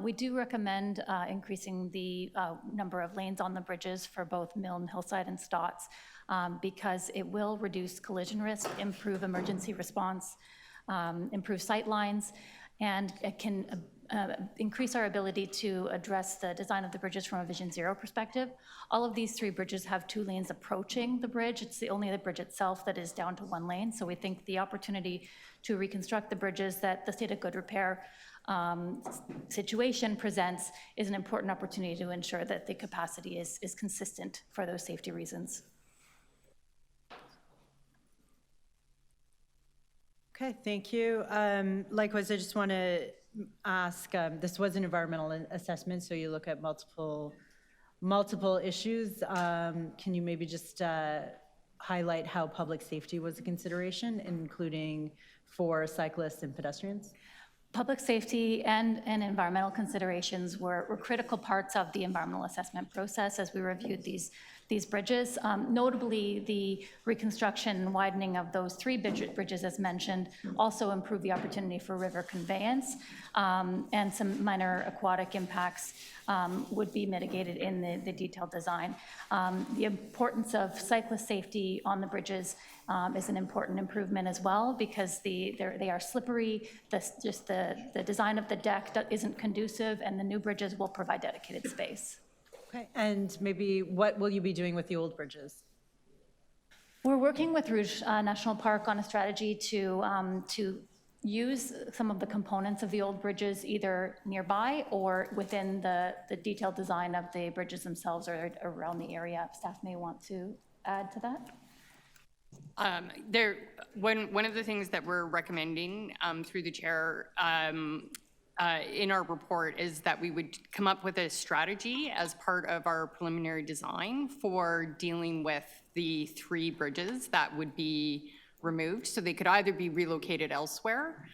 we do recommend increasing the number of lanes on the bridges for both Milne, Hillside, and Stotts because it will reduce collision risk, improve emergency response, improve sight lines, and it can increase our ability to address the design of the bridges from a Vision Zero perspective. All of these 3 bridges have 2 lanes approaching the bridge. It's only the bridge itself that is down to 1 lane. So we think the opportunity to reconstruct the bridges that the state of good repair situation presents is an important opportunity to ensure that the capacity is consistent for those safety reasons. Okay, thank you. Likewise, I just want to ask, this was an environmental assessment, so you look at multiple issues. Can you maybe just highlight how public safety was a consideration, including for cyclists and pedestrians? Public safety and environmental considerations were critical parts of the environmental assessment process as we reviewed these bridges. Notably, the reconstruction and widening of those 3 bridges, as mentioned, also improved the opportunity for river conveyance, and some minor aquatic impacts would be mitigated in the detailed design. The importance of cyclist safety on the bridges is an important improvement as well because they are slippery. The design of the deck isn't conducive, and the new bridges will provide dedicated space. Okay, and maybe what will you be doing with the old bridges? We're working with Rouge National Park on a strategy to use some of the components of the old bridges either nearby or within the detailed design of the bridges themselves or around the area. Staff may want to add to that. One of the things that we're recommending through the chair in our report is that we would come up with a strategy as part of our preliminary design for dealing with the 3 bridges that would be removed. So they could either be relocated elsewhere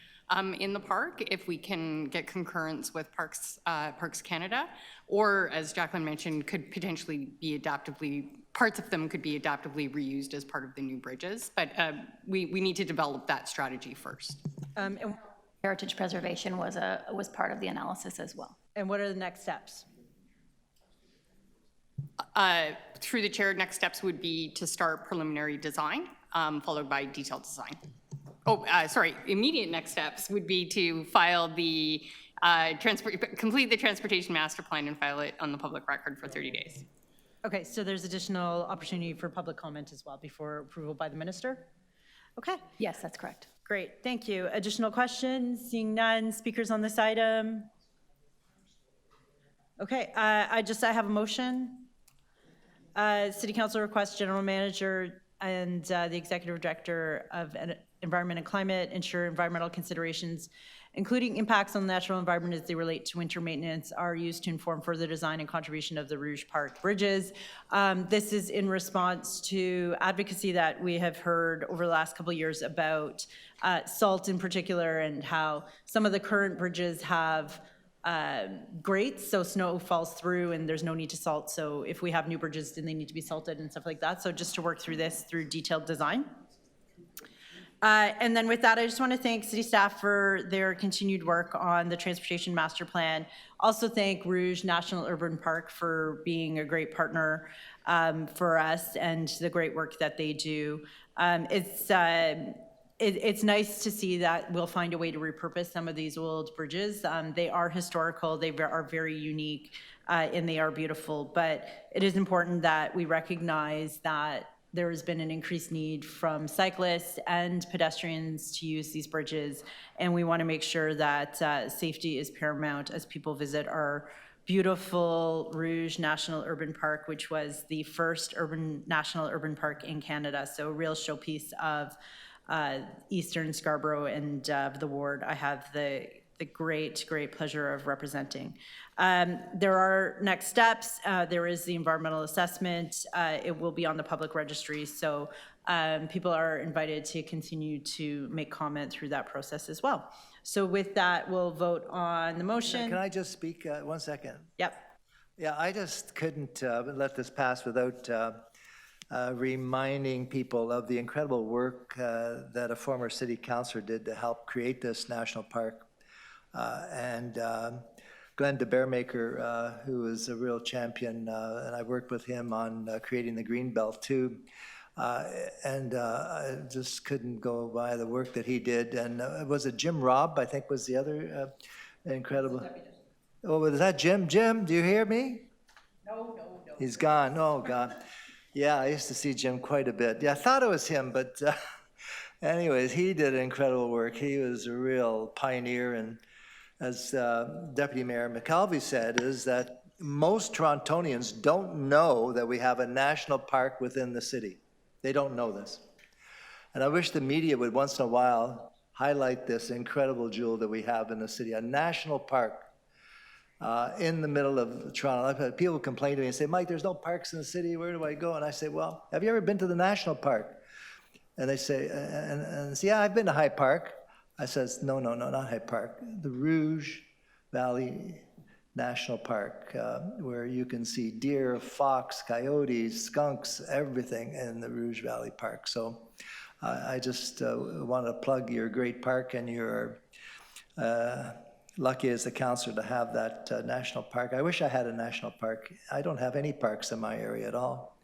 in the park if we can get concurrence with Parks Canada, or as Jacqueline mentioned, could potentially be parts of them could be adaptively reused as part of the new bridges. But we need to develop that strategy first. And heritage preservation was part of the analysis as well. And what are the next steps? Through the chair, next steps would be to start preliminary design, followed by detailed design. Immediate next steps would be to file the complete the transportation master plan and file it on the public record for 30 days. Okay, so there's additional opportunity for public comment as well before approval by the minister? Okay. Yes, that's correct. Great, thank you. Additional questions? Seeing none. Speakers on this item? Okay, I have a motion. City Council requests General Manager and the Executive Director of Environment and Climate ensure environmental considerations, including impacts on the natural environment as they relate to winter maintenance, are used to inform further design and contribution of the Rouge Park bridges. This is in response to advocacy that we have heard over the last couple of years about salt in particular, and how some of the current bridges have grates, so snow falls through and there's no need to salt. So if we have new bridges, then they need to be salted and stuff like that. So just to work through this through detailed design. And then with that, I just want to thank city staff for their continued work on the transportation master plan. Also thank Rouge National Urban Park for being a great partner for us and the great work that they do. It's nice to see that we'll find a way to repurpose some of these old bridges. They are historical, they are very unique, and they are beautiful. But it is important that we recognize that there has been an increased need from cyclists and pedestrians to use these bridges. And we want to make sure that safety is paramount as people visit our beautiful Rouge National Urban Park, which was the first national urban park in Canada. So a real showpiece of Eastern Scarborough and the ward I have the great pleasure of representing. There are next steps. There is the environmental assessment. It will be on the public registry, so people are invited to continue to make comment through that process as well. So with that, we'll vote on the motion. Can I just speak 1 second? Yep. Yeah, I just couldn't let this pass without reminding people of the incredible work that a former city councillor did to help create this national park. And Glenn de Bearmaker, who is a real champion, and I worked with him on creating the Greenbelt too. I just couldn't go by the work that he did. And was it Jim Robb, I think was the other incredible. Oh, was that Jim? Jim, do you hear me? No. He's gone. Oh, God. Yeah, I used to see Jim quite a bit. Yeah, I thought it was him, but anyways, he did incredible work. He was a real pioneer, and as Deputy Mayor McKelvey said, is that most Torontonians don't know that we have a national park within the city. They don't know this. And I wish the media would once in a while highlight this incredible jewel that we have in the city, a national park in the middle of Toronto. I've had people complain to me and say, Mike, there's no parks in the city, where do I go? And I say, well, have you ever been to the national park? And they say, and say, yeah, I've been to High Park. I says, no, not High Park. The Rouge Valley National Park, where you can see deer, fox, coyotes, skunks, everything in the Rouge Valley Park. So I just want to plug your great park, and you're lucky as a councillor to have that national park. I wish I had a national park. I don't have any parks in my area at all.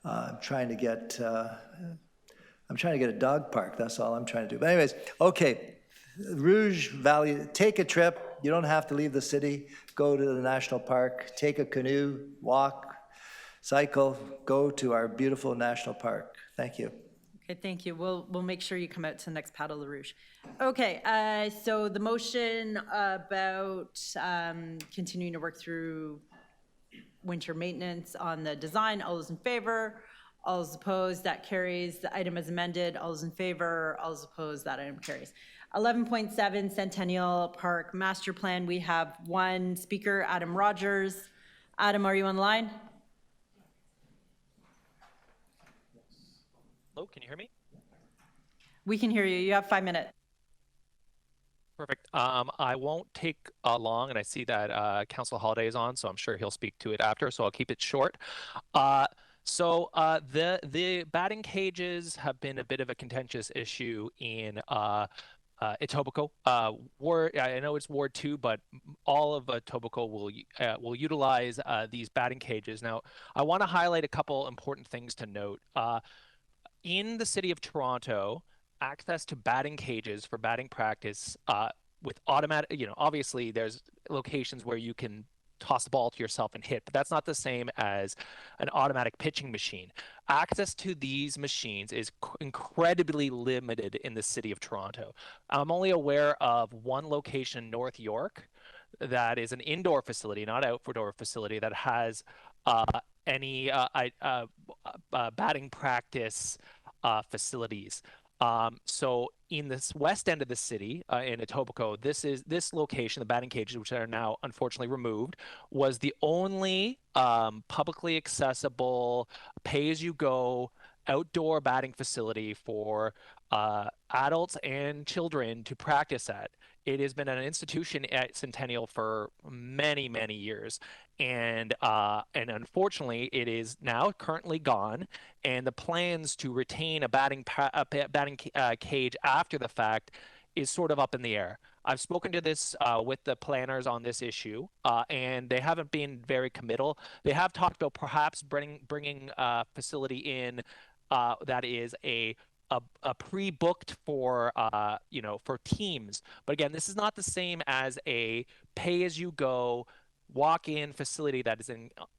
I'm trying to get a dog park. That's all I'm trying to do. But anyways, okay, Rouge Valley, take a trip. You don't have to leave the city. Go to the national park, take a canoe, walk, cycle, go to our beautiful national park. Thank you. Okay, thank you. We'll make sure you come out to the next Paddle the Rouge. Okay, so the motion about continuing to work through winter maintenance on the design, all those in favor? All those opposed, that carries. The item is amended. All those in favor, all those opposed, that item carries. 11.7 Centennial Park Master Plan. We have one speaker, Adam Rogers. Adam, are you on the line? Hello, can you hear me? We can hear you. You have 5 minutes. Perfect. I won't take long, and I see that Council Holiday is on, so I'm sure he'll speak to it after, so I'll keep it short. So the batting cages have been a bit of a contentious issue in Etobicoke. I know it's Ward 2, but all of Etobicoke will utilize these batting cages. Now, I want to highlight a couple important things to note. In the city of Toronto, access to batting cages for batting practice with automatic, obviously there's locations where you can toss the ball to yourself and hit, but that's not the same as an automatic pitching machine. Access to these machines is incredibly limited in the city of Toronto. I'm only aware of one location in North York that is an indoor facility, not outdoor facility, that has any batting practice facilities. So in this west end of the city, in Etobicoke, this location, the batting cages, which are now unfortunately removed, was the only publicly accessible, pay-as-you-go outdoor batting facility for adults and children to practice at. It has been an institution at Centennial for many, many years. And unfortunately, it is now currently gone. And the plans to retain a batting cage after the fact is sort of up in the air. I've spoken to this with the planners on this issue, and they haven't been very committal. They have talked about perhaps bringing a facility in that is a pre-booked for for teams. But again, this is not the same as a pay-as-you-go walk-in facility that is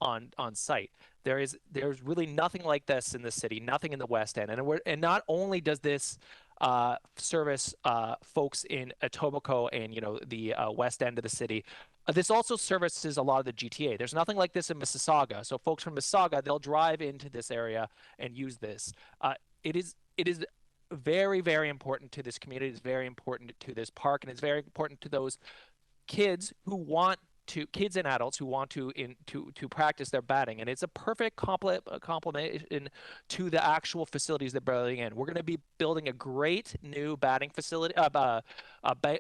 on site. There's really nothing like this in the city, nothing in the West End, and not only does this service folks in Etobicoke and the West End of the city. This also services a lot of the GTA. There's nothing like this in Mississauga. So folks from Mississauga, they'll drive into this area and use this. It is very, very important to this community. It's very important to this park, and it's very important to those kids kids and adults who want to practice their batting. And it's a perfect complement to the actual facilities they're building in. We're going to be building a great new batting facility, a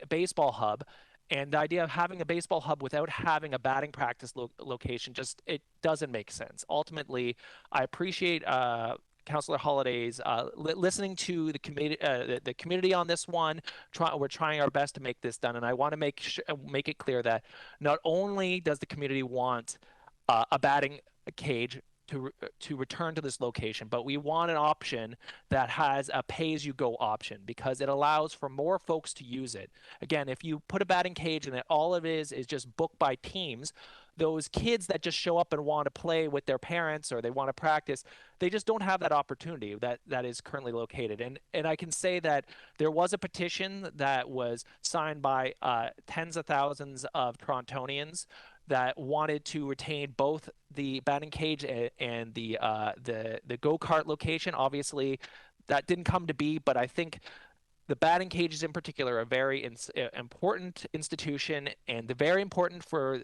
baseball hub. And the idea of having a baseball hub without having a batting practice location, it doesn't make sense. Ultimately, I appreciate Councillor Holiday's listening to the community on this one. We're trying our best to make this done, and I want to make it clear that not only does the community want a batting cage to return to this location, but we want an option that has a pay-as-you-go option because it allows for more folks to use it. Again, if you put a batting cage and all it is just booked by teams, those kids that just show up and want to play with their parents or they want to practice, they just don't have that opportunity that is currently located. And I can say that there was a petition that was signed by tens of thousands of Torontonians that wanted to retain both the batting cage and the go-kart location. Obviously, that didn't come to be, but I think the batting cages in particular are a very important institution, and they're very important for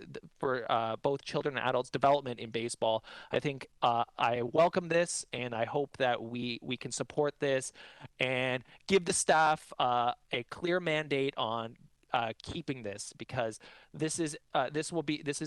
both children and adults' development in baseball. I think I welcome this, and I hope that we can support this and give the staff a clear mandate on keeping this, because this is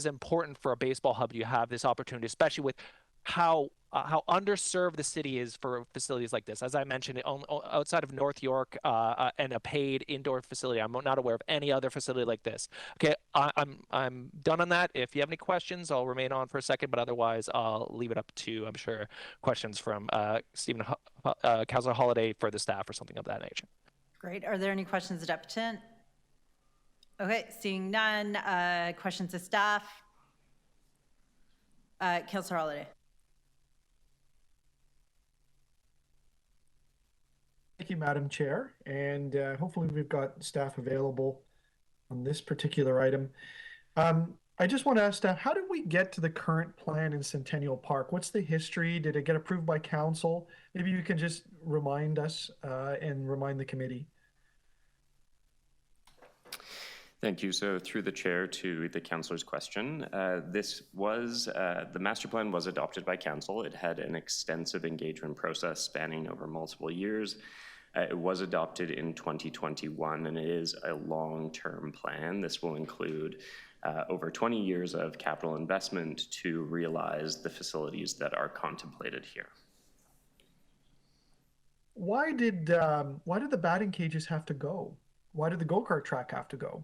important for a baseball hub. You have this opportunity, especially with how underserved the city is for facilities like this. As I mentioned, outside of North York and a paid indoor facility, I'm not aware of any other facility like this. Okay, I'm done on that. If you have any questions, I'll remain on for a second, but otherwise I'll leave it up to, I'm sure, questions from Councillor Holiday for the staff or something of that nature. Great. Are there any questions, Deputant? Okay, seeing none. Questions of staff? Councillor Holiday. Thank you, Madam Chair, and hopefully we've got staff available on this particular item. I just want to ask staff, how did we get to the current plan in Centennial Park? What's the history? Did it get approved by council? Maybe you can just remind us and remind the committee. Thank you. So through the chair to the councillor's question, the master plan was adopted by council. It had an extensive engagement process spanning over multiple years. It was adopted in 2021, and it is a long-term plan. This will include over 20 years of capital investment to realize the facilities that are contemplated here. Why did the batting cages have to go? Why did the go-kart track have to go?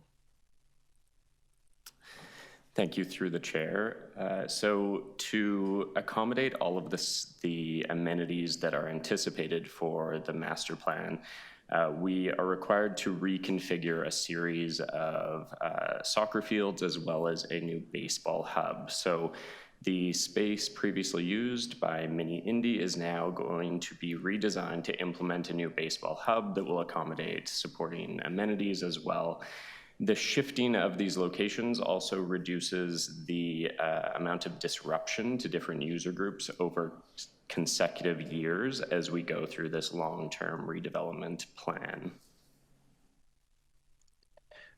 Thank you through the chair. So to accommodate all of the amenities that are anticipated for the master plan, We are required to reconfigure a series of soccer fields as well as a new baseball hub. So the space previously used by Mini Indy is now going to be redesigned to implement a new baseball hub that will accommodate supporting amenities as well. The shifting of these locations also reduces the amount of disruption to different user groups over consecutive years as we go through this long-term redevelopment plan.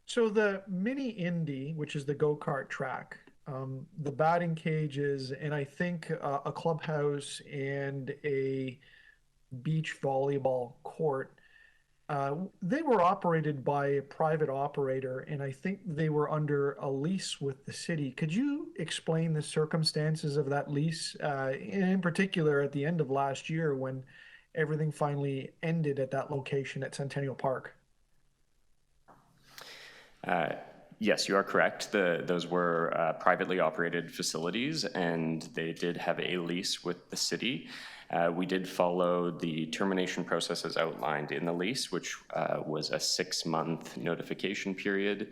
So the Mini Indy, which is the go-kart track, the batting cages, and I think a clubhouse and a beach volleyball court, they were operated by a private operator, and I think they were under a lease with the city. Could you explain the circumstances of that lease, in particular at the end of last year when everything finally ended at that location at Centennial Park? Yes, you are correct. Those were privately operated facilities, and they did have a lease with the city. We did follow the termination process as outlined in the lease, which was a 6-month notification period.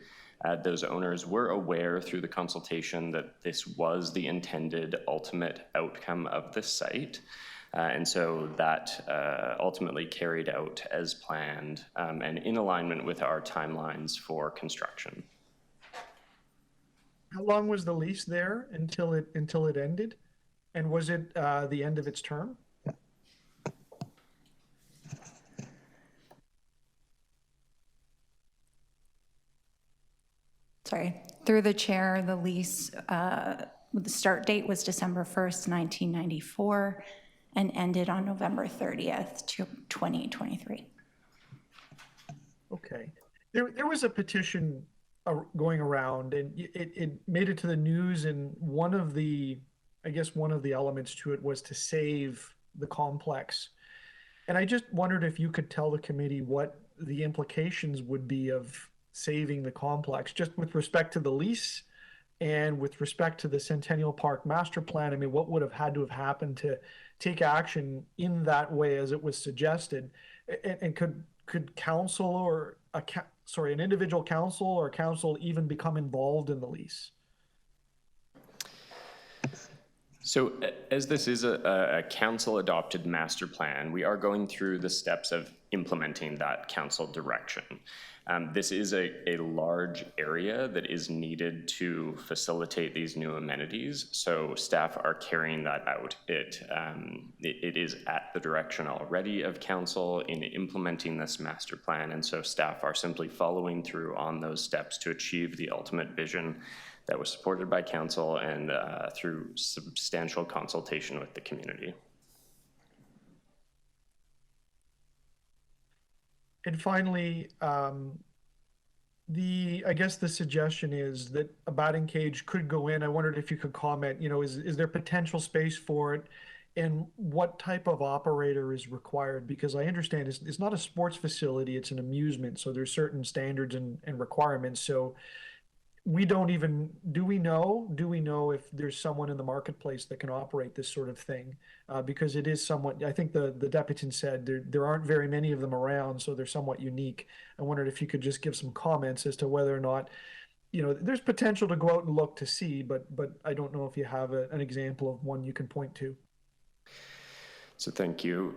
Those owners were aware through the consultation that this was the intended ultimate outcome of the site. And so that ultimately carried out as planned and in alignment with our timelines for construction. How long was the lease there until it ended? And was it the end of its term? Sorry, through the chair, the lease, the start date was December 1st, 1994, and ended on November 30th, 2023. Okay. There was a petition going around, and it made it to the news, and one of the elements to it was to save the complex. And I just wondered if you could tell the committee what the implications would be of saving the complex, just with respect to the lease and with respect to the Centennial Park master plan. I mean, what would have had to have happened to take action in that way as it was suggested? And could council or an individual council or council even become involved in the lease? So as this is a council-adopted master plan, we are going through the steps of implementing that council direction. This is a large area that is needed to facilitate these new amenities, so staff are carrying that out. It is at the direction already of council in implementing this master plan, and so staff are simply following through on those steps to achieve the ultimate vision that was supported by council and through substantial consultation with the community. And finally, I guess the suggestion is that a batting cage could go in. I wondered if you could comment, is there potential space for it, and what type of operator is required? Because I understand it's not a sports facility, it's an amusement, so there's certain standards and requirements. So do we know if there's someone in the marketplace that can operate this sort of thing? Because it is somewhat, I think the deputant said there aren't very many of them around, so they're somewhat unique. I wondered if you could just give some comments as to whether or not, there's potential to go out and look to see, but I don't know if you have an example of one you can point to. So thank you.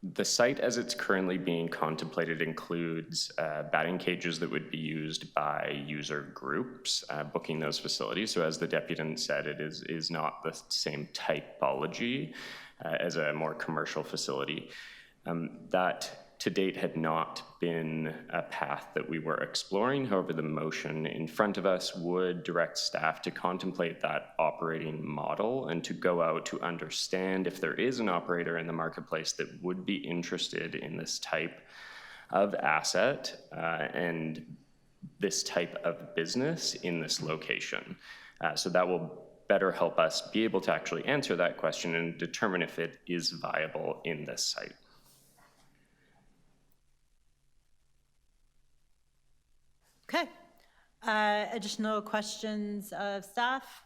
The site as it's currently being contemplated includes batting cages that would be used by user groups booking those facilities. So as the deputant said, it is not the same typology as a more commercial facility. That to date had not been a path that we were exploring. However, the motion in front of us would direct staff to contemplate that operating model and to go out to understand if there is an operator in the marketplace that would be interested in this type of asset and this type of business in this location. So that will better help us be able to actually answer that question and determine if it is viable in this site. Okay. Additional questions of staff?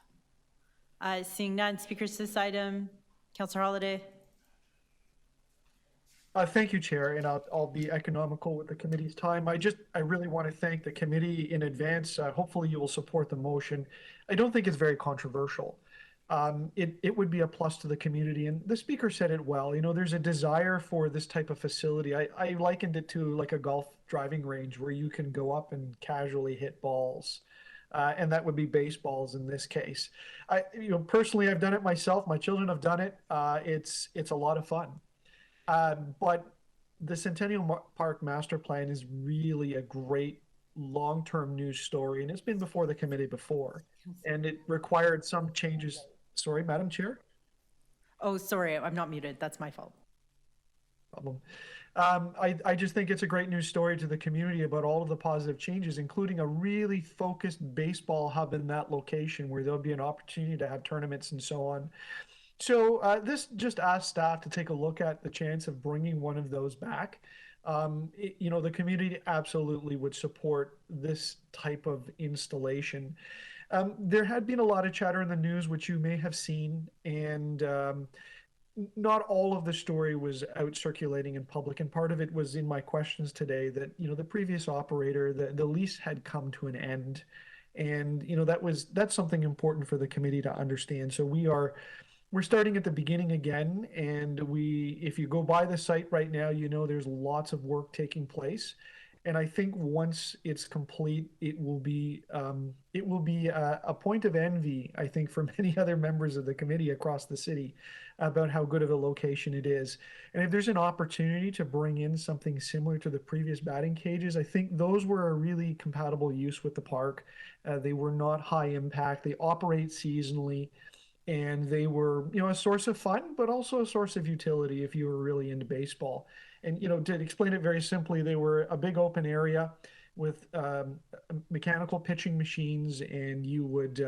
Seeing none, speakers to this item. Councillor Holyday. Thank you, Chair, and I'll be economical with the committee's time. I really want to thank the committee in advance. Hopefully you will support the motion. I don't think it's very controversial. It would be a plus to the community, and the speaker said it well. You know, there's a desire for this type of facility. I likened it to like a golf driving range where you can go up and casually hit balls. And that would be baseballs in this case. Personally, I've done it myself. My children have done it. It's a lot of fun. But the Centennial Park Master Plan is really a great long-term news story, and it's been before the committee before, and it required some changes. Sorry, Madam Chair? Oh, sorry, I'm not muted. That's my fault. Problem. I just think it's a great news story to the community about all of the positive changes, including a really focused baseball hub in that location where there'll be an opportunity to have tournaments and so on. So this just asks staff to take a look at the chance of bringing one of those back. The community absolutely would support this type of installation. There had been a lot of chatter in the news, which you may have seen, and not all of the story was out circulating in public, and part of it was in my questions today that, the previous operator, the lease had come to an end. And, that's something important for the committee to understand. So we're starting at the beginning again, and if you go by the site right now, there's lots of work taking place. And I think once it's complete, it will be a point of envy, I think, for many other members of the committee across the city about how good of a location it is. And if there's an opportunity to bring in something similar to the previous batting cages, I think those were a really compatible use with the park. They were not high impact. They operate seasonally. And they were, a source of fun, but also a source of utility if you were really into baseball. And, to explain it very simply, they were a big open area with mechanical pitching machines, and you would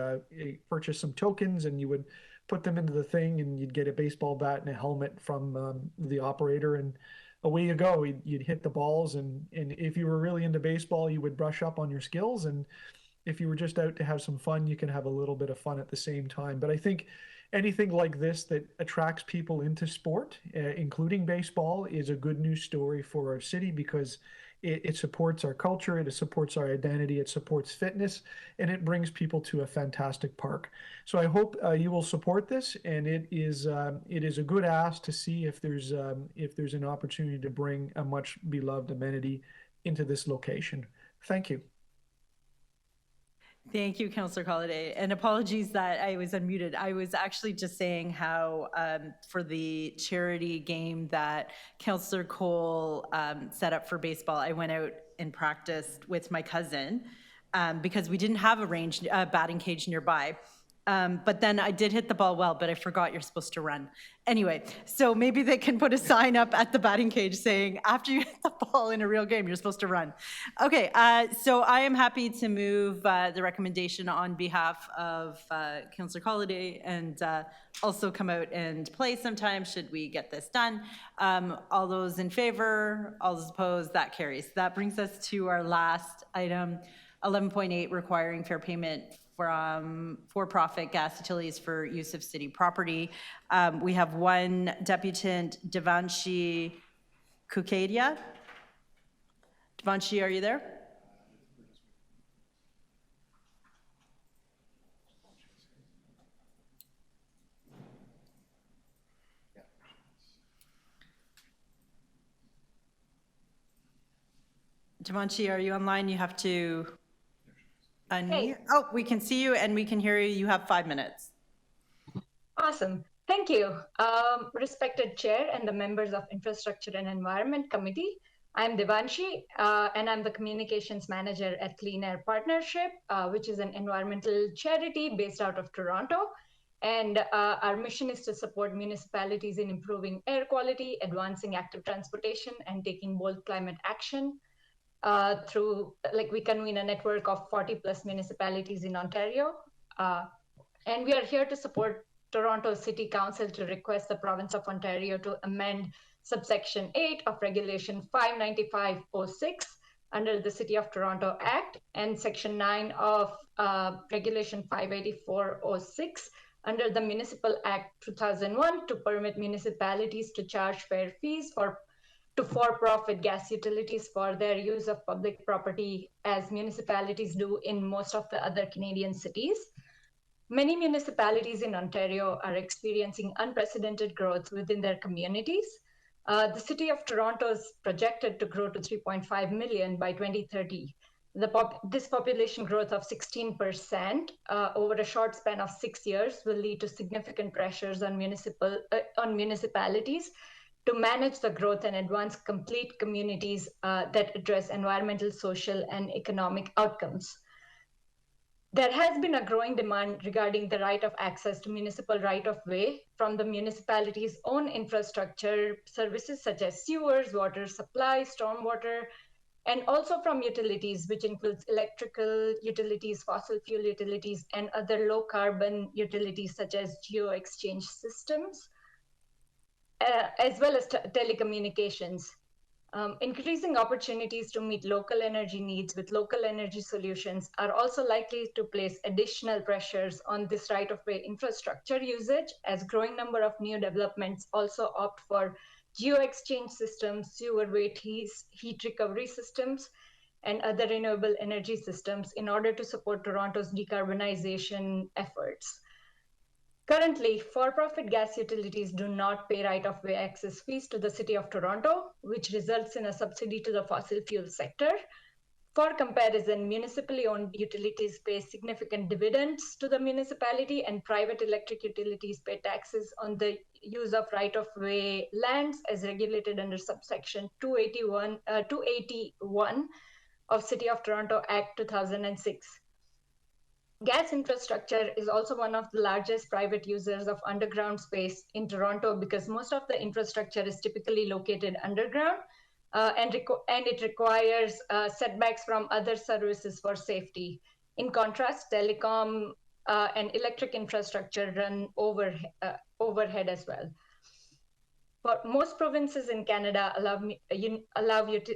purchase some tokens and you would put them into the thing, and you'd get a baseball bat and a helmet from the operator, and away you go. You'd hit the balls, and if you were really into baseball, you would brush up on your skills, and if you were just out to have some fun, you can have a little bit of fun at the same time. But I think anything like this that attracts people into sport, including baseball, is a good news story for our city because it supports our culture, it supports our identity, it supports fitness, and it brings people to a fantastic park. So I hope you will support this, and it is a good ask to see if there's an opportunity to bring a much beloved amenity into this location. Thank you. Thank you, Councillor Colliday, and apologies that I was unmuted. I was actually just saying how for the charity game that Councillor Cole set up for baseball, I went out and practiced with my cousin because we didn't have a batting cage nearby. But then I did hit the ball well, but I forgot you're supposed to run. Anyway, so maybe they can put a sign up at the batting cage saying, after you hit the ball in a real game, you're supposed to run. Okay, so I am happy to move the recommendation on behalf of Councillor Colliday and also come out and play sometime should we get this done. All those in favor, all those opposed, that carries. That brings us to our last item, 11.8, requiring fair payment from for-profit gas utilities for use of city property. We have one deputant, Devanshi Kukadia. Devanshi, are you there? Devanshi, are you online? You have to unmute. Hey. Oh, we can see you and we can hear you. You have 5 minutes. Awesome. Thank you. Respected Chair and the members of Infrastructure and Environment Committee, I'm Devanshi, and I'm the Communications Manager at Clean Air Partnership, which is an environmental charity based out of Toronto. And our mission is to support municipalities in improving air quality, advancing active transportation, and taking bold climate action. We convene a network of 40 plus municipalities in Ontario. And we are here to support Toronto City Council to request the province of Ontario to amend subsection 8 of Regulation 59506 under the City of Toronto Act and section 9 of Regulation 58406 under the Municipal Act 2001 to permit municipalities to charge fair fees for to for-profit gas utilities for their use of public property, as municipalities do in most of the other Canadian cities. Many municipalities in Ontario are experiencing unprecedented growth within their communities. The City of Toronto is projected to grow to 3.5 million by 2030. This population growth of 16% over a short span of 6 years will lead to significant pressures on municipalities to manage the growth and advance complete communities that address environmental, social, and economic outcomes. There has been a growing demand regarding the right of access to municipal right-of-way from the municipality's own infrastructure services such as sewers, water supply, stormwater, and also from utilities, which includes electrical utilities, fossil fuel utilities, and other low-carbon utilities such as geo-exchange systems, as well as telecommunications. Increasing opportunities to meet local energy needs with local energy solutions are also likely to place additional pressures on this right-of-way infrastructure usage, as growing number of new developments also opt for geo-exchange systems, sewer waste heat recovery systems, and other renewable energy systems in order to support Toronto's decarbonization efforts. Currently, for-profit gas utilities do not pay right-of-way access fees to the City of Toronto, which results in a subsidy to the fossil fuel sector. For comparison, municipally owned utilities pay significant dividends to the municipality, and private electric utilities pay taxes on the use of right-of-way lands as regulated under subsection 281 of City of Toronto Act 2006. Gas infrastructure is also one of the largest private users of underground space in Toronto because most of the infrastructure is typically located underground and it requires setbacks from other services for safety. In contrast, telecom and electric infrastructure run overhead as well. But most provinces in Canada allow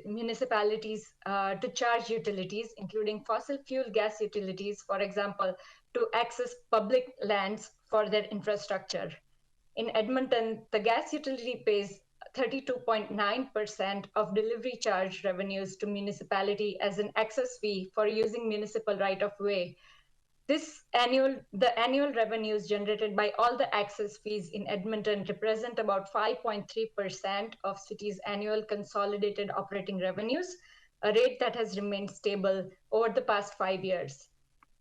municipalities to charge utilities, including fossil fuel gas utilities, for example, to access public lands for their infrastructure. In Edmonton, the gas utility pays 32.9% of delivery charge revenues to municipality as an access fee for using municipal right-of-way. The annual revenues generated by all the access fees in Edmonton represent about 5.3% of city's annual consolidated operating revenues, a rate that has remained stable over the past 5 years.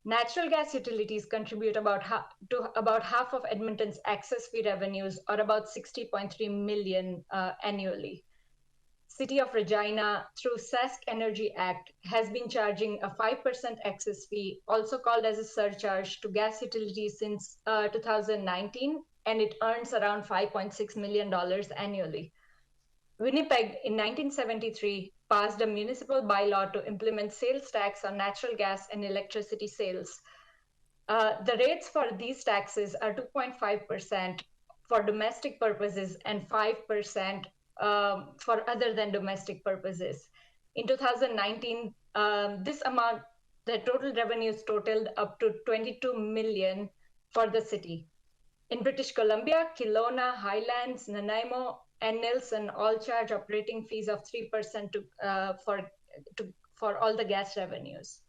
Natural gas utilities contribute about half of Edmonton's access fee revenues, or about 60.3 million annually. City of Regina, through Sask Energy Act, has been charging a 5% access fee, also called as a surcharge, to gas utilities since 2019, and it earns around $5.6 million annually. Winnipeg, in 1973, passed a municipal bylaw to implement sales tax on natural gas and electricity sales. The rates for these taxes are 2.5% for domestic purposes and 5% for other than domestic purposes. In 2019, the total revenues totaled up to $22 million for the city. In British Columbia, Kelowna, Highlands, Nanaimo, and Nelson all charge operating fees of 3% for all the gas revenues.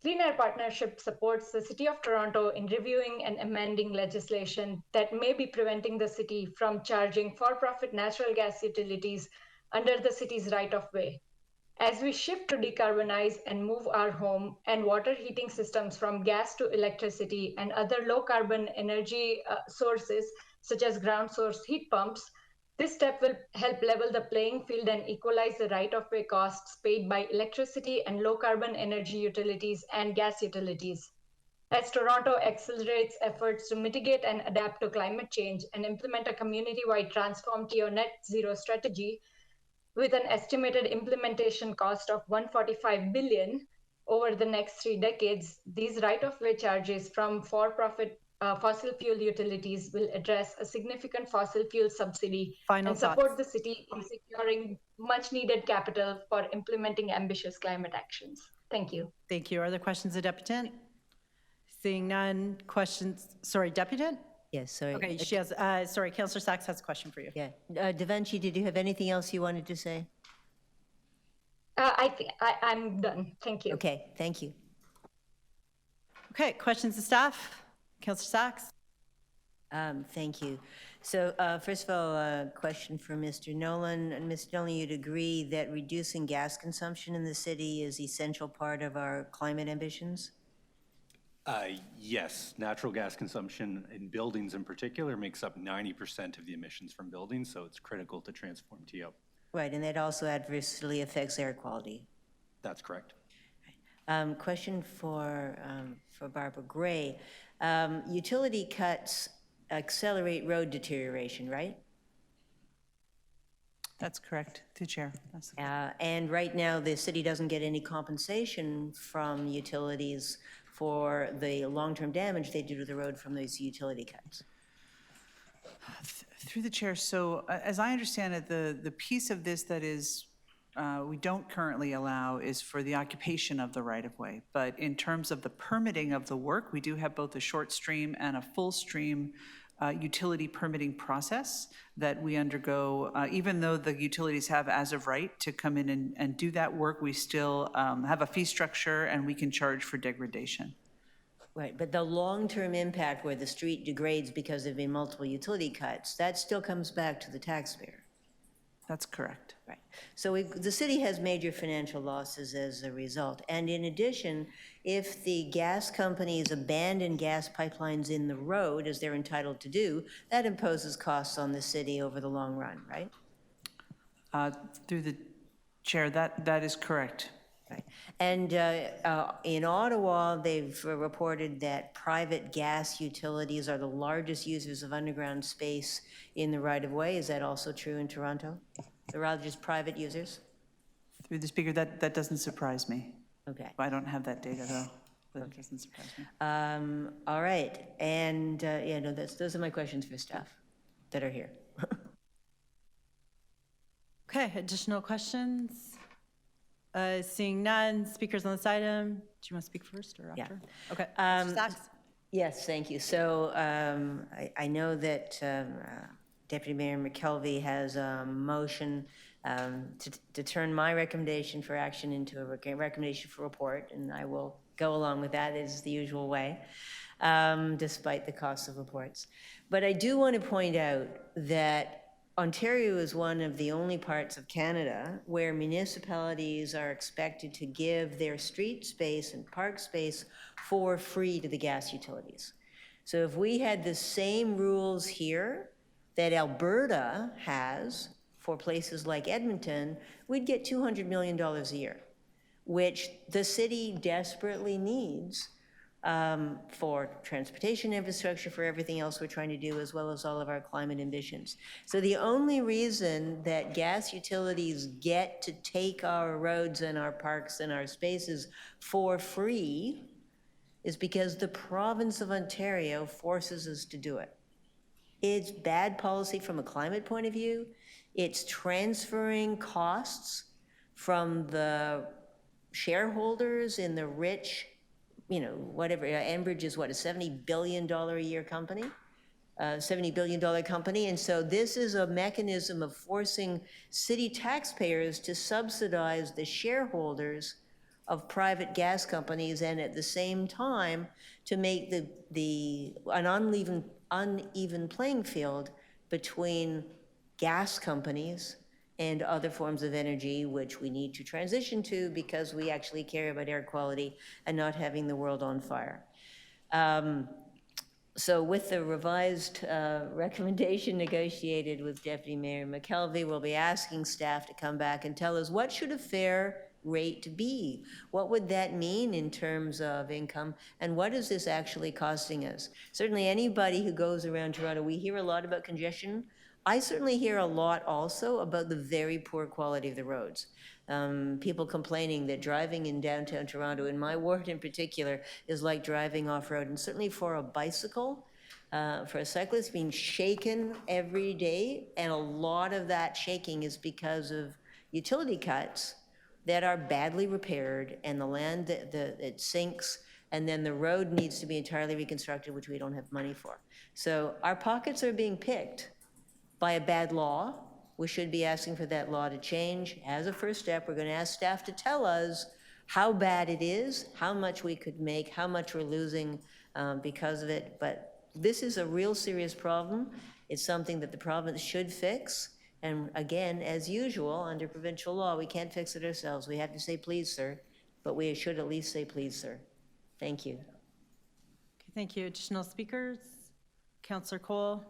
Clean Air Partnership supports the City of Toronto in reviewing and amending legislation that may be preventing the city from charging for-profit natural gas utilities under the city's right-of-way. As we shift to decarbonize and move our home and water heating systems from gas to electricity and other low-carbon energy sources, such as ground source heat pumps, this step will help level the playing field and equalize the right-of-way costs paid by electricity and low-carbon energy utilities and gas utilities. As Toronto accelerates efforts to mitigate and adapt to climate change and implement a community-wide Transform TO Net Zero strategy, with an estimated implementation cost of $145 billion over the next 3 decades, these right-of-way charges from for-profit fossil fuel utilities will address a significant fossil fuel subsidy and support the city in securing much-needed capital for implementing ambitious climate actions. Thank you. Thank you. Are there questions of Deputant? Seeing none, questions, sorry, Deputant? Yes, sorry. Okay, she has, sorry, Councillor Sachs has a question for you. Yeah. Devanshi, did you have anything else you wanted to say? I'm done. Thank you. Okay, thank you. Okay, questions of staff? Councillor Sachs? Thank you. So first of all, a question for Mr. Nolan. And Mr. Nolan, you'd agree that reducing gas consumption in the city is an essential part of our climate ambitions? Yes, natural gas consumption in buildings in particular makes up 90% of the emissions from buildings, so it's critical to transform TO. Right, and that also adversely affects air quality. That's correct. Question for Barbara Gray. Utility cuts accelerate road deterioration, right? That's correct, through the chair. And right now, the city doesn't get any compensation from utilities for the long-term damage they do to the road from these utility cuts. Through the chair, so as I understand it, the piece of this that is we don't currently allow is for the occupation of the right-of-way. But in terms of the permitting of the work, we do have both a short stream and a full stream utility permitting process that we undergo. Even though the utilities have as of right to come in and do that work, we still have a fee structure and we can charge for degradation. Right, but the long-term impact where the street degrades because there have been multiple utility cuts, that still comes back to the taxpayer. That's correct. Right. So the city has major financial losses as a result. And in addition, if the gas companies abandon gas pipelines in the road, as they're entitled to do, that imposes costs on the city over the long run, right? Through the chair, that is correct. Right. And in Ottawa, they've reported that private gas utilities are the largest users of underground space in the right-of-way. Is that also true in Toronto? The largest private users? Through the speaker, that doesn't surprise me. Okay. I don't have that data, though, but it doesn't surprise me. All right. And yeah, no, those are my questions for staff that are here. Okay, additional questions? Seeing none, speakers on this item. Do you want to speak first or after? Yeah. Okay. Sachs? Yes, thank you. So I know that Deputy Mayor McKelvey has a motion to turn my recommendation for action into a recommendation for report, and I will go along with that as the usual way, despite the cost of reports. But I do want to point out that Ontario is one of the only parts of Canada where municipalities are expected to give their street space and park space for free to the gas utilities. So if we had the same rules here that Alberta has for places like Edmonton, we'd get $200 million a year, which the city desperately needs for transportation infrastructure, for everything else we're trying to do, as well as all of our climate ambitions. So the only reason that gas utilities get to take our roads and our parks and our spaces for free is because the province of Ontario forces us to do it. It's bad policy from a climate point of view. It's transferring costs from the shareholders in the rich, you know, whatever, Enbridge is what, a $70 billion a year company? $70 billion company. And so this is a mechanism of forcing city taxpayers to subsidize the shareholders of private gas companies, and at the same time to make an uneven playing field between gas companies and other forms of energy, which we need to transition to because we actually care about air quality and not having the world on fire. So with the revised recommendation negotiated with Deputy Mayor McKelvey, we'll be asking staff to come back and tell us what should a fair rate be? What would that mean in terms of income? And what is this actually costing us? Certainly anybody who goes around Toronto, we hear a lot about congestion. I certainly hear a lot also about the very poor quality of the roads. People complaining that driving in downtown Toronto, in my ward in particular, is like driving off-road. And certainly for a bicycle, for a cyclist, being shaken every day. And a lot of that shaking is because of utility cuts that are badly repaired, and the land that it sinks and then the road needs to be entirely reconstructed, which we don't have money for. So our pockets are being picked by a bad law. We should be asking for that law to change. As a first step, we're going to ask staff to tell us how bad it is, how much we could make, how much we're losing because of it. But this is a real serious problem. It's something that the province should fix. And again, as usual, under provincial law, we can't fix it ourselves. We have to say, please, sir, but we should at least say, please, sir. Thank you. Okay, thank you. Additional speakers? Councillor Cole?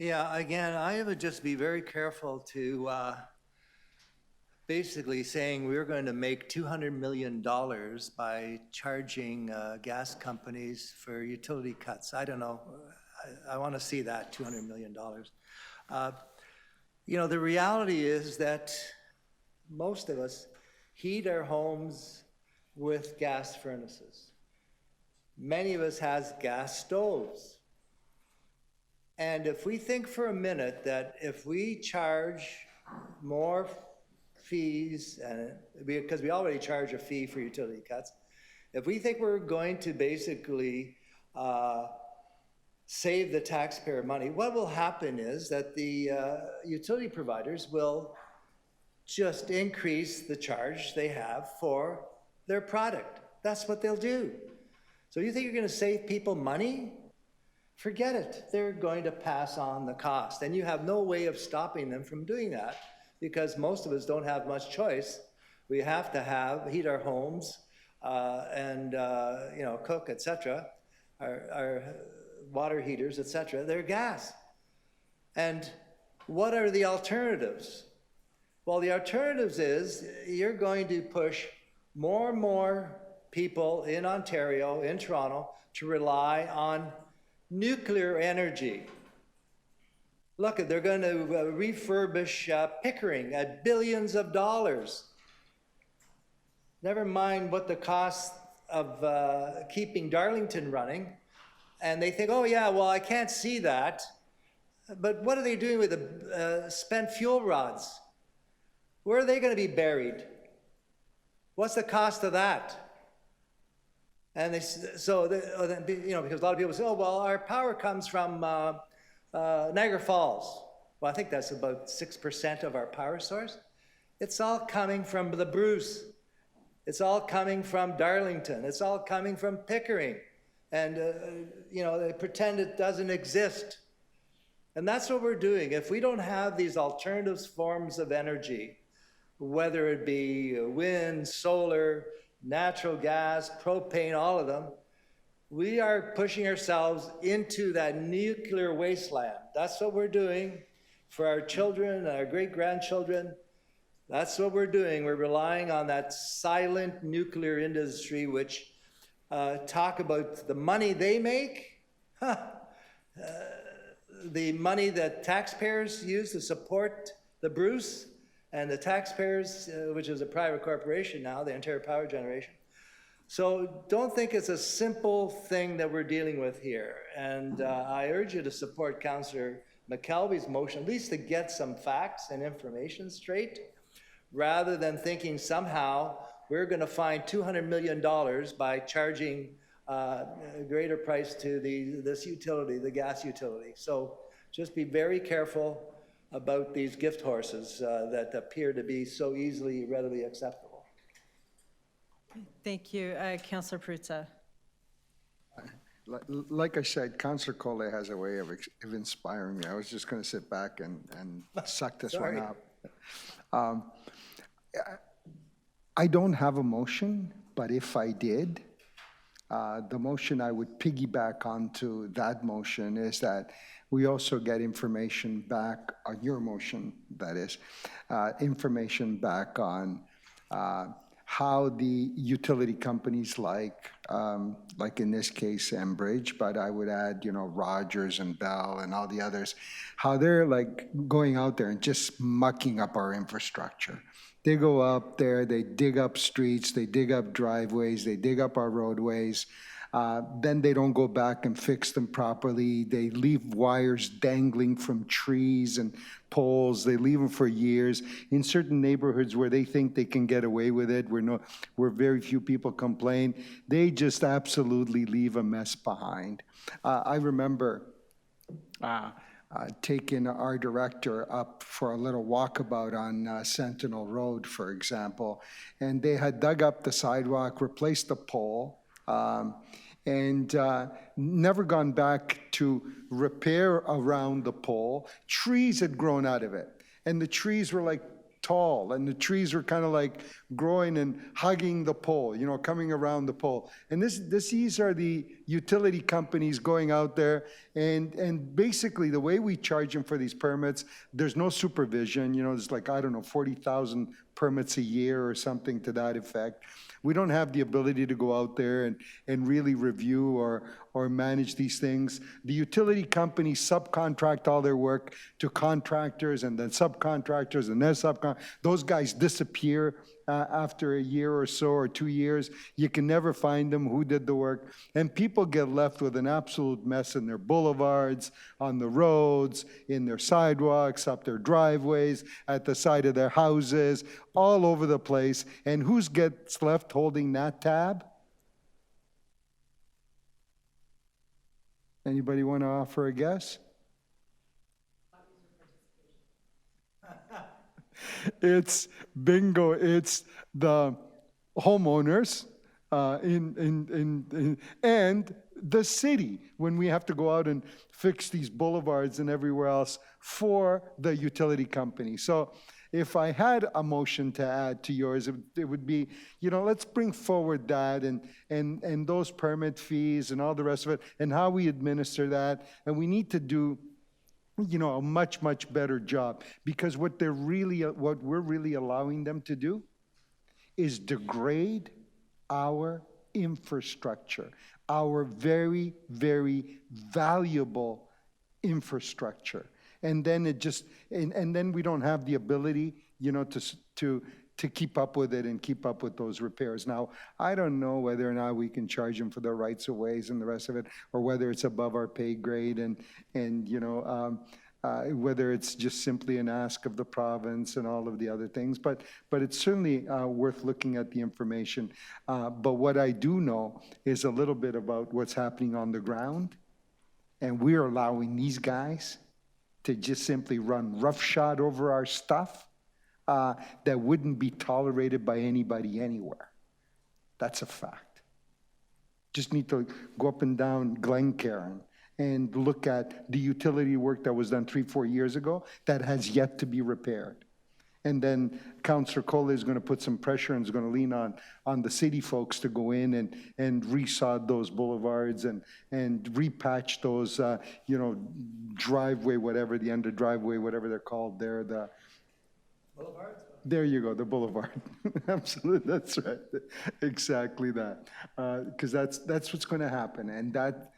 Yeah, again, I would just be very careful to basically saying we're going to make $200 million by charging gas companies for utility cuts. I don't know. I want to see that $200 million. You know, the reality is that most of us heat our homes with gas furnaces. Many of us has gas stoves. And if we think for a minute that if we charge more fees, and because we already charge a fee for utility cuts, if we think we're going to basically save the taxpayer money, what will happen is that the utility providers will just increase the charge they have for their product. That's what they'll do. So you think you're going to save people money? Forget it. They're going to pass on the cost. And you have no way of stopping them from doing that because most of us don't have much choice. We have to heat our homes and you know, cook, etc. Our water heaters, etc. They're gas. And what are the alternatives? Well, the alternatives is you're going to push more and more people in Ontario, in Toronto, to rely on nuclear energy. Look, they're going to refurbish Pickering at billions of dollars. Never mind what the cost of keeping Darlington running. And they think, oh yeah, well, I can't see that. But what are they doing with the spent fuel rods? Where are they going to be buried? What's the cost of that? And you know, because a lot of people say, oh, well, our power comes from Niagara Falls. Well, I think that's about 6% of our power source. It's all coming from the Bruce. It's all coming from Darlington. It's all coming from Pickering. And, you know, they pretend it doesn't exist. And that's what we're doing. If we don't have these alternative forms of energy, whether it be wind, solar, natural gas, propane, all of them, we are pushing ourselves into that nuclear wasteland. That's what we're doing for our children and our great-grandchildren. That's what we're doing. We're relying on that silent nuclear industry, which talk about the money they make, the money that taxpayers use to support the Bruce, and the taxpayers, which is a private corporation now, the Ontario Power Generation. So don't think it's a simple thing that we're dealing with here. And I urge you to support Councillor McKelvey's motion, at least to get some facts and information straight, rather than thinking somehow we're going to find $200 million by charging a greater price to this utility, the gas utility. So just be very careful about these gift horses that appear to be so easily, readily acceptable. Thank you. Councillor Perruzza. Like I said, Councillor Cole has a way of inspiring me. I was just going to sit back and suck this one up. I don't have a motion, but if I did, the motion I would piggyback onto that motion is that we also get information back on your motion, that is, information back on how the utility companies like in this case, Enbridge, but I would add, you know, Rogers and Bell and all the others, how they're like going out there and just mucking up our infrastructure. They go up there, they dig up streets, they dig up driveways, they dig up our roadways. Then they don't go back and fix them properly. They leave wires dangling from trees and poles. They leave them for years. In certain neighborhoods where they think they can get away with it, where very few people complain, they just absolutely leave a mess behind. I remember taking our director up for a little walkabout on Sentinel Road, for example, and they had dug up the sidewalk, replaced the pole, and never gone back to repair around the pole. Trees had grown out of it, and the trees were like tall, and the trees were kind of like growing and hugging the pole, you know, coming around the pole. And these are the utility companies going out there, and basically the way we charge them for these permits, there's no supervision. You know, there's like, I don't know, 40,000 permits a year or something to that effect. We don't have the ability to go out there and really review or manage these things. The utility companies subcontract all their work to contractors, and then subcontractors, and then subcontractors. Those guys disappear after a year or so, or 2 years. You can never find them, who did the work. And people get left with an absolute mess in their boulevards, on the roads, in their sidewalks, up their driveways, at the side of their houses, all over the place. And who gets left holding that tab? Anybody want to offer a guess? It's bingo. It's the homeowners and the city when we have to go out and fix these boulevards and everywhere else for the utility company. So if I had a motion to add to yours, it would be, you know, let's bring forward that and those permit fees and all the rest of it and how we administer that. And we need to do, you know, a much, much better job, because what we're really allowing them to do is degrade our infrastructure, our very, very valuable infrastructure. And then it just, and then we don't have the ability, you know, to keep up with it and keep up with those repairs. Now, I don't know whether or not we can charge them for their rights of ways and the rest of it, or whether it's above our pay grade and you know, whether it's just simply an ask of the province and all of the other things. But it's certainly worth looking at the information. But what I do know is a little bit about what's happening on the ground. And we're allowing these guys to just simply run roughshod over our stuff that wouldn't be tolerated by anybody anywhere. That's a fact. Just need to go up and down Glencairn and look at the utility work that was done 3-4 years ago that has yet to be repaired. And then Councillor Coley is going to put some pressure and is going to lean on the city folks to go in and resod those boulevards and repatch those, you know, driveway, whatever, the under driveway, whatever they're called there, the boulevards? There you go, the boulevard. Absolutely, that's right. Exactly that. Because that's what's going to happen. And that,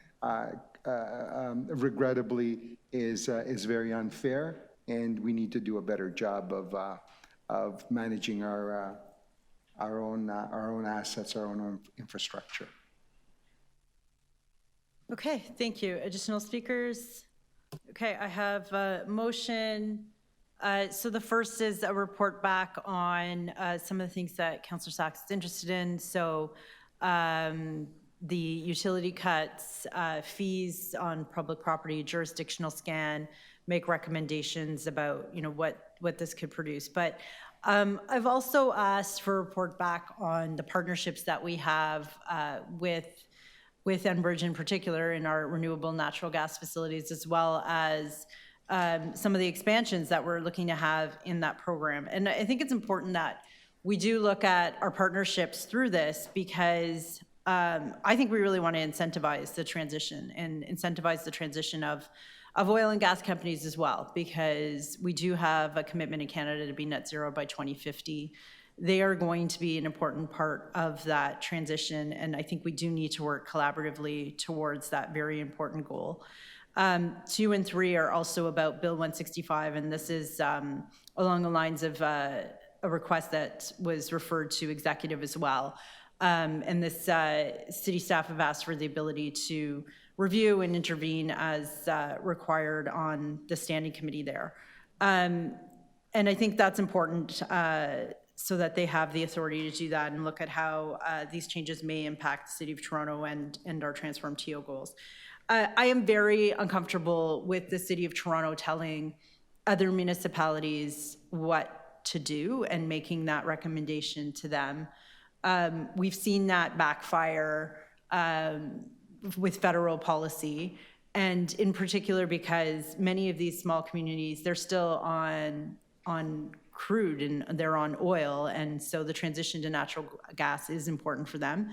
regrettably, is very unfair. And we need to do a better job of managing our own assets, our own infrastructure. Okay, thank you. Additional speakers? Okay, I have a motion. So the first is a report back on some of the things that Councillor Sachs is interested in. So the utility cuts, fees on public property, jurisdictional scan, make recommendations about, you know, what this could produce. But I've also asked for a report back on the partnerships that we have with Enbridge in particular in our renewable natural gas facilities, as well as some of the expansions that we're looking to have in that program. And I think it's important that we do look at our partnerships through this, because I think we really want to incentivize the transition and incentivize the transition of oil and gas companies as well, because we do have a commitment in Canada to be net zero by 2050. They are going to be an important part of that transition, and I think we do need to work collaboratively towards that very important goal. 2 and 3 are also about Bill 165, and this is along the lines of a request that was referred to executive as well. And this city staff have asked for the ability to review and intervene as required on the standing committee there. And I think that's important so that they have the authority to do that and look at how these changes may impact the City of Toronto and our Transform TO goals. I am very uncomfortable with the City of Toronto telling other municipalities what to do and making that recommendation to them. We've seen that backfire with federal policy, and in particular because many of these small communities, they're still on crude and they're on oil, and so the transition to natural gas is important for them.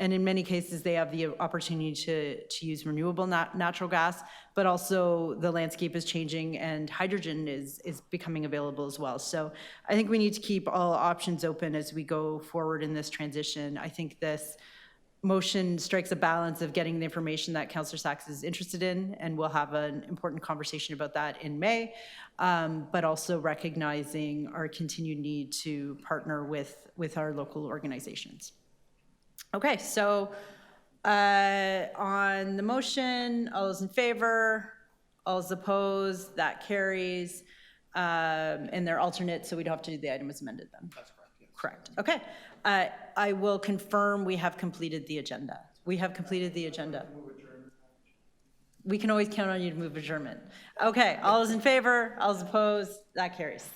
And in many cases, they have the opportunity to use renewable natural gas, but also the landscape is changing and hydrogen is becoming available as well. So I think we need to keep all options open as we go forward in this transition. I think this motion strikes a balance of getting the information that Councillor Sachs is interested in, and we'll have an important conversation about that in May, but also recognizing our continued need to partner with our local organizations. Okay, so on the motion, all those in favor, all those opposed, that carries. And they're alternate, so we don't have to do the item as amended then. That's correct. Yes. Correct. Okay. I will confirm we have completed the agenda. We have completed the agenda. We can always count on you to move adjournment. Okay, all those in favor, all those opposed, that carries.